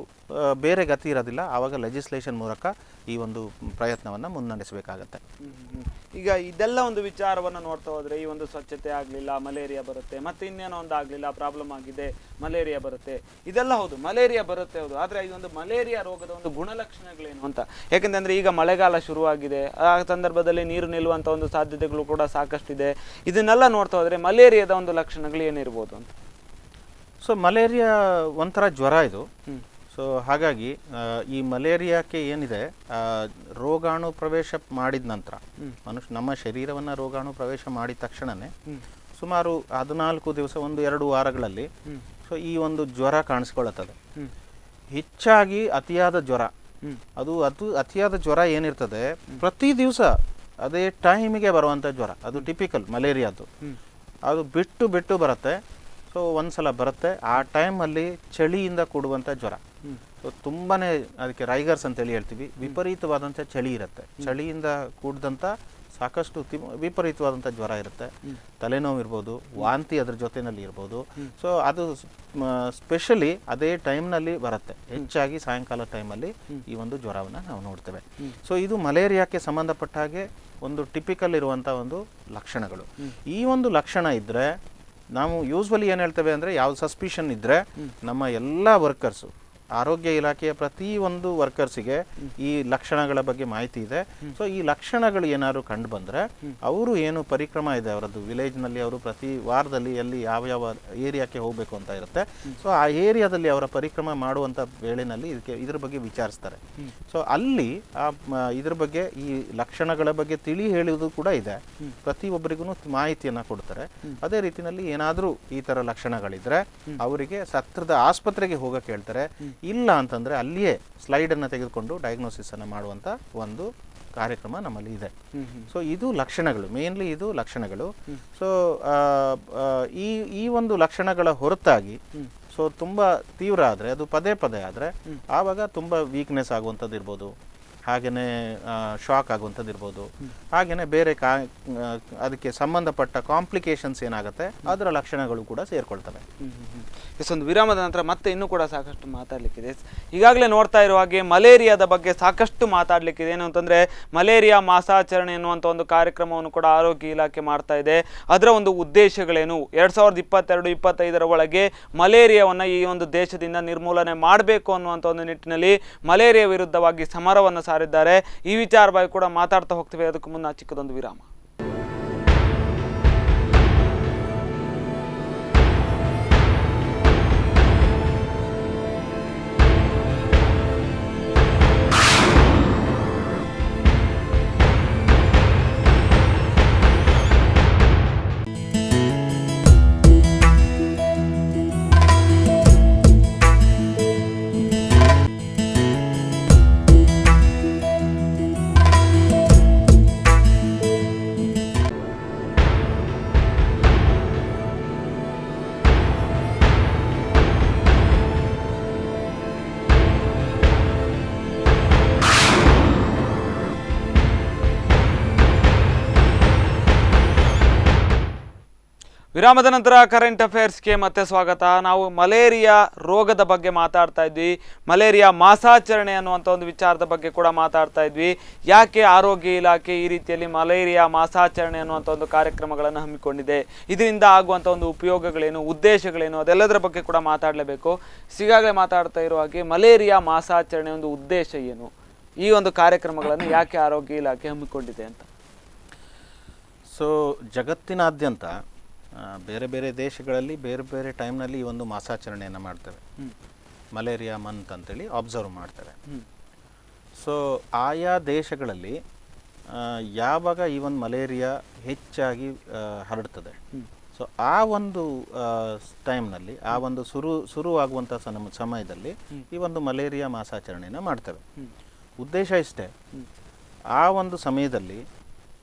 ಬೇರೆ ಗತಿ ಇರೋದಿಲ್ಲ. ಆವಾಗ ಲೆಜಿಸ್ಲೇಷನ್ ಮೂಲಕ ಈ ಒಂದು ಪ್ರಯತ್ನವನ್ನು ಮುನ್ನಡೆಸಬೇಕಾಗತ್ತೆ. ಈಗ ಇದೆಲ್ಲ ಒಂದು ವಿಚಾರವನ್ನು ನೋಡ್ತಾ ಹೋದರೆ ಈ ಒಂದು ಸ್ವಚ್ಛತೆ ಆಗಲಿಲ್ಲ, ಮಲೇರಿಯಾ ಬರುತ್ತೆ, ಮತ್ತು ಇನ್ನೇನೋ ಒಂದು ಆಗಲಿಲ್ಲ, ಪ್ರಾಬ್ಲಮ್ ಆಗಿದೆ, ಮಲೇರಿಯಾ ಬರುತ್ತೆ. ಇದೆಲ್ಲ ಹೌದು, ಮಲೇರಿಯಾ ಬರುತ್ತೆ ಹೌದು. ಆದರೆ ಇದೊಂದು ಮಲೇರಿಯಾ ರೋಗದ ಒಂದು ಗುಣಲಕ್ಷಣಗಳೇನು ಅಂತ, ಯಾಕೆಂತಂದರೆ ಈಗ ಮಳೆಗಾಲ ಶುರುವಾಗಿದೆ, ಆ ಸಂದರ್ಭದಲ್ಲಿ ನೀರು ನಿಲ್ಲುವಂಥ ಒಂದು ಸಾಧ್ಯತೆಗಳು ಕೂಡ ಸಾಕಷ್ಟಿದೆ. ಇದನ್ನೆಲ್ಲ ನೋಡ್ತಾ ಹೋದರೆ ಮಲೇರಿಯಾದ ಒಂದು ಲಕ್ಷಣಗಳು ಏನಿರ್ಬೋದು ಅಂತ. ಸೊ ಮಲೇರಿಯಾ ಒಂಥರ ಜ್ವರ ಇದು. ಸೊ ಹಾಗಾಗಿ ಈ ಮಲೇರಿಯಾಕ್ಕೆ ಏನಿದೆ, ರೋಗಾಣು ಪ್ರವೇಶ ಮಾಡಿದ ನಂತರ ನಮ್ಮ ಶರೀರವನ್ನು ರೋಗಾಣು ಪ್ರವೇಶ ಮಾಡಿದ ತಕ್ಷಣವೇ ಸುಮಾರು 14 ದಿವಸ 1-2 ವಾರಗಳಲ್ಲಿ ಸೊ ಈ ಒಂದು ಜ್ವರ ಕಾಣಿಸ್ಕೊಳ್ಳುತ್ತದೆ. ಹೆಚ್ಚಾಗಿ ಅತಿಯಾದ ಜ್ವರ, ಅದು ಅತಿಯಾದ ಜ್ವರ ಏನಿರ್ತದೆ ಪ್ರತಿ ದಿವಸ ಅದೇ ಟೈಮಿಗೆ ಬರುವಂಥ ಜ್ವರ, ಅದು ಟಿಪಿಕಲ್ ಮಲೇರಿಯಾದು. ಅದು ಬಿಟ್ಟು ಬರುತ್ತೆ. ಸೊ ಒಂದ್ಸಲ ಬರುತ್ತೆ, ಆ ಟೈಮಲ್ಲಿ ಚಳಿಯಿಂದ ಕೂಡುವಂಥ ಜ್ವರ. ಸೊ ತುಂಬಾ ಅದಕ್ಕೆ ರೈಗರ್ಸ್ ಅಂತೇಳಿ ಹೇಳ್ತೀವಿ, ವಿಪರೀತವಾದಂಥ ಚಳಿ ಇರುತ್ತೆ. ಚಳಿಯಿಂದ ಕೂಡಿದಂಥ ಸಾಕಷ್ಟು ವಿಪರೀತವಾದಂಥ ಜ್ವರ ಇರುತ್ತೆ. ತಲೆನೋವು ಇರ್ಬೋದು, ವಾಂತಿ ಅದ್ರ ಜೊತೆಯಲ್ಲಿ ಇರ್ಬೋದು. ಸೊ ಅದು ಸ್ಪೆಷಲಿ ಅದೇ ಟೈಮ್ನಲ್ಲಿ ಬರುತ್ತೆ. ಹೆಚ್ಚಾಗಿ ಸಾಯಂಕಾಲ ಟೈಮಲ್ಲಿ ಈ ಒಂದು ಜ್ವರವನ್ನು ನಾವು ನೋಡ್ತೇವೆ. ಸೊ ಇದು ಮಲೇರಿಯಾಕ್ಕೆ ಸಂಬಂಧಪಟ್ಟ ಹಾಗೆ ಒಂದು ಟಿಪಿಕಲ್ ಇರುವಂಥ ಒಂದು ಲಕ್ಷಣಗಳು. ಈ ಒಂದು ಲಕ್ಷಣ ಇದ್ದರೆ ನಾವು ಯೂಸ್ವಲಿ ಏನು ಹೇಳ್ತೇವೆ ಅಂದರೆ, ಯಾವ ಸಸ್ಪಿಷನ್ ಇದ್ದರೆ ನಮ್ಮ ಎಲ್ಲ ವರ್ಕರ್ಸು, ಆರೋಗ್ಯ ಇಲಾಖೆಯ ಪ್ರತಿಯೊಂದು ವರ್ಕರ್ಸಿಗೆ ಈ ಲಕ್ಷಣಗಳ ಬಗ್ಗೆ ಮಾಹಿತಿ ಇದೆ. ಸೊ ಈ ಲಕ್ಷಣಗಳು ಏನಾದ್ರು ಕಂಡು ಬಂದರೆ ಅವರು ಏನು ಪರಿಕ್ರಮ ಇದೆ ಅವರದ್ದು ವಿಲೇಜ್ನಲ್ಲಿ, ಅವರು ಪ್ರತಿ ವಾರದಲ್ಲಿ ಎಲ್ಲಿ ಯಾವ ಏರಿಯಾಕ್ಕೆ ಹೋಗಬೇಕು ಅಂತ ಇರುತ್ತೆ. ಸೊ ಆ ಏರಿಯಾದಲ್ಲಿ ಅವರ ಪರಿಕ್ರಮ ಮಾಡುವಂಥ ವೇಳೆಯಲ್ಲಿ ಇದ್ರ ಬಗ್ಗೆ ವಿಚಾರಿಸ್ತಾರೆ. ಸೊ ಅಲ್ಲಿ ಇದ್ರ ಬಗ್ಗೆ ಈ ಲಕ್ಷಣಗಳ ಬಗ್ಗೆ ತಿಳಿ ಹೇಳುವುದು ಕೂಡ ಇದೆ. ಪ್ರತಿಯೊಬ್ಬರಿಗೂ ಮಾಹಿತಿಯನ್ನು ಕೊಡ್ತಾರೆ. ಅದೇ ರೀತಿಯಲ್ಲಿ ಏನಾದರೂ ಈ ಥರ ಲಕ್ಷಣಗಳಿದ್ರೆ ಅವರಿಗೆ ಹತ್ತಿರದ ಆಸ್ಪತ್ರೆಗೆ ಹೋಗಕ್ಕೆ ಹೇಳ್ತಾರೆ. ಇಲ್ಲ ಅಂತಂದರೆ ಅಲ್ಲಿಯೇ ಸ್ಲೈಡನ್ನು ತೆಗೆದುಕೊಂಡು ಡಯಾಗ್ನೋಸಿಸನ್ನು ಮಾಡುವಂಥ ಒಂದು ಕಾರ್ಯಕ್ರಮ ನಮ್ಮಲ್ಲಿ ಇದೆ. ಸೊ ಇದು ಲಕ್ಷಣಗಳು, ಮೇನ್ಲಿ ಇದು ಲಕ್ಷಣಗಳು. ಸೊ ಈ ಒಂದು ಲಕ್ಷಣಗಳ ಹೊರತಾಗಿ ಸೊ ತುಂಬ ತೀವ್ರ ಆದರೆ, ಅದು ಪದೇ ಆದರೆ ಆವಾಗ ತುಂಬ ವೀಕ್ನೆಸ್ ಆಗುವಂಥದ್ದು ಇರ್ಬೋದು, ಹಾಗೆಯೇ ಶಾಕ್ ಆಗುವಂಥದ್ದು ಇರ್ಬೋದು, ಹಾಗೆಯೇ ಬೇರೆ ಅದಕ್ಕೆ ಸಂಬಂಧಪಟ್ಟ ಕಾಂಪ್ಲಿಕೇಶನ್ಸ್ ಏನಾಗುತ್ತೆ ಅದರ ಲಕ್ಷಣಗಳು ಕೂಡ ಸೇರ್ಕೊಳ್ತವೆ. ಒಂದು ವಿರಾಮದ ನಂತರ ಮತ್ತೆ ಇನ್ನೂ ಕೂಡ ಸಾಕಷ್ಟು ಮಾತಾಡಲಿಕ್ಕಿದೆ. ಈಗಾಗಲೇ ನೋಡ್ತಾ ಇರುವ ಹಾಗೆ ಮಲೇರಿಯಾದ ಬಗ್ಗೆ ಸಾಕಷ್ಟು ಮಾತಾಡಲಿಕ್ಕಿದೆ. ಏನು ಅಂತಂದರೆ ಮಲೇರಿಯಾ ಮಾಸಾಚರಣೆ ಎನ್ನುವಂಥ ಒಂದು ಕಾರ್ಯಕ್ರಮವನ್ನು ಕೂಡ ಆರೋಗ್ಯ ಇಲಾಖೆ ಮಾಡ್ತಾ ಇದೆ. ಅದರ ಒಂದು ಉದ್ದೇಶಗಳೇನು, 2022-25 ಒಳಗೆ ಮಲೇರಿಯಾವನ್ನು ಈ ಒಂದು ದೇಶದಿಂದ ನಿರ್ಮೂಲನೆ ಮಾಡಬೇಕು ಅನ್ನುವಂಥ ಒಂದು ನಿಟ್ಟಿನಲ್ಲಿ ಮಲೇರಿಯಾ ವಿರುದ್ಧವಾಗಿ ಸಮರವನ್ನು ಸಾರಿದ್ದಾರೆ. ಈ ವಿಚಾರವಾಗಿ ಕೂಡ ಮಾತಾಡ್ತಾ ಹೋಗ್ತೀವಿ. ಅದಕ್ಕೂ ಮುನ್ನ ಚಿಕ್ಕದೊಂದು ವಿರಾಮ. ವಿರಾಮದ ನಂತರ ಕರೆಂಟ್ ಅಫೇರ್ಸ್ಗೆ ಮತ್ತೆ ಸ್ವಾಗತ. ನಾವು ಮಲೇರಿಯಾ ರೋಗದ ಬಗ್ಗೆ ಮಾತಾಡ್ತಾ ಇದ್ವಿ, ಮಲೇರಿಯಾ ಮಾಸಾಚರಣೆ ಅನ್ನುವಂಥ ಒಂದು ವಿಚಾರದ ಬಗ್ಗೆ ಕೂಡ ಮಾತಾಡ್ತಾ ಇದ್ವಿ. ಯಾಕೆ ಆರೋಗ್ಯ ಇಲಾಖೆ ಈ ರೀತಿಯಲ್ಲಿ ಮಲೇರಿಯಾ ಮಾಸಾಚರಣೆ ಅನ್ನುವಂಥ ಒಂದು ಕಾರ್ಯಕ್ರಮಗಳನ್ನು ಹಮ್ಮಿಕೊಂಡಿದೆ, ಇದರಿಂದ ಆಗುವಂಥ ಒಂದು ಉಪಯೋಗಗಳೇನು, ಉದ್ದೇಶಗಳೇನು, ಅದೆಲ್ಲದರ ಬಗ್ಗೆ ಕೂಡ ಮಾತಾಡಲೇಬೇಕು. ಈಗಾಗಲೇ ಮಾತಾಡ್ತಾ ಇರೋ ಹಾಗೆ ಮಲೇರಿಯಾ ಮಾಸಾಚರಣೆ ಒಂದು ಉದ್ದೇಶ ಏನು, ಈ ಒಂದು ಕಾರ್ಯಕ್ರಮಗಳನ್ನು ಯಾಕೆ ಆರೋಗ್ಯ ಇಲಾಖೆ ಹಮ್ಮಿಕೊಂಡಿದೆ ಅಂತ. ಸೊ ಜಗತ್ತಿನಾದ್ಯಂತ ಬೇರೆ ಬೇರೆ ದೇಶಗಳಲ್ಲಿ ಬೇರೆ ಬೇರೆ ಟೈಮ್ನಲ್ಲಿ ಈ ಒಂದು ಮಾಸಾಚರಣೆಯನ್ನು ಮಾಡ್ತೇವೆ. ಮಲೇರಿಯಾ ಮಂತ್ ಅಂತೇಳಿ ಅಬ್ಸರ್ವ್ ಮಾಡ್ತೇವೆ. ಸೊ ಆಯಾ ದೇಶಗಳಲ್ಲಿ ಯಾವಾಗ ಈ ಒಂದು ಮಲೇರಿಯಾ ಹೆಚ್ಚಾಗಿ ಹರಡ್ತದೆ, ಸೊ ಆ ಒಂದು ಟೈಮ್ನಲ್ಲಿ, ಆ ಒಂದು ಶುರುವಾಗುವಂಥ ಸಮಯದಲ್ಲಿ ಈ ಒಂದು ಮಲೇರಿಯಾ ಮಾಸಾಚರಣೆಯನ್ನು ಮಾಡ್ತೇವೆ. ಉದ್ದೇಶ ಇಷ್ಟೇ, ಆ ಒಂದು ಸಮಯದಲ್ಲಿ,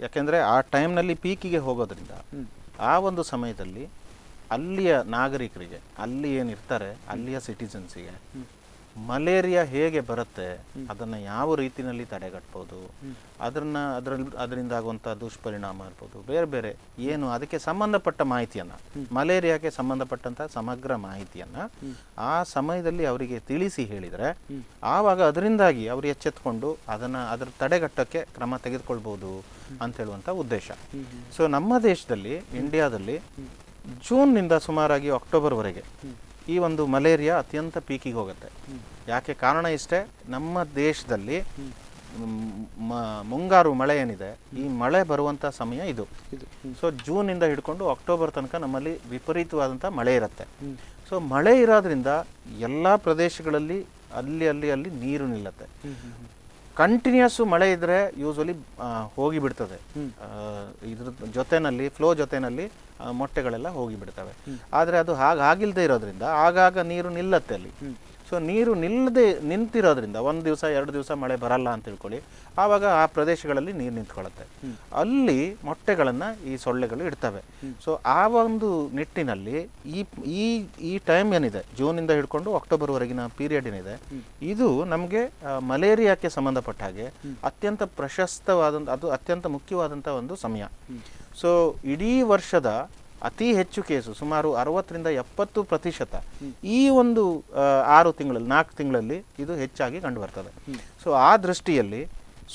ಯಾಕೆಂದರೆ ಆ ಟೈಮ್ನಲ್ಲಿ ಪೀಕಿಗೆ ಹೋಗೋದ್ರಿಂದ ಆ ಒಂದು ಸಮಯದಲ್ಲಿ ಅಲ್ಲಿಯ ನಾಗರಿಕರಿಗೆ, ಅಲ್ಲಿ ಏನಿರ್ತಾರೆ ಅಲ್ಲಿಯ ಸಿಟಿಸನ್ಸಿಗೆ ಮಲೇರಿಯಾ ಹೇಗೆ ಬರುತ್ತೆ, ಅದನ್ನು ಯಾವ ರೀತಿಯಲ್ಲಿ ತಡೆಗಟ್ಬೋದು, ಅದರಿಂದ ಆಗುವಂಥ ದುಷ್ಪರಿಣಾಮ ಇರ್ಬೋದು, ಬೇರೆ ಬೇರೆ ಏನು ಅದಕ್ಕೆ ಸಂಬಂಧಪಟ್ಟ ಮಾಹಿತಿಯನ್ನು, ಮಲೇರಿಯಾಕ್ಕೆ ಸಂಬಂಧಪಟ್ಟಂಥ ಸಮಗ್ರ ಮಾಹಿತಿಯನ್ನು ಆ ಸಮಯದಲ್ಲಿ ಅವರಿಗೆ ತಿಳಿಸಿ ಹೇಳಿದರೆ ಆವಾಗ ಅದರಿಂದಾಗಿ ಅವರು ಎಚ್ಚೆತ್ಕೊಂಡು ಅದರ ತಡೆಗಟ್ಟಕ್ಕೆ ಕ್ರಮ ತೆಗೆದುಕೊಳ್ಬೋದು ಅಂತ ಹೇಳುವಂಥ ಉದ್ದೇಶ. ಸೊ ನಮ್ಮ ದೇಶದಲ್ಲಿ, ಇಂಡಿಯಾದಲ್ಲಿ ಜೂನ್ನಿಂದ ಸುಮಾರಾಗಿ ಅಕ್ಟೋಬರ್ವರೆಗೆ ಈ ಒಂದು ಮಲೇರಿಯಾ ಅತ್ಯಂತ ಪೀಕಿಗೆ ಹೋಗುತ್ತೆ. ಯಾಕೆ ಕಾರಣ ಇಷ್ಟೇ, ನಮ್ಮ ದೇಶದಲ್ಲಿ ಮುಂಗಾರು ಮಳೆ ಏನಿದೆ, ಈ ಮಳೆ ಬರುವಂಥ ಸಮಯ ಇದು. ಸೊ ಜೂನಿಂದ ಹಿಡ್ಕೊಂಡು ಅಕ್ಟೋಬರ್ ತನಕ ನಮ್ಮಲ್ಲಿ ವಿಪರೀತವಾದಂಥ ಮಳೆ ಇರುತ್ತೆ. ಸೊ ಮಳೆ ಇರೋದ್ರಿಂದ ಎಲ್ಲ ಪ್ರದೇಶಗಳಲ್ಲಿ ಅಲ್ಲಿ ನೀರು ನಿಲ್ಲುತ್ತೆ. ಕಂಟಿನ್ಯೂಸ್ ಮಳೆ ಇದ್ದರೆ ಯೂಸ್ವಲಿ ಹೋಗಿಬಿಡ್ತದೆ, ಇದ್ರ ಜೊತೆನಲ್ಲಿ ಫ್ಲೋ ಜೊತೆನಲ್ಲಿ ಮೊಟ್ಟೆಗಳೆಲ್ಲ ಹೋಗಿಬಿಡ್ತವೆ. ಆದರೆ ಅದು ಆಗಿಲ್ಲದೆ ಇರೋದ್ರಿಂದ ಆಗಾಗ ನೀರು ನಿಲ್ಲತ್ತೆ ಅಲ್ಲಿ. ಸೊ ನೀರು ನಿಂತಿರೋದ್ರಿಂದ 1 ದಿವಸ 2 ದಿವಸ ಮಳೆ ಬರಲ್ಲ ಅಂತ ತಿಳ್ಕೊಳ್ಳಿ, ಆವಾಗ ಆ ಪ್ರದೇಶಗಳಲ್ಲಿ ನೀರು ನಿಂತ್ಕೊಳ್ಳುತ್ತೆ. ಅಲ್ಲಿ ಮೊಟ್ಟೆಗಳನ್ನು ಈ ಸೊಳ್ಳೆಗಳು ಇಡ್ತವೆ. ಸೊ ಆ ಒಂದು ನಿಟ್ಟಿನಲ್ಲಿ ಈ ಟೈಮ್ ಏನಿದೆ, ಜೂನಿಂದ ಹಿಡ್ಕೊಂಡು ಅಕ್ಟೋಬರ್ವರೆಗಿನ ಪೀರಿಯಡ್ ಏನಿದೆ, ಇದು ನಮಗೆ ಮಲೇರಿಯಾಕ್ಕೆ ಸಂಬಂಧಪಟ್ಟ ಹಾಗೆ ಅತ್ಯಂತ ಅದು ಅತ್ಯಂತ ಮುಖ್ಯವಾದಂಥ ಒಂದು ಸಮಯ. ಸೊ ಇಡೀ ವರ್ಷದ ಅತಿ ಹೆಚ್ಚು ಕೇಸು, ಸುಮಾರು 60-70% ಈ ಒಂದು 4 ತಿಂಗಳಲ್ಲಿ ಇದು ಹೆಚ್ಚಾಗಿ ಕಂಡು ಬರ್ತದೆ. ಸೊ ಆ ದೃಷ್ಟಿಯಲ್ಲಿ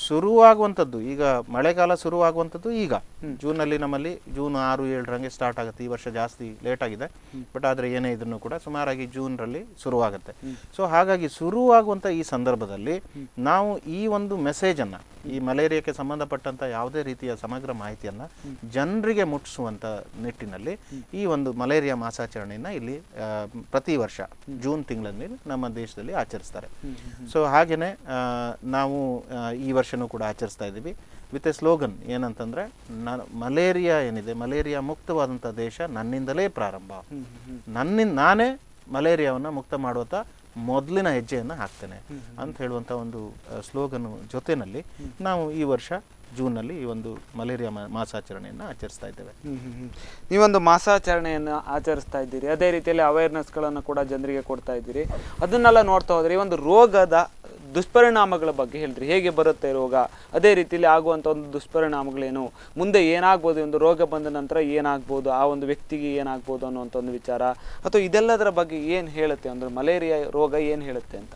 ಶುರುವಾಗುವಂಥದ್ದು, ಈಗ ಮಳೆಗಾಲ ಶುರುವಾಗುವಂಥದ್ದು ಈಗ ಜೂನಲ್ಲಿ, ನಮ್ಮಲ್ಲಿ ಜೂನ್ 6-7 ಸ್ಟಾರ್ಟ್ ಆಗುತ್ತೆ. ಈ ವರ್ಷ ಜಾಸ್ತಿ ಲೇಟ್ ಆಗಿದೆ, ಬಟ್ ಆದರೆ ಏನೇ ಇದ್ರೂ ಕೂಡ ಸುಮಾರಾಗಿ ಜೂನ್ರಲ್ಲಿ ಶುರುವಾಗುತ್ತೆ. ಸೊ ಹಾಗಾಗಿ ಶುರುವಾಗುವಂಥ ಈ ಸಂದರ್ಭದಲ್ಲಿ ನಾವು ಈ ಒಂದು ಮೆಸೇಜನ್ನು, ಈ ಮಲೇರಿಯಾಕ್ಕೆ ಸಂಬಂಧಪಟ್ಟಂಥ ಯಾವುದೇ ರೀತಿಯ ಸಮಗ್ರ ಮಾಹಿತಿಯನ್ನು ಜನರಿಗೆ ಮುಟ್ಟಿಸುವಂಥ ನಿಟ್ಟಿನಲ್ಲಿ ಈ ಒಂದು ಮಲೇರಿಯಾ ಮಾಸಾಚರಣೆಯನ್ನು ಇಲ್ಲಿ ಪ್ರತಿ ವರ್ಷ ಜೂನ್ ತಿಂಗಳಲ್ಲಿ ನಮ್ಮ ದೇಶದಲ್ಲಿ ಆಚರಿಸ್ತಾರೆ. ಸೊ ಹಾಗೆಯೇ ನಾವು ಈ ವರ್ಷನೂ ಕೂಡ ಆಚರಿಸ್ತಾ ಇದ್ದೀವಿ ವಿತ್ ಎ ಸ್ಲೋಗನ್ ಏನಂತಂದರೆ, ಮಲೇರಿಯಾ ಏನಿದೆ, ಮಲೇರಿಯಾ ಮುಕ್ತವಾದಂಥ ದೇಶ ನನ್ನಿಂದಲೇ ಪ್ರಾರಂಭ, ನಾನೇ ಮಲೇರಿಯಾವನ್ನು ಮುಕ್ತ ಮಾಡುವಂಥ ಮೊದಲಿನ ಹೆಜ್ಜೆಯನ್ನು ಹಾಕ್ತೇನೆ ಅಂತ ಹೇಳುವಂಥ ಒಂದು ಸ್ಲೋಗನ್ ಜೊತೆಯಲ್ಲಿ ನಾವು ಈ ವರ್ಷ ಜೂನ್ನಲ್ಲಿ ಈ ಒಂದು ಮಲೇರಿಯಾ ಮಾಸಾಚರಣೆಯನ್ನು ಆಚರಿಸ್ತಾ ಇದ್ದೇವೆ. ನೀವೊಂದು ಮಾಸಾಚರಣೆಯನ್ನು ಆಚರಿಸ್ತಾ ಇದ್ದೀರಿ, ಅದೇ ರೀತಿಯಲ್ಲಿ ಅವೇರ್ನೆಸ್ಗಳನ್ನು ಕೂಡ ಜನರಿಗೆ ಕೊಡ್ತಾ ಇದ್ದೀರಿ. ಅದನ್ನೆಲ್ಲ ನೋಡ್ತಾ ಹೋದರೆ ಈ ಒಂದು ರೋಗದ ದುಷ್ಪರಿಣಾಮಗಳ ಬಗ್ಗೆ ಹೇಳಿದ್ರಿ, ಹೇಗೆ ಬರುತ್ತೆ ರೋಗ, ಅದೇ ರೀತಿಯಲ್ಲಿ ಆಗುವಂಥ ಒಂದು ದುಷ್ಪರಿಣಾಮಗಳೇನು, ಮುಂದೆ ಏನಾಗ್ಬೋದು, ಒಂದು ರೋಗ ಬಂದ ನಂತರ ಏನಾಗ್ಬೋದು, ಆ ಒಂದು ವ್ಯಕ್ತಿಗೆ ಏನಾಗ್ಬೋದು ಅನ್ನುವಂಥ ಒಂದು ವಿಚಾರ, ಅಥವಾ ಇದೆಲ್ಲದರ ಬಗ್ಗೆ ಏನು ಹೇಳುತ್ತೆ, ಅಂದರೆ ಮಲೇರಿಯಾ ರೋಗ ಏನು ಹೇಳುತ್ತೆ ಅಂತ.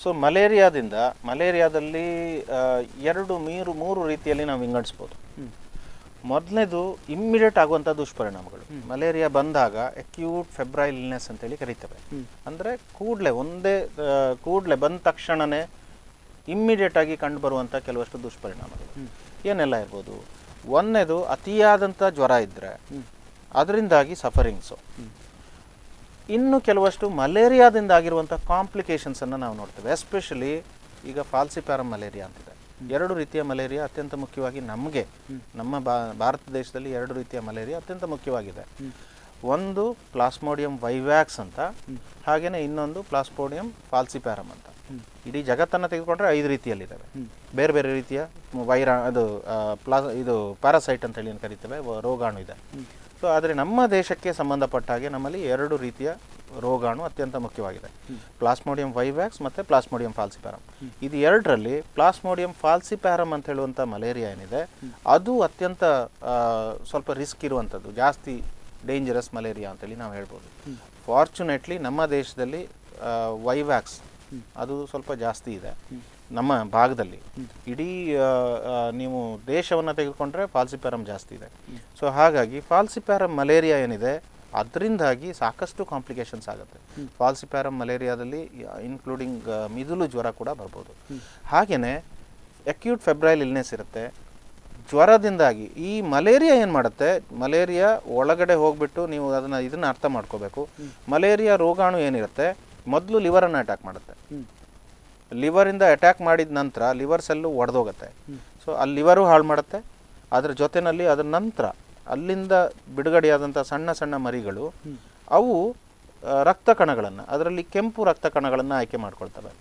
ಸೊ ಮಲೇರಿಯಾದಲ್ಲಿ ಮೂರು ರೀತಿಯಲ್ಲಿ ನಾವು ವಿಂಗಡಿಸ್ಬೋದು. ಮೊದಲನೇದು ಇಮ್ಮಿಡಿಯೇಟ್ ಆಗುವಂಥ ದುಷ್ಪರಿಣಾಮಗಳು. ಮಲೇರಿಯಾ ಬಂದಾಗ ಅಕ್ಯೂಟ್ ಫೆಬ್ರೈಲ್ ಇಲ್ನೆಸ್ ಅಂತೇಳಿ ಕರೀತೇವೆ. ಅಂದರೆ ಕೂಡಲೇ ಬಂದ ತಕ್ಷಣವೇ ಇಮ್ಮಿಡಿಯೇಟ್ ಆಗಿ ಕಂಡುಬರುವಂಥ ಕೆಲವಷ್ಟು ದುಷ್ಪರಿಣಾಮಗಳು ಏನೆಲ್ಲ ಇರ್ಬೋದು. ಒಂದನೇದು ಅತಿಯಾದಂಥ ಜ್ವರ ಇದ್ದರೆ ಅದರಿಂದಾಗಿ ಸಫರಿಂಗ್ಸು. ಇನ್ನು ಕೆಲವಷ್ಟು ಮಲೇರಿಯಾದಿಂದ ಆಗಿರುವಂಥ ಕಾಂಪ್ಲಿಕೇಶನ್ಸನ್ನು ನಾವು ನೋಡ್ತೇವೆ. ಎಸ್ಪೆಷಲಿ ಈಗ ಫಾಲ್ಸಿಪ್ಯಾರಮ್ ಮಲೇರಿಯಾ ಅಂತಿದೆ. 2 ರೀತಿಯ ಮಲೇರಿಯಾ ಅತ್ಯಂತ ಮುಖ್ಯವಾಗಿ ನಮ್ಮ ಭಾರತ ದೇಶದಲ್ಲಿ 2 ರೀತಿಯ ಮಲೇರಿಯಾ ಅತ್ಯಂತ ಮುಖ್ಯವಾಗಿದೆ. ಒಂದು ಪ್ಲಾಸ್ಮೋಡಿಯಂ ವೈವ್ಯಾಕ್ಸ್ ಅಂತ, ಹಾಗೆಯೇ ಇನ್ನೊಂದು ಪ್ಲಾಸ್ಮೋಡಿಯಂ ಫಾಲ್ಸಿಪ್ಯಾರಮ್ ಅಂತ. ಇಡೀ ಜಗತ್ತನ್ನು ತೆಗೆದುಕೊಂಡ್ರೆ 5 ರೀತಿಯಲ್ಲಿದ್ದಾವೆ. ಬೇರೆ ಬೇರೆ ರೀತಿಯ ಇದು ಪ್ಯಾರಾಸೈಟ್ ಅಂತೇಳಿ ಏನು ಕರಿತೇವೆ, ರೋಗಾಣು ಇದೆ. ಸೊ ಆದರೆ ನಮ್ಮ ದೇಶಕ್ಕೆ ಸಂಬಂಧಪಟ್ಟ ಹಾಗೆ ನಮ್ಮಲ್ಲಿ 2 ರೀತಿಯ ರೋಗಾಣು ಅತ್ಯಂತ ಮುಖ್ಯವಾಗಿದೆ, ಪ್ಲಾಸ್ಮೋಡಿಯಂ ವೈವ್ಯಾಕ್ಸ್ ಮತ್ತು ಪ್ಲಾಸ್ಮೋಡಿಯಂ ಫಾಲ್ಸಿಪ್ಯಾರಮ್. ಇದು 2ರಲ್ಲಿ ಪ್ಲಾಸ್ಮೋಡಿಯಂ ಫಾಲ್ಸಿಪ್ಯಾರಮ್ ಅಂತ ಹೇಳುವಂಥ ಮಲೇರಿಯಾ ಏನಿದೆ, ಅದು ಅತ್ಯಂತ ಸ್ವಲ್ಪ ರಿಸ್ಕ್ ಇರುವಂಥದ್ದು, ಜಾಸ್ತಿ ಡೇಂಜರಸ್ ಮಲೇರಿಯಾ ಅಂತೇಳಿ ನಾವು ಹೇಳ್ಬೋದು. ಫಾರ್ಚುನೇಟ್ಲಿ ನಮ್ಮ ದೇಶದಲ್ಲಿ ವೈವ್ಯಾಕ್ಸ್ ಅದು ಸ್ವಲ್ಪ ಜಾಸ್ತಿ ಇದೆ ನಮ್ಮ ಭಾಗದಲ್ಲಿ. ಇಡೀ ನೀವು ದೇಶವನ್ನು ತೆಗೆದುಕೊಂಡ್ರೆ ಫಾಲ್ಸಿಪ್ಯಾರಮ್ ಜಾಸ್ತಿ ಇದೆ. ಸೊ ಹಾಗಾಗಿ ಫಾಲ್ಸಿಪ್ಯಾರಮ್ ಮಲೇರಿಯಾ ಏನಿದೆ ಅದರಿಂದಾಗಿ ಸಾಕಷ್ಟು ಕಾಂಪ್ಲಿಕೇಶನ್ಸ್ ಆಗುತ್ತೆ. ಫಾಲ್ಸಿಪ್ಯಾರಮ್ ಮಲೇರಿಯಾದಲ್ಲಿ ಇನ್ಕ್ಲೂಡಿಂಗ್ ಮಿದುಳು ಜ್ವರ ಕೂಡ ಬರ್ಬೋದು. ಹಾಗೆಯೇ ಅಕ್ಯೂಟ್ ಫೆಬ್ರೈಲ್ ಇಲ್ನೆಸ್ ಇರುತ್ತೆ. ಜ್ವರದಿಂದಾಗಿ ಈ ಮಲೇರಿಯಾ ಏನು ಮಾಡುತ್ತೆ, ಮಲೇರಿಯಾ ಒಳಗಡೆ ಹೋಗ್ಬಿಟ್ಟು ನೀವು ಇದನ್ನು ಅರ್ಥ ಮಾಡ್ಕೋಬೇಕು. ಮಲೇರಿಯಾ ರೋಗಾಣು ಏನಿರುತ್ತೆ ಮೊದಲು ಲಿವರನ್ನು ಅಟ್ಯಾಕ್ ಮಾಡುತ್ತೆ. ಲಿವರಿಂದ ಅಟ್ಯಾಕ್ ಮಾಡಿದ ನಂತರ ಲಿವರ್ ಸೆಲ್ಲು ಒಡೆದೋಗುತ್ತೆ. ಸೊ ಅಲ್ಲಿ ಲಿವರು ಹಾಳು ಮಾಡುತ್ತೆ. ಅದರ ಜೊತೆಯಲ್ಲಿ ಅದರ ನಂತರ ಅಲ್ಲಿಂದ ಬಿಡುಗಡೆಯಾದಂಥ ಸಣ್ಣ ಸಣ್ಣ ಮರಿಗಳು ಅವು ರಕ್ತ ಕಣಗಳನ್ನು, ಅದರಲ್ಲಿ ಕೆಂಪು ರಕ್ತ ಕಣಗಳನ್ನು ಆಯ್ಕೆ ಮಾಡ್ಕೊಳ್ತವೆ.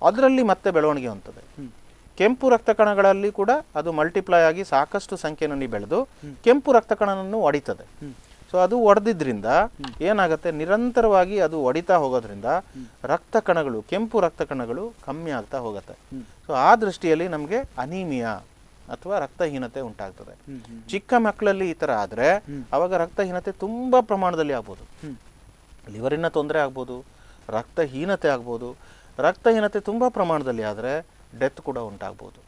ಅದರಲ್ಲಿ ಮತ್ತೆ ಬೆಳವಣಿಗೆ ಹೊಂದುತ್ತದೆ. ಕೆಂಪು ರಕ್ತ ಕಣಗಳಲ್ಲಿ ಕೂಡ ಅದು ಮಲ್ಟಿಪ್ಲೈ ಆಗಿ ಸಾಕಷ್ಟು ಸಂಖ್ಯೆಯಲ್ಲಿ ಬೆಳೆದು ಕೆಂಪು ರಕ್ತ ಕಣವನ್ನು ಒಡಿತದೆ. ಸೊ ಅದು ಒಡೆದಿದ್ರಿಂದ ಏನಾಗುತ್ತೆ, ನಿರಂತರವಾಗಿ ಅದು ಒಡಿತಾ ಹೋಗೋದ್ರಿಂದ ರಕ್ತ ಕಣಗಳು, ಕೆಂಪು ರಕ್ತ ಕಣಗಳು ಕಮ್ಮಿ ಆಗ್ತಾ ಹೋಗುತ್ತೆ. ಸೊ ಆ ದೃಷ್ಟಿಯಲ್ಲಿ ನಮಗೆ ಅನೀಮಿಯಾ ಅಥವಾ ರಕ್ತಹೀನತೆ ಉಂಟಾಗ್ತದೆ. ಚಿಕ್ಕ ಮಕ್ಕಳಲ್ಲಿ ಈ ಥರ ಆದರೆ ಅವಾಗ ರಕ್ತಹೀನತೆ ತುಂಬ ಪ್ರಮಾಣದಲ್ಲಿ ಆಗ್ಬೋದು. ಲಿವರಿನ ತೊಂದರೆ ಆಗ್ಬೋದು, ರಕ್ತಹೀನತೆ ಆಗ್ಬೋದು. ರಕ್ತಹೀನತೆ ತುಂಬ ಪ್ರಮಾಣದಲ್ಲಿ ಆದರೆ ಡೆತ್ ಕೂಡ ಉಂಟಾಗ್ಬೋದು.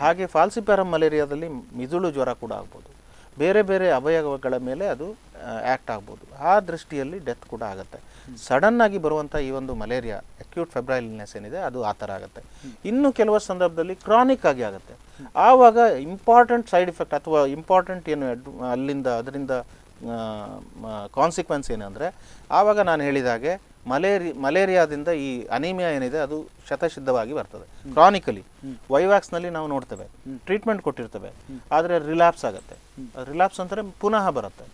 ಹಾಗೆ ಫಾಲ್ಸಿಪ್ಯಾರಮ್ ಮಲೇರಿಯಾದಲ್ಲಿ ಮಿದುಳು ಜ್ವರ ಕೂಡ ಆಗ್ಬೋದು. ಬೇರೆ ಬೇರೆ ಅವಯವಗಳ ಮೇಲೆ ಅದು ಆ್ಯಕ್ಟ್ ಆಗ್ಬೋದು. ಆ ದೃಷ್ಟಿಯಲ್ಲಿ ಡೆತ್ ಕೂಡ ಆಗುತ್ತೆ. ಸಡನ್ನಾಗಿ ಬರುವಂಥ ಈ ಒಂದು ಮಲೇರಿಯಾ ಅಕ್ಯೂಟ್ ಫೆಬ್ರೈಲ್ ಇಲ್ನೆಸ್ ಏನಿದೆ ಅದು ಆ ಥರ ಆಗುತ್ತೆ. ಇನ್ನು ಕೆಲವು ಸಂದರ್ಭದಲ್ಲಿ ಕ್ರಾನಿಕ್ ಆಗಿ ಆಗುತ್ತೆ. ಆವಾಗ ಇಂಪಾರ್ಟೆಂಟ್ ಸೈಡ್ ಎಫೆಕ್ಟ್ ಅಥವಾ ಇಂಪಾರ್ಟೆಂಟ್ ಏನು ಅದರಿಂದ ಕಾನ್ಸಿಕ್ವೆನ್ಸ್ ಏನಂದರೆ, ಆವಾಗ ನಾನು ಹೇಳಿದಾಗೆ ಮಲೇರಿಯಾದಿಂದ ಈ ಅನೀಮಿಯಾ ಏನಿದೆ ಅದು ಶತಸಿದ್ಧವಾಗಿ ಬರ್ತದೆ. ಕ್ರಾನಿಕಲಿ ವೈವ್ಯಾಕ್ಸ್ನಲ್ಲಿ ನಾವು ನೋಡ್ತೇವೆ, ಟ್ರೀಟ್ಮೆಂಟ್ ಕೊಟ್ಟಿರ್ತೇವೆ, ಆದರೆ ರಿಲ್ಯಾಪ್ಸ್ ಆಗುತ್ತೆ. ರಿಲ್ಯಾಪ್ಸ್ ಅಂದರೆ ಪುನಃ ಬರುತ್ತೆ.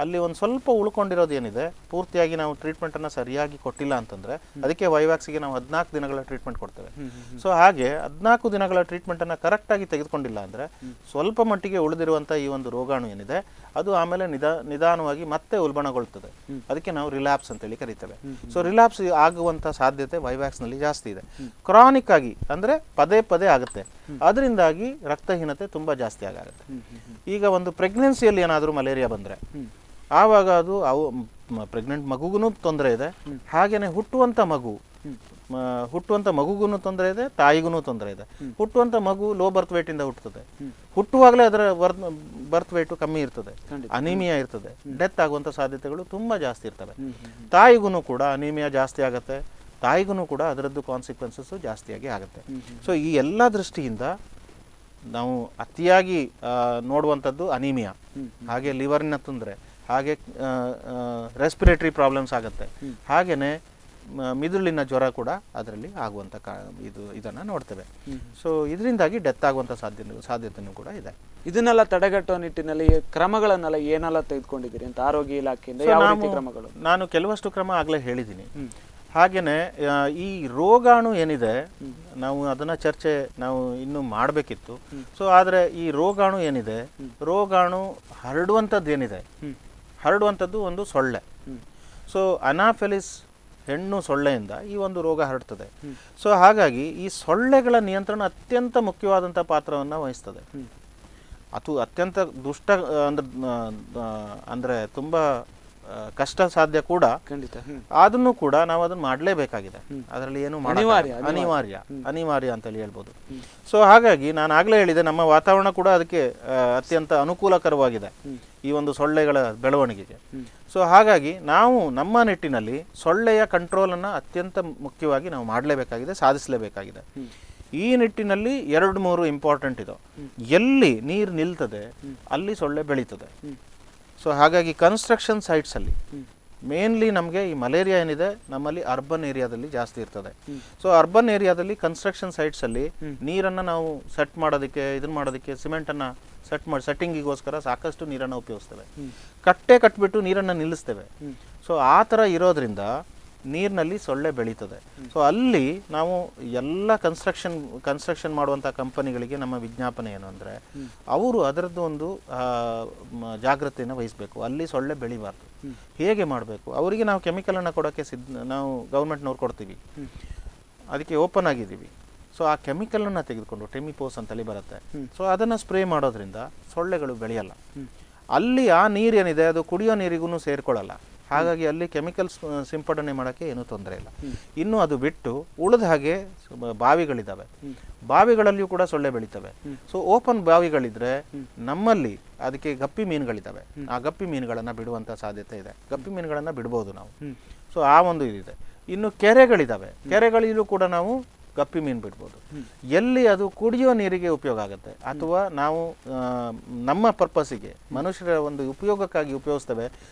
ಅಲ್ಲಿ ಒಂದು ಸ್ವಲ್ಪ ಉಳ್ಕೊಂಡಿರೋದು ಏನಿದೆ, ಪೂರ್ತಿಯಾಗಿ ನಾವು ಟ್ರೀಟ್ಮೆಂಟನ್ನು ಸರಿಯಾಗಿ ಕೊಟ್ಟಿಲ್ಲ ಅಂತಂದರೆ ಅದಕ್ಕೆ ವೈವ್ಯಾಕ್ಸಿಗೆ ನಾವು 14 ದಿನಗಳ ಟ್ರೀಟ್ಮೆಂಟ್ ಕೊಡ್ತೇವೆ. ಸೊ ಹಾಗೆ 14 ದಿನಗಳ ಟ್ರೀಟ್ಮೆಂಟನ್ನು ಕರೆಕ್ಟಾಗಿ ತೆಗೆದುಕೊಂಡಿಲ್ಲ ಅಂದರೆ ಸ್ವಲ್ಪ ಮಟ್ಟಿಗೆ ಉಳಿದಿರುವಂಥ ಈ ಒಂದು ರೋಗಾಣು ಏನಿದೆ ಅದು ಆಮೇಲೆ ನಿಧಾನವಾಗಿ ಮತ್ತೆ ಉಲ್ಬಣಗೊಳ್ತದೆ. ಅದಕ್ಕೆ ನಾವು ರಿಲ್ಯಾಪ್ಸ್ ಅಂತೇಳಿ ಕರಿತೇವೆ. ಸೊ ರಿಲ್ಯಾಪ್ಸ್ ಆಗುವಂಥ ಸಾಧ್ಯತೆ ವೈವ್ಯಾಕ್ಸ್ನಲ್ಲಿ ಜಾಸ್ತಿ ಇದೆ. ಕ್ರಾನಿಕ್ ಆಗಿ ಅಂದರೆ ಪದೇ ಪದೇ ಆಗುತ್ತೆ. ಅದರಿಂದಾಗಿ ರಕ್ತಹೀನತೆ ತುಂಬ ಜಾಸ್ತಿ ಆಗುತ್ತೆ. ಈಗ ಒಂದು ಪ್ರೆಗ್ನೆನ್ಸಿಯಲ್ಲಿ ಏನಾದರೂ ಮಲೇರಿಯಾ ಬಂದರೆ ಆವಾಗ ಅದು ಪ್ರೆಗ್ನೆಂಟ್ ಮಗುಗೂ ತೊಂದರೆ ಇದೆ. ಹಾಗೆಯೇ ಹುಟ್ಟುವಂಥ ಮಗುಗೂ ತೊಂದರೆ ಇದೆ, ತಾಯಿಗೂ ತೊಂದರೆ ಇದೆ. ಹುಟ್ಟುವಂಥ ಮಗು ಲೋ ಬರ್ತ್ ವೇಟಿಂದ ಹುಟ್ಟುತ್ತದೆ. ಹುಟ್ಟುವಾಗಲೇ ಅದರ ಬರ್ತ್ ವೇಟು ಕಮ್ಮಿ ಇರ್ತದೆ, ಅನಿಮಿಯಾ ಇರ್ತದೆ. ಡೆತ್ ಆಗುವಂಥ ಸಾಧ್ಯತೆಗಳು ತುಂಬ ಜಾಸ್ತಿ ಇರ್ತವೆ. ತಾಯಿಗೂ ಕೂಡ ಅನಿಮಿಯಾ ಜಾಸ್ತಿ ಆಗುತ್ತೆ. ತಾಯಿಗೂ ಕೂಡ ಅದರದ್ದು ಕಾನ್ಸಿಕ್ವೆನ್ಸಸ್ಸು ಜಾಸ್ತಿಯಾಗಿ ಆಗುತ್ತೆ. ಸೊ ಈ ಎಲ್ಲ ದೃಷ್ಟಿಯಿಂದ ನಾವು ಅತಿಯಾಗಿ ನೋಡುವಂಥದ್ದು ಅನಿಮಿಯಾ, ಹಾಗೆ ಲಿವರ್ನ ತೊಂದರೆ, ಹಾಗೆ ರೆಸ್ಪಿರೇಟರಿ ಪ್ರಾಬ್ಲಮ್ಸ್ ಆಗುತ್ತೆ. ಹಾಗೆಯೇ ಮಿದುಳಿನ ಜ್ವರ ಕೂಡ ಅದರಲ್ಲಿ ಆಗುವಂಥ ಇದನ್ನು ನೋಡ್ತೇವೆ. ಸೊ ಇದರಿಂದಾಗಿ ಡೆತ್ ಆಗುವಂಥ ಸಾಧ್ಯತೆಯೂ ಕೂಡ ಇದೆ. ಇದನ್ನೆಲ್ಲ ತಡೆಗಟ್ಟುವ ನಿಟ್ಟಿನಲ್ಲಿ ಕ್ರಮಗಳನ್ನೆಲ್ಲ ಏನೆಲ್ಲ ತೆಗೆದುಕೊಂಡಿದ್ದೀರಿ ಅಂತ ಆರೋಗ್ಯ ಇಲಾಖೆಯಿಂದ? ಯಾವ ರೀತಿ ಕ್ರಮಗಳು? ನಾನು ಕೆಲವಷ್ಟು ಕ್ರಮ ಆಗಲೇ ಹೇಳಿದ್ದೀನಿ. ಹಾಗೆಯೇ ಈ ರೋಗಾಣು ಏನಿದೆ ನಾವು ಅದನ್ನು ಚರ್ಚೆ ನಾವು ಇನ್ನೂ ಮಾಡಬೇಕಿತ್ತು. ಸೊ ಆದರೆ ಈ ರೋಗಾಣು ಏನಿದೆ, ರೋಗಾಣು ಹರಡುವಂಥದ್ದು ಒಂದು ಸೊಳ್ಳೆ. ಸೊ ಅನಾಫೆಲಿಸ್ ಹೆಣ್ಣು ಸೊಳ್ಳೆಯಿಂದ ಈ ಒಂದು ರೋಗ ಹರಡ್ತದೆ. ಸೊ ಹಾಗಾಗಿ ಈ ಸೊಳ್ಳೆಗಳ ನಿಯಂತ್ರಣ ಅತ್ಯಂತ ಮುಖ್ಯವಾದಂಥ ಪಾತ್ರವನ್ನು ವಹಿಸ್ತದೆ. ಅದು ಅತ್ಯಂತ ದುಷ್ಟ ಅಂದರೆ ತುಂಬ ಕಷ್ಟ ಸಾಧ್ಯ ಕೂಡ, ಖಂಡಿತ. ಅದನ್ನು ಕೂಡ ನಾವು ಅದನ್ನು ಮಾಡಲೇಬೇಕಾಗಿದೆ. ಅದರಲ್ಲಿ ಏನು ಅನಿವಾರ್ಯ ಅಂತೇಳಿ ಹೇಳ್ಬೋದು. ಸೊ ಹಾಗಾಗಿ ನಾನು ಆಗಲೇ ಹೇಳಿದೆ, ನಮ್ಮ ವಾತಾವರಣ ಕೂಡ ಅದಕ್ಕೆ ಅತ್ಯಂತ ಅನುಕೂಲಕರವಾಗಿದೆ ಈ ಒಂದು ಸೊಳ್ಳೆಗಳ ಬೆಳವಣಿಗೆಗೆ. ಸೊ ಹಾಗಾಗಿ ನಾವು ನಮ್ಮ ನಿಟ್ಟಿನಲ್ಲಿ ಸೊಳ್ಳೆಯ ಕಂಟ್ರೋಲನ್ನು ಅತ್ಯಂತ ಮುಖ್ಯವಾಗಿ ನಾವು ಮಾಡಲೇಬೇಕಾಗಿದೆ, ಸಾಧಿಸಲೇಬೇಕಾಗಿದೆ. ಈ ನಿಟ್ಟಿನಲ್ಲಿ 2-3 ಇಂಪಾರ್ಟೆಂಟ್ ಇದೆ. ಎಲ್ಲಿ ನೀರು ನಿಲ್ತದೆ ಅಲ್ಲಿ ಸೊಳ್ಳೆ ಬೆಳೀತದೆ. ಸೊ ಹಾಗಾಗಿ ಕನ್ಸ್ಟ್ರಕ್ಷನ್ ಸೈಟ್ಸಲ್ಲಿ ಮೇನ್ಲಿ ನಮಗೆ ಈ ಮಲೇರಿಯಾ ಏನಿದೆ ನಮ್ಮಲ್ಲಿ ಅರ್ಬನ್ ಏರಿಯಾದಲ್ಲಿ ಜಾಸ್ತಿ ಇರ್ತದೆ. ಸೊ ಅರ್ಬನ್ ಏರಿಯಾದಲ್ಲಿ ಕನ್ಸ್ಟ್ರಕ್ಷನ್ ಸೈಟ್ಸಲ್ಲಿ ನೀರನ್ನು ನಾವು ಸೆಟ್ ಮಾಡೋದಕ್ಕೆ ಸಿಮೆಂಟನ್ನು ಸೆಟ್ಟಿಂಗಿಗೋಸ್ಕರ ಸಾಕಷ್ಟು ನೀರನ್ನು ಉಪಯೋಗಿಸ್ತೇವೆ. ಕಟ್ಬಿಟ್ಟು ನೀರನ್ನು ನಿಲ್ಲಿಸ್ತೇವೆ. ಸೊ ಆ ಥರ ಇರೋದ್ರಿಂದ ನೀರಿನಲ್ಲಿ ಸೊಳ್ಳೆ ಬೆಳೀತದೆ. ಸೊ ಅಲ್ಲಿ ನಾವು ಎಲ್ಲ ಕನ್ಸ್ಟ್ರಕ್ಷನ್ ಮಾಡುವಂಥ ಕಂಪನಿಗಳಿಗೆ ನಮ್ಮ ವಿಜ್ಞಾಪನೆ ಏನು ಅಂದರೆ, ಅವರು ಅದರದ್ದು ಒಂದು ಜಾಗೃತಿಯನ್ನು ವಹಿಸಬೇಕು. ಅಲ್ಲಿ ಸೊಳ್ಳೆ ಬೆಳಿಬಾರ್ದು. ಹೇಗೆ ಮಾಡಬೇಕು, ಅವರಿಗೆ ನಾವು ಕೆಮಿಕಲನ್ನು ಕೊಡೋಕ್ಕೆ ನಾವು ಗೌರ್ಮೆಂಟ್ನವ್ರು ಕೊಡ್ತೀವಿ, ಅದಕ್ಕೆ ಓಪನ್ ಆಗಿದ್ದೀವಿ. ಸೊ ಆ ಕೆಮಿಕಲನ್ನು ತೆಗೆದುಕೊಂಡು ಟೆಮಿಪೋಸ್ ಅಂತೇಳಿ ಬರುತ್ತೆ. ಸೊ ಅದನ್ನು ಸ್ಪ್ರೇ ಮಾಡೋದ್ರಿಂದ ಸೊಳ್ಳೆಗಳು ಬೆಳೆಯಲ್ಲ. ಅಲ್ಲಿ ಆ ನೀರೇನಿದೆ ಅದು ಕುಡಿಯೋ ನೀರಿಗೂ ಸೇರ್ಕೊಳ್ಳಲ್ಲ. ಹಾಗಾಗಿ ಅಲ್ಲಿ ಕೆಮಿಕಲ್ಸ್ ಸಿಂಪಡಣೆ ಮಾಡೋಕ್ಕೆ ಏನೂ ತೊಂದರೆ ಇಲ್ಲ. ಇನ್ನು ಅದು ಬಿಟ್ಟು ಉಳಿದ ಹಾಗೆ ಬಾವಿಗಳಿದ್ದಾವೆ, ಬಾವಿಗಳಲ್ಲಿಯೂ ಕೂಡ ಸೊಳ್ಳೆ ಬೆಳೀತವೆ. ಸೊ ಓಪನ್ ಬಾವಿಗಳಿದ್ರೆ ನಮ್ಮಲ್ಲಿ ಅದಕ್ಕೆ ಗಪ್ಪಿ ಮೀನುಗಳಿದ್ದಾವೆ, ಆ ಗಪ್ಪಿ ಮೀನುಗಳನ್ನು ಬಿಡುವಂಥ ಸಾಧ್ಯತೆ ಇದೆ. ಗಪ್ಪಿ ಮೀನುಗಳನ್ನು ಬಿಡ್ಬೋದು ನಾವು. ಸೊ ಆ ಒಂದು ಇದಿದೆ. ಇನ್ನು ಕೆರೆಗಳಿದ್ದಾವೆ, ಕೆರೆಗಳಲ್ಲೂ ಕೂಡ ನಾವು ಗಪ್ಪಿ ಮೀನು ಬಿಡ್ಬೋದು. ಎಲ್ಲಿ ಅದು ಕುಡಿಯೋ ನೀರಿಗೆ ಉಪಯೋಗ ಆಗುತ್ತೆ ಅಥವಾ ನಾವು ನಮ್ಮ ಪರ್ಪಸ್ಸಿಗೆ ಮನುಷ್ಯರ ಒಂದು ಉಪಯೋಗಕ್ಕಾಗಿ ಉಪಯೋಗಿಸ್ತೇವೆ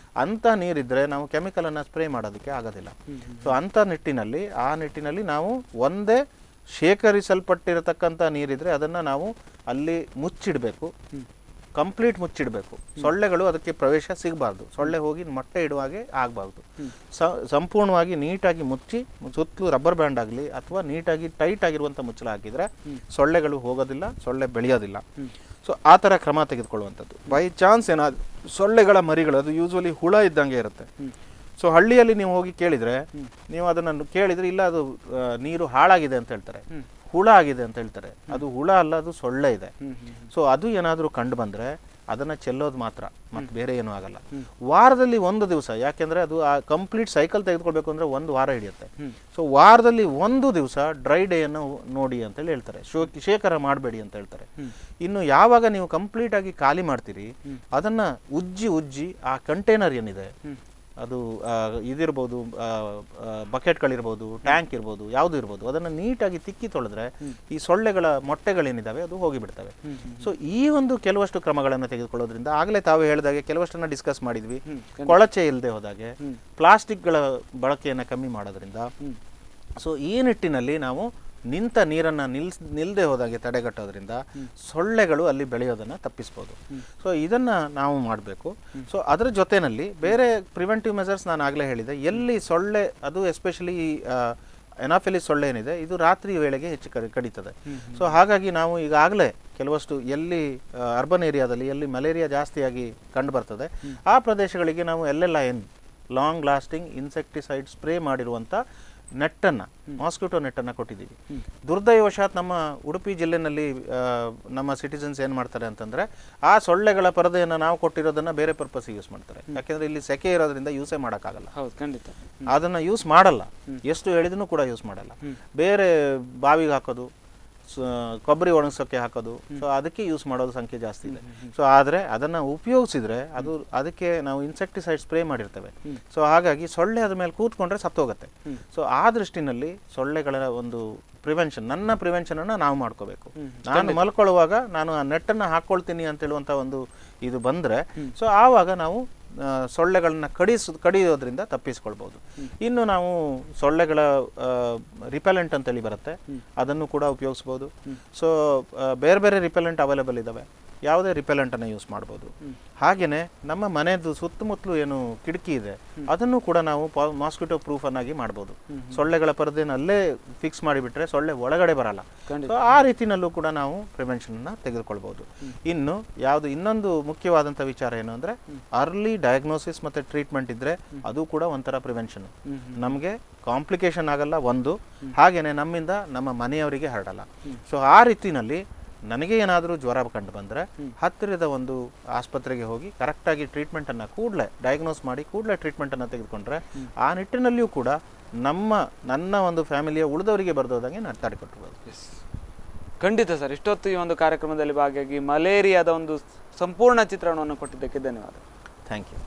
ಅಂಥ ನೀರಿದ್ದರೆ ನಾವು ಕೆಮಿಕಲನ್ನು ಸ್ಪ್ರೇ ಮಾಡೋದಕ್ಕೆ ಆಗೋದಿಲ್ಲ. ಸೊ ಅಂಥ ನಿಟ್ಟಿನಲ್ಲಿ ನಾವು ಒಂದೇ ಶೇಖರಿಸಲ್ಪಟ್ಟಿರತಕ್ಕಂಥ ನೀರಿದ್ರೆ ಅದನ್ನು ನಾವು ಅಲ್ಲಿ ಮುಚ್ಚಿಡಬೇಕು, ಕಂಪ್ಲೀಟ್ ಮುಚ್ಚಿಡಬೇಕು. ಸೊಳ್ಳೆಗಳು ಅದಕ್ಕೆ ಪ್ರವೇಶ ಸಿಗಬಾರ್ದು, ಸೊಳ್ಳೆ ಹೋಗಿ ಮೊಟ್ಟೆ ಇಡುವ ಹಾಗೆ ಆಗಬಾರ್ದು. ಸಂಪೂರ್ಣವಾಗಿ ನೀಟಾಗಿ ಮುಚ್ಚಿ ಸುತ್ತಲೂ ರಬ್ಬರ್ ಬ್ಯಾಂಡ್ ಆಗಲಿ ಅಥವಾ ನೀಟಾಗಿ ಟೈಟ್ ಆಗಿರುವಂಥ ಮುಚ್ಚಳ ಹಾಕಿದರೆ ಸೊಳ್ಳೆಗಳು ಹೋಗೋದಿಲ್ಲ, ಸೊಳ್ಳೆ ಬೆಳೆಯೋದಿಲ್ಲ. ಸೊ ಆ ಥರ ಕ್ರಮ ತೆಗೆದುಕೊಳ್ಳುವಂಥದ್ದು. ಬೈ ಚಾನ್ಸ್ ಏನಾದರೂ ಸೊಳ್ಳೆಗಳ ಮರಿಗಳು, ಅದು ಯೂಶ್ವಲಿ ಹುಳ ಇದ್ದಂಗೆ ಇರುತ್ತೆ. ಸೊ ಹಳ್ಳಿಯಲ್ಲಿ ನೀವು ಹೋಗಿ ಕೇಳಿದರೆ, ನೀವು ಅದನ್ನು ಕೇಳಿದರೆ ಇಲ್ಲ ಅದು ನೀರು ಹಾಳಾಗಿದೆ ಅಂತ ಹೇಳ್ತಾರೆ, ಹುಳ ಆಗಿದೆ ಅಂತ ಹೇಳ್ತಾರೆ. ಅದು ಹುಳ ಅಲ್ಲ, ಅದು ಸೊಳ್ಳೆ ಇದೆ. ಸೊ ಅದು ಏನಾದರೂ ಕಂಡು ಬಂದರೆ ಅದನ್ನು ಚೆಲ್ಲೋದು ಮಾತ್ರ, ಮತ್ತು ಬೇರೆ ಏನೂ ಆಗಲ್ಲ. ವಾರದಲ್ಲಿ ಒಂದು ದಿವಸ, ಯಾಕೆಂದರೆ ಅದು ಆ ಕಂಪ್ಲೀಟ್ ಸೈಕಲ್ ತೆಗೆದುಕೊಳ್ಬೇಕು ಅಂದರೆ 1 ವಾರ ಹಿಡಿಯುತ್ತೆ. ಸೊ ವಾರದಲ್ಲಿ 1 ದಿವಸ ಡ್ರೈ ಡೇಯನ್ನು ನೋಡಿ ಅಂತೇಳಿ ಹೇಳ್ತಾರೆ, ಶೇಖರ ಮಾಡಬೇಡಿ ಅಂತ ಹೇಳ್ತಾರೆ. ಇನ್ನು ಯಾವಾಗ ನೀವು ಕಂಪ್ಲೀಟಾಗಿ ಖಾಲಿ ಮಾಡ್ತೀರಿ ಅದನ್ನು ಉಜ್ಜಿ ಆ ಕಂಟೈನರ್ ಏನಿದೆ ಅದು ಇದಿರ್ಬೋದು, ಬಕೆಟ್ಗಳಿರ್ಬೋದು, ಟ್ಯಾಂಕ್ ಇರ್ಬೋದು, ಯಾವುದು ಇರ್ಬೋದು, ಅದನ್ನು ನೀಟಾಗಿ ತಿಕ್ಕಿ ತೊಳೆದ್ರೆ ಈ ಸೊಳ್ಳೆಗಳ ಮೊಟ್ಟೆಗಳೇನಿದ್ದಾವೆ ಅದು ಹೋಗಿಬಿಡ್ತವೆ. ಸೊ ಈ ಒಂದು ಕೆಲವಷ್ಟು ಕ್ರಮಗಳನ್ನು ತೆಗೆದುಕೊಳ್ಳೋದ್ರಿಂದ, ಆಗಲೇ ತಾವು ಹೇಳಿದಾಗೆ ಕೆಲವಷ್ಟನ್ನು ಡಿಸ್ಕಸ್ ಮಾಡಿದ್ವಿ, ಕೊಳಚೆ ಇಲ್ಲದೆ ಹೋದಾಗೆ ಪ್ಲಾಸ್ಟಿಕ್ಗಳ ಬಳಕೆಯನ್ನು ಕಮ್ಮಿ ಮಾಡೋದ್ರಿಂದ. ಸೊ ಈ ನಿಟ್ಟಿನಲ್ಲಿ ನಾವು ನಿಂತ ನೀರನ್ನು ನಿಲ್ಲದೆ ಹೋದಾಗೆ ತಡೆಗಟ್ಟೋದ್ರಿಂದ ಸೊಳ್ಳೆಗಳು ಅಲ್ಲಿ ಬೆಳೆಯೋದನ್ನು ತಪ್ಪಿಸ್ಬೋದು. ಸೊ ಇದನ್ನು ನಾವು ಮಾಡಬೇಕು. ಸೊ ಅದರ ಜೊತೆಯಲ್ಲಿ ಬೇರೆ ಪ್ರಿವೆಂಟಿವ್ ಮೆಸರ್ಸ್ ನಾನು ಆಗಲೇ ಹೇಳಿದೆ. ಎಲ್ಲಿ ಸೊಳ್ಳೆ, ಅದು ಎಸ್ಪೆಷಲಿ ಎನಾಫಿಲಿಸ್ ಸೊಳ್ಳೆ ಏನಿದೆ ಇದು ರಾತ್ರಿ ವೇಳೆಗೆ ಹೆಚ್ಚು ಕಡಿತದೆ. ಸೊ ಹಾಗಾಗಿ ನಾವು ಈಗಾಗಲೇ ಕೆಲವಷ್ಟು ಎಲ್ಲಿ ಅರ್ಬನ್ ಏರಿಯಾದಲ್ಲಿ ಎಲ್ಲಿ ಮಲೇರಿಯಾ ಜಾಸ್ತಿಯಾಗಿ ಕಂಡು ಬರ್ತದೆ ಆ ಪ್ರದೇಶಗಳಿಗೆ ನಾವು LLIN long lasting insecticide spray ಮಾಡಿರುವಂಥ ನೆಟ್ಟನ್ನು, ಮಾಸ್ಕಿಟೋ ನೆಟ್ಟನ್ನು ಕೊಟ್ಟಿದ್ದೀವಿ. ದುರ್ದೈವಶಾತ್ ನಮ್ಮ ಉಡುಪಿ ಜಿಲ್ಲೆಯಲ್ಲಿ ನಮ್ಮ ಸಿಟಿಸನ್ಸ್ ಏನು ಮಾಡ್ತಾರೆ ಅಂತಂದರೆ ಆ ಸೊಳ್ಳೆಗಳ ಪರದೆಯನ್ನು ನಾವು ಕೊಟ್ಟಿರೋದನ್ನು ಬೇರೆ ಪರ್ಪಸ್ಸಿಗೆ ಯೂಸ್ ಮಾಡ್ತಾರೆ. ಯಾಕೆಂದರೆ ಇಲ್ಲಿ ಸೆಕೆ ಇರೋದ್ರಿಂದ ಯೂಸೇ ಮಾಡೋಕ್ಕಾಗಲ್ಲ. ಹೌದು, ಖಂಡಿತ ಅದನ್ನು ಯೂಸ್ ಮಾಡಲ್ಲ, ಎಷ್ಟು ಹೇಳಿದ್ರೂ ಕೂಡ ಯೂಸ್ ಮಾಡಲ್ಲ. ಬೇರೆ ಬಾವಿಗೆ ಹಾಕೋದು, ಕೊಬ್ಬರಿ ಒಣಗಿಸೋಕ್ಕೆ ಹಾಕೋದು, ಸೊ ಅದಕ್ಕೆ ಯೂಸ್ ಮಾಡೋದು ಸಂಖ್ಯೆ ಜಾಸ್ತಿ ಇದೆ. ಸೊ ಆದರೆ ಅದನ್ನು ಉಪಯೋಗಿಸಿದ್ರೆ ಅದಕ್ಕೆ ನಾವು ಇನ್ಸೆಕ್ಟಿಸೈಡ್ ಸ್ಪ್ರೇ ಮಾಡಿರ್ತೇವೆ. ಸೊ ಹಾಗಾಗಿ ಸೊಳ್ಳೆ ಅದ್ರ ಮೇಲೆ ಕೂತ್ಕೊಂಡ್ರೆ ಸತ್ತೋಗುತ್ತೆ. ಸೊ ಆ ದೃಷ್ಟಿನಲ್ಲಿ ಸೊಳ್ಳೆಗಳ ಒಂದು ನನ್ನ ಪ್ರಿವೆನ್ಷನನ್ನು ನಾವು ಮಾಡ್ಕೋಬೇಕು. ನಾನು ಮಲ್ಕೊಳ್ಳುವಾಗ ನಾನು ಆ ನೆಟ್ಟನ್ನು ಹಾಕ್ಕೊಳ್ತೀನಿ ಅಂತ ಹೇಳುವಂಥ ಒಂದು ಇದು ಬಂದರೆ ಸೊ ಆವಾಗ ನಾವು ಸೊಳ್ಳೆಗಳನ್ನ ಕಡಿಯೋದ್ರಿಂದ ತಪ್ಪಿಸ್ಕೊಳ್ಬೋದು. ಇನ್ನು ನಾವು ಸೊಳ್ಳೆಗಳ ರಿಪೆಲೆಂಟ್ ಅಂತೇಳಿ ಬರುತ್ತೆ, ಅದನ್ನು ಕೂಡ ಉಪಯೋಗಿಸ್ಬೋದು. ಸೊ ಬೇರೆ ಬೇರೆ ರಿಪೆಲೆಂಟ್ ಅವೈಲೇಬಲ್ ಇದ್ದಾವೆ, ಯಾವುದೇ ರಿಪೆಲೆಂಟನ್ನು ಯೂಸ್ ಮಾಡ್ಬೋದು. ಹಾಗೆಯೇ ನಮ್ಮ ಮನೆಯದು ಸುತ್ತಮುತ್ತಲು ಏನು ಕಿಟಕಿ ಇದೆ ಅದನ್ನು ಕೂಡ ನಾವು ಮಾಸ್ಕಿಟೋ ಪ್ರೂಫ್ ಅನ್ನಾಗಿ ಮಾಡ್ಬೋದು. ಸೊಳ್ಳೆಗಳ ಪರದೆಯನ್ನು ಅಲ್ಲೇ ಫಿಕ್ಸ್ ಮಾಡಿಬಿಟ್ರೆ ಸೊಳ್ಳೆ ಒಳಗಡೆ ಬರಲ್ಲ. ಸೊ ಆ ರೀತಿನಲ್ಲೂ ಕೂಡ ನಾವು ಪ್ರಿವೆನ್ಷನ್ನ ತೆಗೆದುಕೊಳ್ಬೋದು. ಇನ್ನು ಇನ್ನೊಂದು ಮುಖ್ಯವಾದಂಥ ವಿಚಾರ ಏನು ಅಂದರೆ ಅರ್ಲಿ ಡಯಾಗ್ನೋಸಿಸ್ ಮತ್ತು ಟ್ರೀಟ್ಮೆಂಟ್ ಇದ್ದರೆ ಅದು ಕೂಡ ಒಂಥರ ಪ್ರಿವೆನ್ಷನ್. ನಮಗೆ ಕಾಂಪ್ಲಿಕೇಶನ್ ಆಗಲ್ಲ ಒಂದು, ಹಾಗೆಯೇ ನಮ್ಮಿಂದ ನಮ್ಮ ಮನೆಯವರಿಗೆ ಹರಡಲ್ಲ. ಸೊ ಆ ರೀತಿನಲ್ಲಿ ನನಗೆ ಏನಾದರೂ ಜ್ವರ ಕಂಡು ಬಂದರೆ ಹತ್ತಿರದ ಒಂದು ಆಸ್ಪತ್ರೆಗೆ ಹೋಗಿ ಕರೆಕ್ಟಾಗಿ ಟ್ರೀಟ್ಮೆಂಟನ್ನು ಕೂಡಲೇ ಡಯಾಗ್ನೋಸ್ ಮಾಡಿ ಕೂಡಲೇ ಟ್ರೀಟ್ಮೆಂಟನ್ನು ತೆಗೆದುಕೊಂಡ್ರೆ ಆ ನಿಟ್ಟಿನಲ್ಲಿಯೂ ಕೂಡ ನನ್ನ ಒಂದು ಫ್ಯಾಮಿಲಿಯ ಉಳಿದವರಿಗೆ ಬರೆದೋದಂಗೆ ನಾನು ತಡೆಗಟ್ಟಬಹುದು. ಖಂಡಿತ ಸರ್, ಇಷ್ಟೊತ್ತು ಈ ಒಂದು ಕಾರ್ಯಕ್ರಮದಲ್ಲಿ ಭಾಗಿಯಾಗಿ ಮಲೇರಿಯಾದ ಒಂದು ಸಂಪೂರ್ಣ ಚಿತ್ರಣವನ್ನು ಕೊಟ್ಟಿದ್ದಕ್ಕೆ ಧನ್ಯವಾದ. Thank you.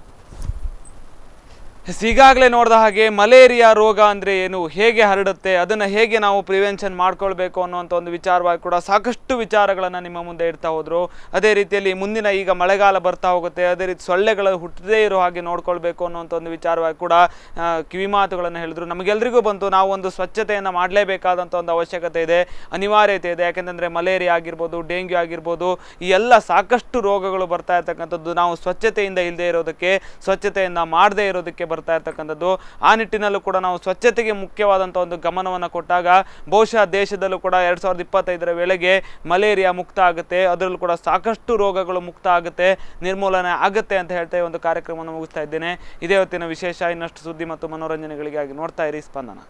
ಈಗಾಗಲೇ ನೋಡಿದ ಹಾಗೆ ಮಲೇರಿಯಾ ರೋಗ ಅಂದರೆ ಏನು, ಹೇಗೆ ಹರಡುತ್ತೆ, ಅದನ್ನು ಹೇಗೆ ನಾವು ಪ್ರಿವೆನ್ಷನ್ ಮಾಡ್ಕೊಳ್ಬೇಕು ಅನ್ನುವಂಥ ಒಂದು ವಿಚಾರವಾಗಿ ಕೂಡ ಸಾಕಷ್ಟು ವಿಚಾರಗಳನ್ನು ನಿಮ್ಮ ಮುಂದೆ ಇಡ್ತಾ ಹೋದರು. ಅದೇ ರೀತಿಯಲ್ಲಿ ಮುಂದಿನ ಈಗ ಮಳೆಗಾಲ ಬರ್ತಾ ಹೋಗುತ್ತೆ, ಅದೇ ರೀತಿ ಸೊಳ್ಳೆಗಳು ಹುಟ್ಟದೇ ಇರೋ ಹಾಗೆ ನೋಡ್ಕೊಳ್ಬೇಕು ಅನ್ನುವಂಥ ಒಂದು ವಿಚಾರವಾಗಿ ಕೂಡ ಕಿವಿಮಾತುಗಳನ್ನು ಹೇಳಿದ್ರು. ನಮಗೆಲ್ಲರಿಗೂ ಬಂತು, ನಾವು ಒಂದು ಸ್ವಚ್ಛತೆಯನ್ನು ಮಾಡಲೇಬೇಕಾದಂಥ ಒಂದು ಅವಶ್ಯಕತೆ ಇದೆ, ಅನಿವಾರ್ಯತೆ ಇದೆ. ಯಾಕೆಂದರೆ ಮಲೇರಿಯಾ ಆಗಿರ್ಬೋದು, ಡೆಂಗ್ಯೂ ಆಗಿರ್ಬೋದು, ಈ ಎಲ್ಲ ಸಾಕಷ್ಟು ರೋಗಗಳು ಬರ್ತಾ ಇರ್ತಕ್ಕಂಥದ್ದು ನಾವು ಸ್ವಚ್ಛತೆಯಿಂದ ಇಲ್ಲದೆ ಇರೋದಕ್ಕೆ, ಸ್ವಚ್ಛತೆಯಿಂದ ಮಾಡದೇ ಇರೋದಕ್ಕೆ ಬರ್ತಾ ಇರ್ತಕ್ಕಂಥದ್ದು. ಆ ನಿಟ್ಟಿನಲ್ಲೂ ಕೂಡ ನಾವು ಸ್ವಚ್ಛತೆಗೆ ಮುಖ್ಯವಾದಂಥ ಒಂದು ಗಮನವನ್ನು ಕೊಟ್ಟಾಗ ಬಹುಶಃ ದೇಶದಲ್ಲೂ ಕೂಡ 2025ರ ವೇಳೆಗೆ ಮಲೇರಿಯಾ ಮುಕ್ತ ಆಗುತ್ತೆ, ಅದರಲ್ಲೂ ಕೂಡ ಸಾಕಷ್ಟು ರೋಗಗಳು ಮುಕ್ತ ಆಗುತ್ತೆ, ನಿರ್ಮೂಲನೆ ಆಗುತ್ತೆ ಅಂತ ಹೇಳ್ತಾ ಈ ಒಂದು ಕಾರ್ಯಕ್ರಮವನ್ನು ಮುಗಿಸ್ತಾ ಇದ್ದೇನೆ. ಇದೇ ಹೊತ್ತಿನ ವಿಶೇಷ. ಇನ್ನಷ್ಟು ಸುದ್ದಿ ಮತ್ತು ಮನೋರಂಜನೆಗಳಿಗಾಗಿ ನೋಡ್ತಾ ಇರಿ ಸ್ಪಂದನ.